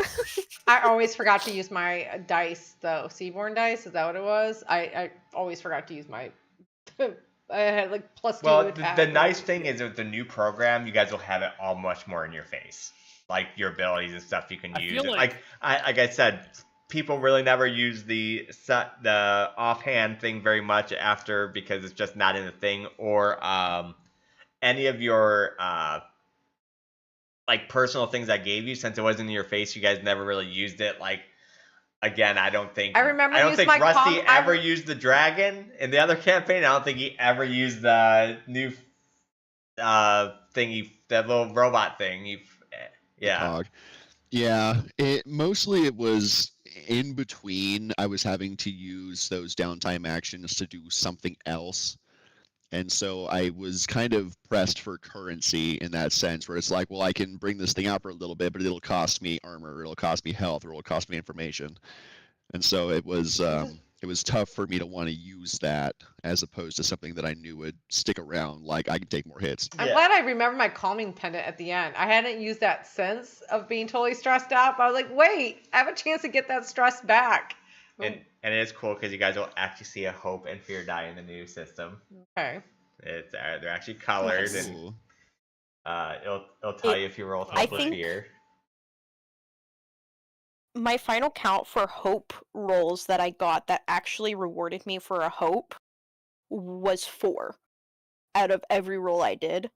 I always forgot to use my dice though. Seaborn dice, is that what it was? I always forgot to use my. I had like +2 Well, attack. the nice thing is with the new program, you guys will have it all much more in your face, like your abilities and stuff you can I use. feel Like I said, people really never use the offhand thing very much after because it's just not in the thing, or any of your like personal things I gave you, since it wasn't in your face, you guys never really used it. Like again, I don't think using my Rusty ever used the dragon in the other campaign. I don't think he ever used the new thingy, that little robot thing. Yeah. Cog. Yeah, it was in between. I was having to use those downtime actions to do something else. And so I was kind of pressed for currency in that sense, where it's like, well, I can bring this thing out for a little bit, but it'll cost me armor, or it'll cost me health, or it'll cost me information. And so it was tough for me to want to use that as opposed to something that I knew would stick around, like I can take more hits. I'm glad I remember my calming pendant at the end. I hadn't used that since of being totally stressed out, but I was like, wait, I have a chance to get that stress back. And it is cool because you guys will actually see a hope and fear die in the new system. Okay. It's they're actually colored, Nice. and it'll tell you if you roll hope or think- fear. My final count for hope rolls that I got that actually rewarded me for a hope was 4 out of every roll I did.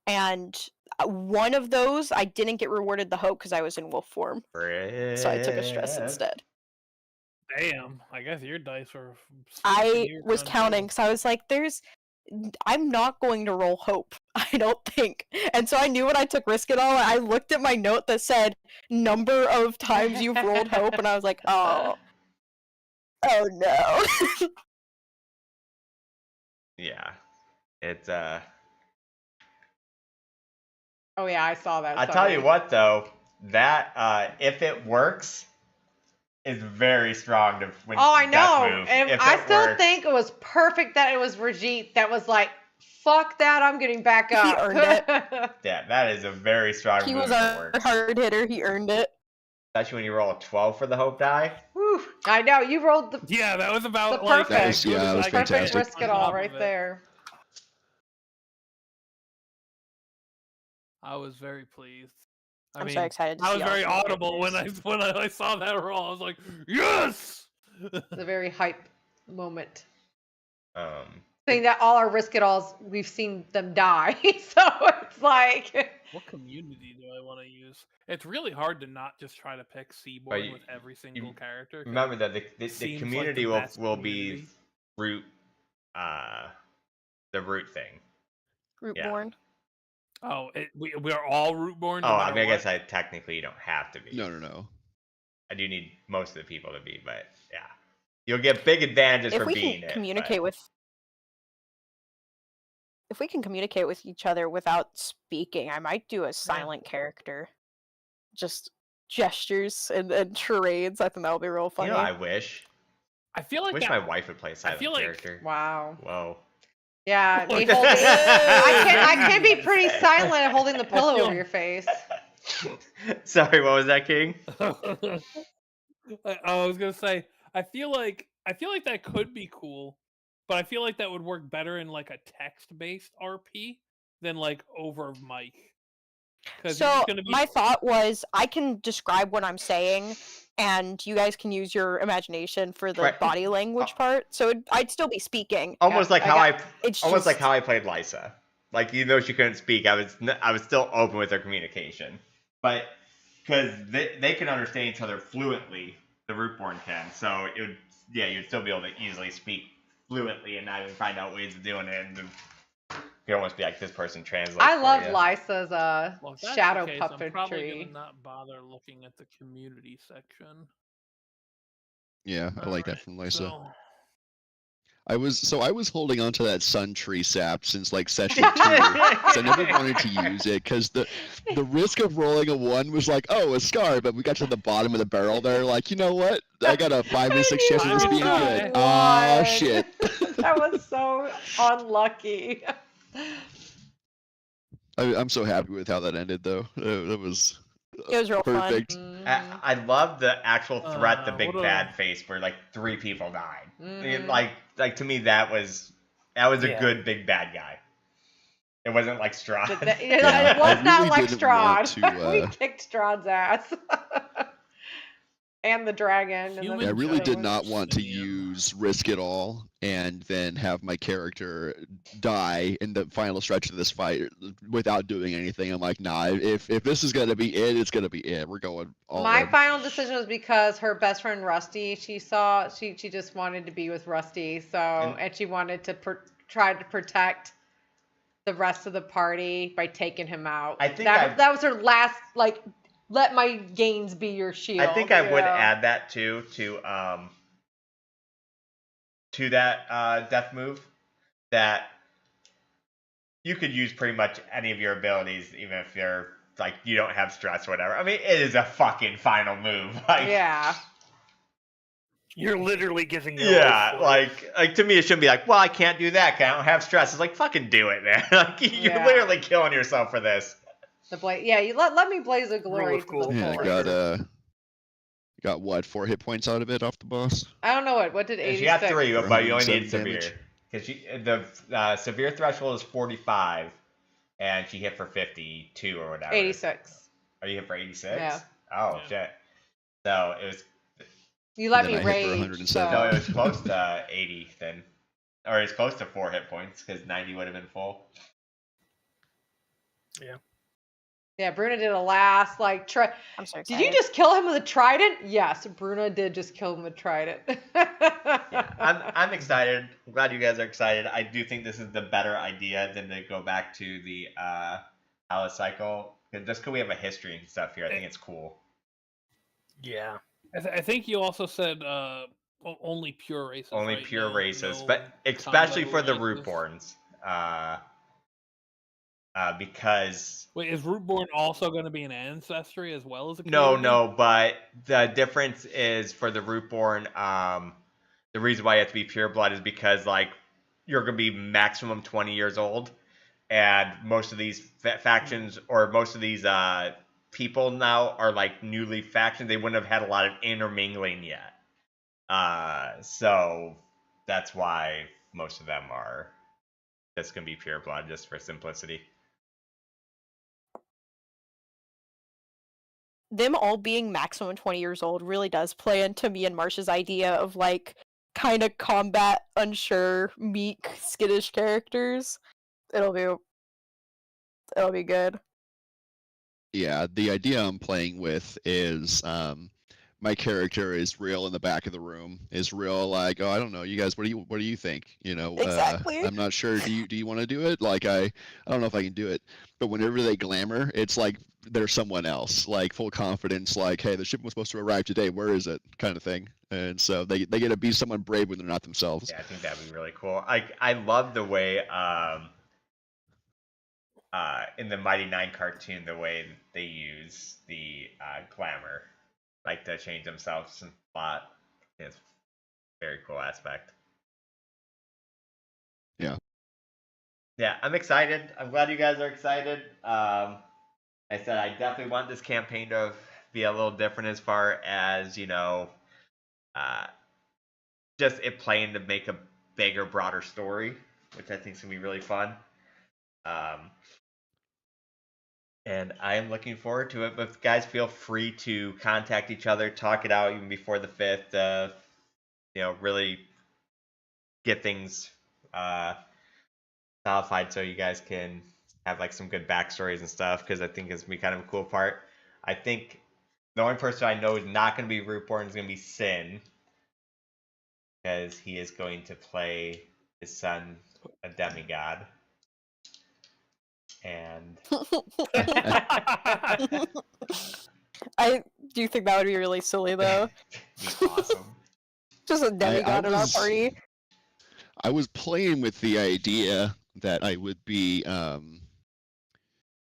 And one of those, I didn't get rewarded the hope because I was in wolf form. So I took a stress instead. Damn, I guess your dice were. I was counting because I was like, I'm not going to roll hope, I don't think. And so I knew when I took risk it all, I looked at my note that said number of times you've rolled hope, and I was like, oh no. Yeah, it's Oh yeah, I saw that. I tell you what though, that if it works, is very strong to win. Oh, I know. Move, And if I it still works. think it was perfect that it was Rajit that was like, fuck that, I'm getting back He up. earned it. Yeah, that is a very strong He move. was if it our works. hard hitter, he earned it. Especially when you roll a 12 for the hope die. Whew. I know, you rolled the Yeah, that was about The like perfect. as good That as was I could perfect get fantastic. risk on it all top right of it. there. I was very pleased. I'm so excited to I see was all very of your audible when I saw that roll. I was like, yes! It's a very hype moment. Um, Saying that all our risk it alls, we've seen them die. So it's like, What community do I want to use? It's really hard to not just try to pick Seaborn with every single character. 'cause remember that the seems like community the best will community. be root, the root thing. Rootborn. Oh, we are all Rootborn. No Oh, matter I mean, I what? guess I technically don't have to be. No. I do need most of the people to be, but yeah, you'll get big advantages If for we being can it. communicate with, if we can communicate with each other without speaking, I might do a silent character, just gestures and charades. I think that'll be real funny. You know, I wish. I feel like my wife would play a silent feel like- character. wow. Whoa. Yeah, me Look. holding. I can be pretty silent holding the pillow over your face. Sorry, what was that, King? I was gonna say, I feel like that could be cool, but I feel like that would work better in like a text-based RP than like over mic. So my thought was, I can describe what I'm saying, and you guys can use your imagination for the Right. body language part. So I'd still be speaking. Almost like how I It's almost like just- how I played Lysa. Like, even though she couldn't speak, I was still open with her communication. But because they can understand each other fluently, the Rootborn can. So you'd still be able to easily speak fluently and not even find out ways of doing it. And you'd almost be like, this person translates. I love for you. Lysa's Well, if that's shadow the case, I'm probably puppetry. gonna not bother looking at the community section. Yeah, I like that from Lysa. So, I was holding on to that sun tree sap since like session 2, because I never wanted to use it because the risk of rolling a 1 was like, oh, a scar, but we got to the bottom of the barrel there, like, you know what? I got a 5 and 6 chance of this being good. Ah, shit. That was so unlucky. I'm so happy with how that ended, though. That was It was real perfect. fun. I love the actual threat, the big what a- bad face, where like 3 people died. Mhm. Like to me, that was a Yeah. good big bad guy. It wasn't like Strahd. It Yeah, was I not really like didn't Strahd. want to, We kicked Strahd's ass. And the dragon. And Human Yeah, I then really the did one- not want to Simeon. use risk at all and then have my character die in the final stretch of this fight without doing anything. I'm like, nah, if this is gonna be it, it's gonna be it. We're going all My in. final decision was because her best friend Rusty, she just wanted to be with Rusty, so and she wanted to try to protect the rest of the party by taking him out. I think that was her last, like, let my gains be your shield. I think I would know? add that too to that death move, that you could use pretty much any of your abilities, even if you're like you don't have stress or whatever. I mean, it is a fucking final move. Like, Yeah. You're literally giving your yeah, life for it. like to me, it shouldn't be like, well, I can't do that 'cause I don't have stress. It's like, fucking do it, man. Like, you're Yeah. literally killing yourself for this. The yeah, you let me blaze a glory Rule of to cool. the Yeah, I fullest. got what, 4 hit points out of it off the boss? I don't know what did 86. She got 3, but you only need 107 severe. damage. Because the severe threshold is 45, and she hit for 52 or whatever. 86. Oh, you hit for 86? Yeah. Oh, Yeah. shit. So it was. You let And me then I hit for rage. 107. No, it So. was close to 80 then. Or it's close to 4 hit points, because 90 would have been full. Yeah, Bruna did a last, like, I'm so Did excited. you just kill him with a trident? Yes, Bruna did just kill him with trident. Yeah, I'm excited. I'm glad you guys are excited. I do think this is the better idea than to go back to the Alice cycle. Just because we have a history and stuff here, I think it's cool. Yeah. I think you also said only pure races. Only right? pure No- races, no but especially combo for the races. Rootborns. Because Wait, is Rootborn also going to be an ancestry as well as a no, community? but the difference is for the Rootborn. The reason why you have to be pure blood is because like you're gonna be maximum 20 years old, and most of these factions or most of these people now are like newly factions. They wouldn't have had a lot of intermingling yet. So that's why most of them are just gonna be pure blood, just for simplicity. them all being maximum 20 years old really does play into me and Marsh's idea of like kind of combat unsure, meek, skittish characters. It'll be good. Yeah, the idea I'm playing with is my character is real in the back of the room. Is real like, oh, I don't know, you guys, what do you think? You know, Exactly. I'm not sure. Do you want to do it? Like I don't know if I can do it. But whenever they glamour, it's like they're someone else, like full confidence, like, hey, the ship was supposed to arrive today. Where is it? Kind of thing. And so they get to be someone brave when they're not themselves. Yeah, I think that'd be really cool. I love the way in the Mighty Nine cartoon, the way they use the glamour, like to change themselves a lot. It's a very cool aspect. Yeah. Yeah, I'm excited. I'm glad you guys are excited. I said I definitely want this campaign to be a little different as far as, you know, just it playing to make a bigger, broader story, which I think is going to be really fun. And I am looking forward to it. But guys, feel free to contact each other, talk it out even before the 5th. You know, really get things solidified so you guys can have like some good backstories and stuff. Because I think it's gonna be kind of a cool part. I think the only person I know is not going to be Rootborn is going to be Sin, because he is going to play his son, a demigod. And I do think that would be really silly though. be awesome. Just a demigod in our party. I was playing with the idea that I would be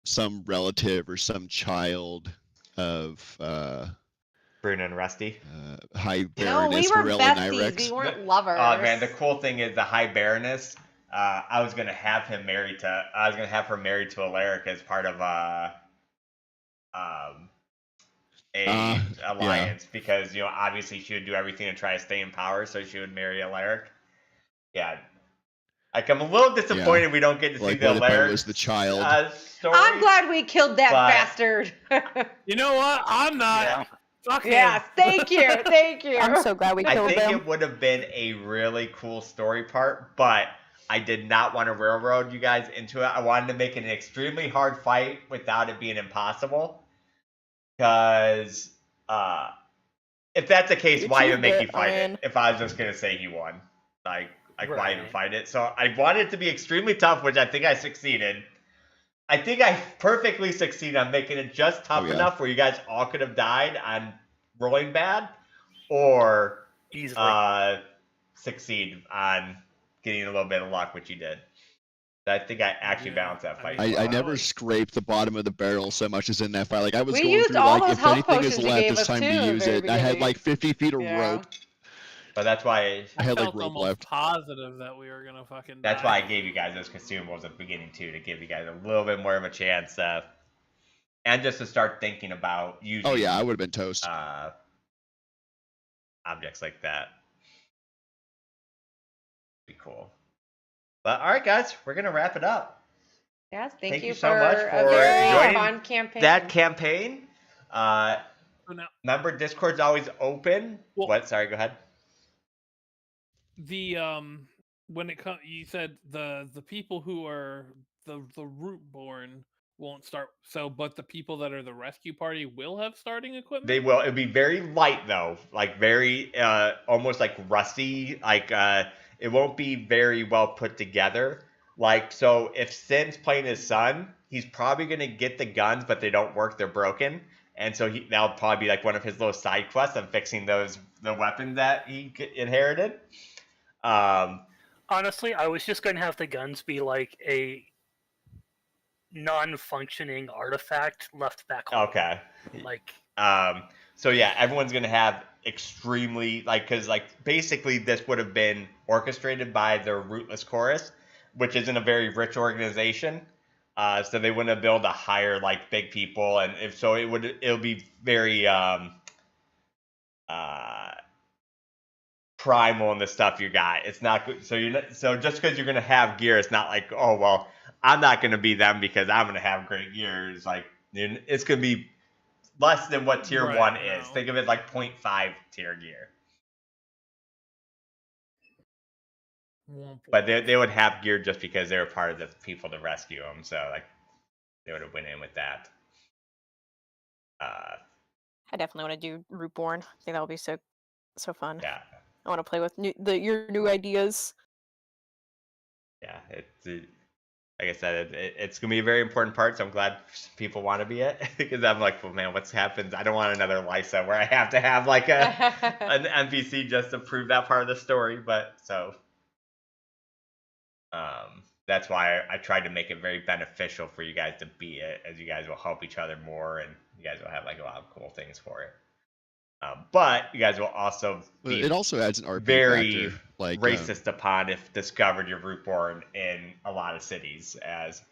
some relative or some child of Bruno and Rusty. High No, we Baroness were Morella besties. Nyrex. We weren't lovers. Oh man, the cool thing is the High Baroness. I was gonna have her married to Alaric as part of alliance, because, you know, obviously she would do everything to try to stay in power, so she would marry Alaric. Yeah. Like, I'm a little disappointed we don't get to see the Alaric was the child. story. I'm glad we killed that bastard. You know what? I'm not. Yeah. Fuck him. Yes, thank you, thank you. I'm so glad we I killed think them. it would have been a really cool story part, but I did not want to railroad you guys into it. I wanted to make it an extremely hard fight without it being impossible. Because if that's the case, why even make you fight it? If I was just going to say he won. Like why even fight it? So I wanted it to be extremely tough, which I think I succeeded. I think I perfectly succeeded on making it just tough enough where you guys all could have died on rolling bad, or succeed on getting a little bit of luck, which you did. I think I actually balanced that fight. I never scraped the bottom of the barrel so much as in that fight. Like I was We going used through all like those if health anything is potions you left, gave it's us, time too, to in the use very it. I had like 50 feet of rope. But that's why I had like felt rope almost left. positive that we were gonna fucking die. That's why I gave you guys those consumables at the beginning too, to give you guys a little bit more of a chance, and just to start thinking about using. Oh yeah, I would have been toast. Objects like that. Be cool. But all right, guys, we're gonna wrap it up. Yes, Thank you for so much a for very joining fun campaign. that campaign. now, Remember, Discord's always open. Well- What? Sorry, go ahead. The when it comes, you said the people who are the Rootborn won't start. So, but the people that are the rescue party will have starting equipment. They will. It'll be very light though, like very almost like rusty. Like it won't be very well put together. Like, so if Sin's playing his son, he's probably gonna get the guns, but they don't work. They're broken, and so that'll probably be like one of his little side quests of fixing the weapons that he inherited. Honestly, I was just going to have the guns be like a non-functioning artifact left back home. Okay. Like, so yeah, everyone's gonna have extremely because basically this would have been orchestrated by the Rootless Chorus, which isn't a very rich organization. So they wouldn't have been able to hire like big people, and if so, it'll be very primal in the stuff you got. It's not good. So just because you're gonna have gear, it's not like, oh well, I'm not gonna be them because I'm gonna have great gear. It's like it's gonna be less than what tier Right, 1 is. no. Think of it like 0.5 tier gear. But they would have gear just because they were part of the people to rescue them. So like they would have went in with that. I definitely want to do Rootborn. I think that would be so fun. Yeah. I want to play with your new ideas. Yeah, it's like I said, it's gonna be a very important part. So I'm glad people want to be it because I'm like, well, man, what's happened? I don't want another Lysa where I have to have like an NPC just to prove that part of the story. But so that's why I tried to make it very beneficial for you guys to be it, as you guys will help each other more, and you guys will have like a lot of cool things for it. But you guys will also be it also adds an RP very factor, like racist upon if discovered your Rootborn in a lot of cities, as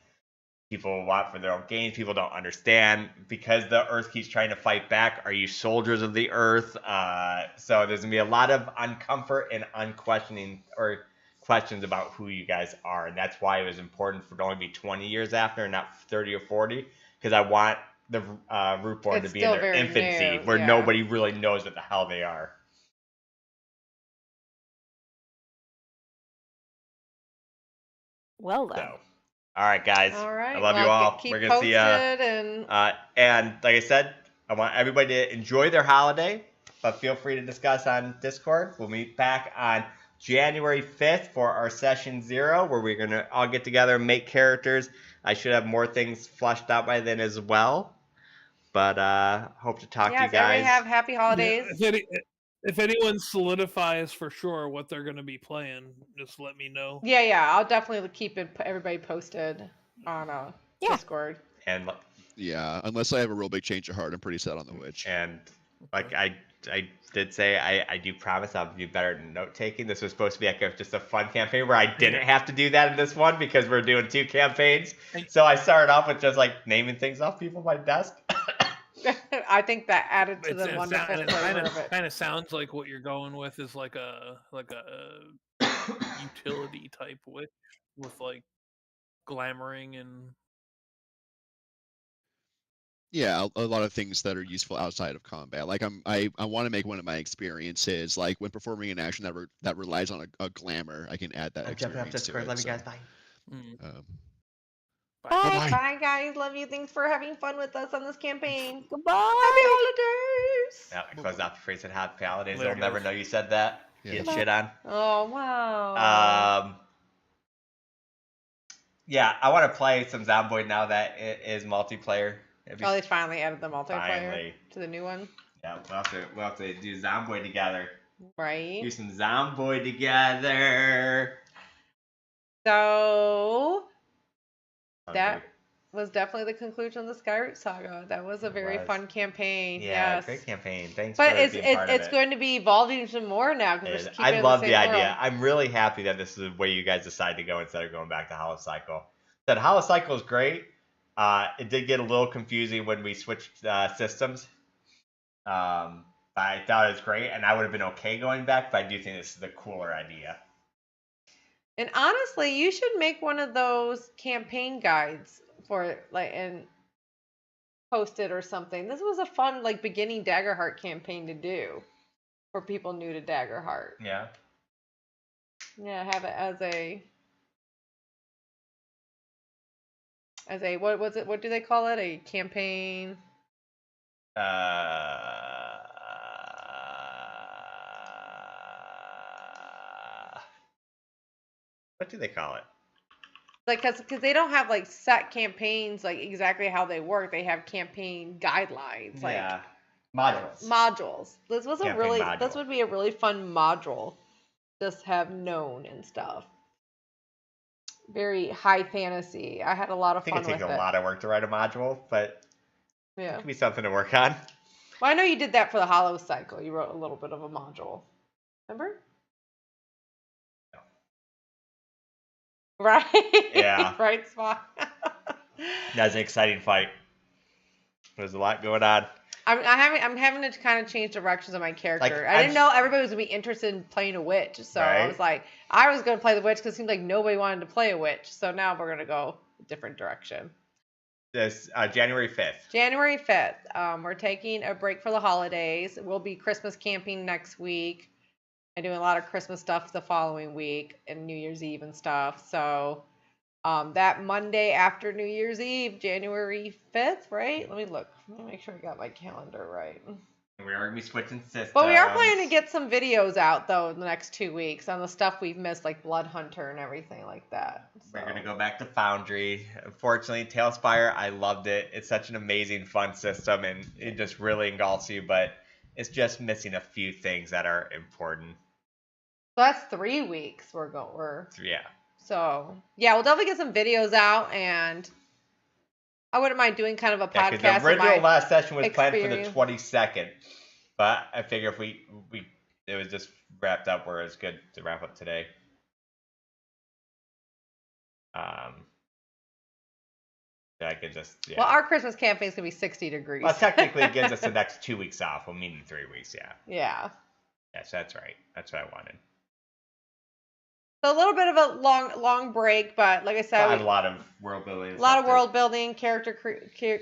people want for their own gains. People don't understand because the Earth keeps trying to fight back. Are you soldiers of the Earth? So there's gonna be a lot of uncomfort and unquestioning or questions about who you guys are, and that's why it was important for it to only be 20 years after, and not 30 or 40, because I want the Rootborn to be in their infancy, where nobody really knows what the hell they are. Well then. So, all right, guys. All right. I love you all. Keep We're gonna see you. And Like I said, I want everybody to enjoy their holiday, but feel free to discuss on Discord. We'll meet back on January 5th for our session 0, where we're gonna all get together and make characters. I should have more things fleshed out by then as well. But hope to talk to you guys. Have happy holidays. Yeah, if anyone solidifies for sure what they're going to be playing, just let me know. Yeah, I'll definitely keep everybody posted on Discord. And yeah, unless I have a real big change of heart, I'm pretty set on the witch. And like I did say, I do promise I'll do better at note taking. This was supposed to be like just a fun campaign where I didn't have to do that in this one because we're doing 2 campaigns. So I started off with just like naming things off people on my desk. I think that added to the wonderful flavor of it. Kind of sounds like what you're going with is like a utility type witch with like glamoring and yeah, a lot of things that are useful outside of combat. Like I want to make one of my experiences like when performing an action that relies on a glamour. I can add that experience to it. Love you guys. Bye. Bye, guys. Love you. Thanks for having fun with us on this campaign. Goodbye. Happy holidays. Yeah, I closed out the phrase at happy holidays. Later, They'll never guys. know you said that. Yeah. Get shit on. Oh, wow. Yeah, I want to play some Zomboid now that it is multiplayer. They finally added the multiplayer to the new one. Yeah, we'll have to do Zomboid together. Right. Do some Zomboid together. So that was definitely the conclusion of the Skyroot Saga. That was a very fun campaign. Yeah, yes. Great campaign. Thanks but for being part of it. It's going to be evolving some more now. I love the idea. I'm really happy that this is the way you guys decide to go instead of going back to Hollow Cycle. That Hollow Cycle is great. It did get a little confusing when we switched systems. But I thought it was great, and I would have been okay going back, but I do think this is the cooler idea. And honestly, you should make one of those campaign guides for it, like, and post it or something. This was a fun, like, beginning Daggerheart campaign to do for people new to Daggerheart. Yeah. Yeah, have it as a what was it? What do they call it? A campaign. What do they call it? Like, because they don't have like set campaigns like exactly how they work. They have campaign guidelines. Like, yeah. Modules. Modules. This was Campaign this would be a really fun module. Just have known and stuff. Very high fantasy. I had a lot of fun with it. I think it takes a lot of work to write a module, but yeah, it could be something to work on. Well, I know you did that for the Hollow Cycle. You wrote a little bit of a module. Remember? No. Right? Yeah. Right, Spot? That's an exciting fight. There's a lot going on. I'm having to kind of change directions of my character. I didn't know everybody was going to be interested in playing a witch. So I was like, I was going to play the witch because it seemed like nobody wanted to play a witch. So now we're going to go a different direction. This January 5th. January 5th. We're taking a break for the holidays. We'll be Christmas camping next week and doing a lot of Christmas stuff the following week and New Year's Eve and stuff. So that Monday after New Year's Eve, January 5th, right? Let me look. Let me make sure I got my calendar right. We are going to be switching systems. But we are planning to get some videos out, though, in the next 2 weeks on the stuff we've missed, like Blood Hunter and everything like that. So. We're going to go back to Foundry. Unfortunately, Talespire, I loved it. It's such an amazing, fun system, and it just really engulfs you, but it's just missing a few things that are important. So that's 3 weeks Yeah. So, yeah, we'll definitely get some videos out, and I wouldn't mind doing kind of a podcast. Yeah, the original last session was experience. planned for the 22nd, but I figure if it was just wrapped up where it's good to wrap up today. I could just, yeah. Well, our Christmas camping is going to be 60 degrees. Well, technically it gives us the next 2 weeks off. We'll meet in 3 weeks, yeah. Yeah. Yes, that's right. That's what I wanted. So a little bit of a long break, but like I said, a lot of world building. A lot of world building, character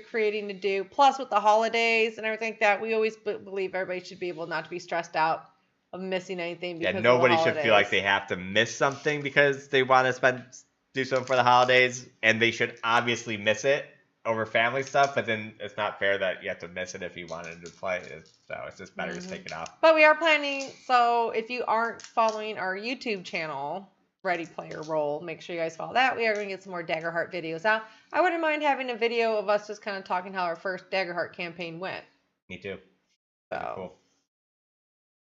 creating to do. Plus, with the holidays and everything like that, we always believe everybody should be able not to be stressed out of missing anything. Because nobody should feel like they have to miss something because they want to do something for the holidays, and they should obviously miss it over family stuff. But then it's not fair that you have to miss it if you wanted to play it. So it's just better to take it off. But we are planning. So if you aren't following our YouTube channel, Ready Player Roll, make sure you guys follow that. We are going to get some more Daggerheart videos out. I wouldn't mind having a video of us just kind of talking how our first Daggerheart campaign went. Me too. So cool.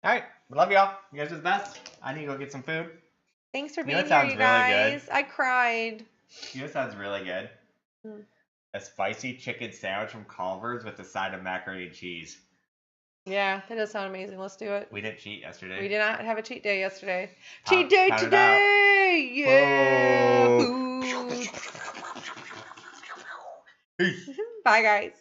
All right, love y'all. You guys are the best. I need to go get some food. Thanks for being here, you guys. Really good. I cried. You know what sounds really good? A spicy chicken sandwich from Culver's with a side of macaroni and cheese. Yeah, that does sound amazing. Let's do it. We didn't cheat yesterday. We did not have a cheat day yesterday. Cheat day today! Yeah! Peace. Bye, guys.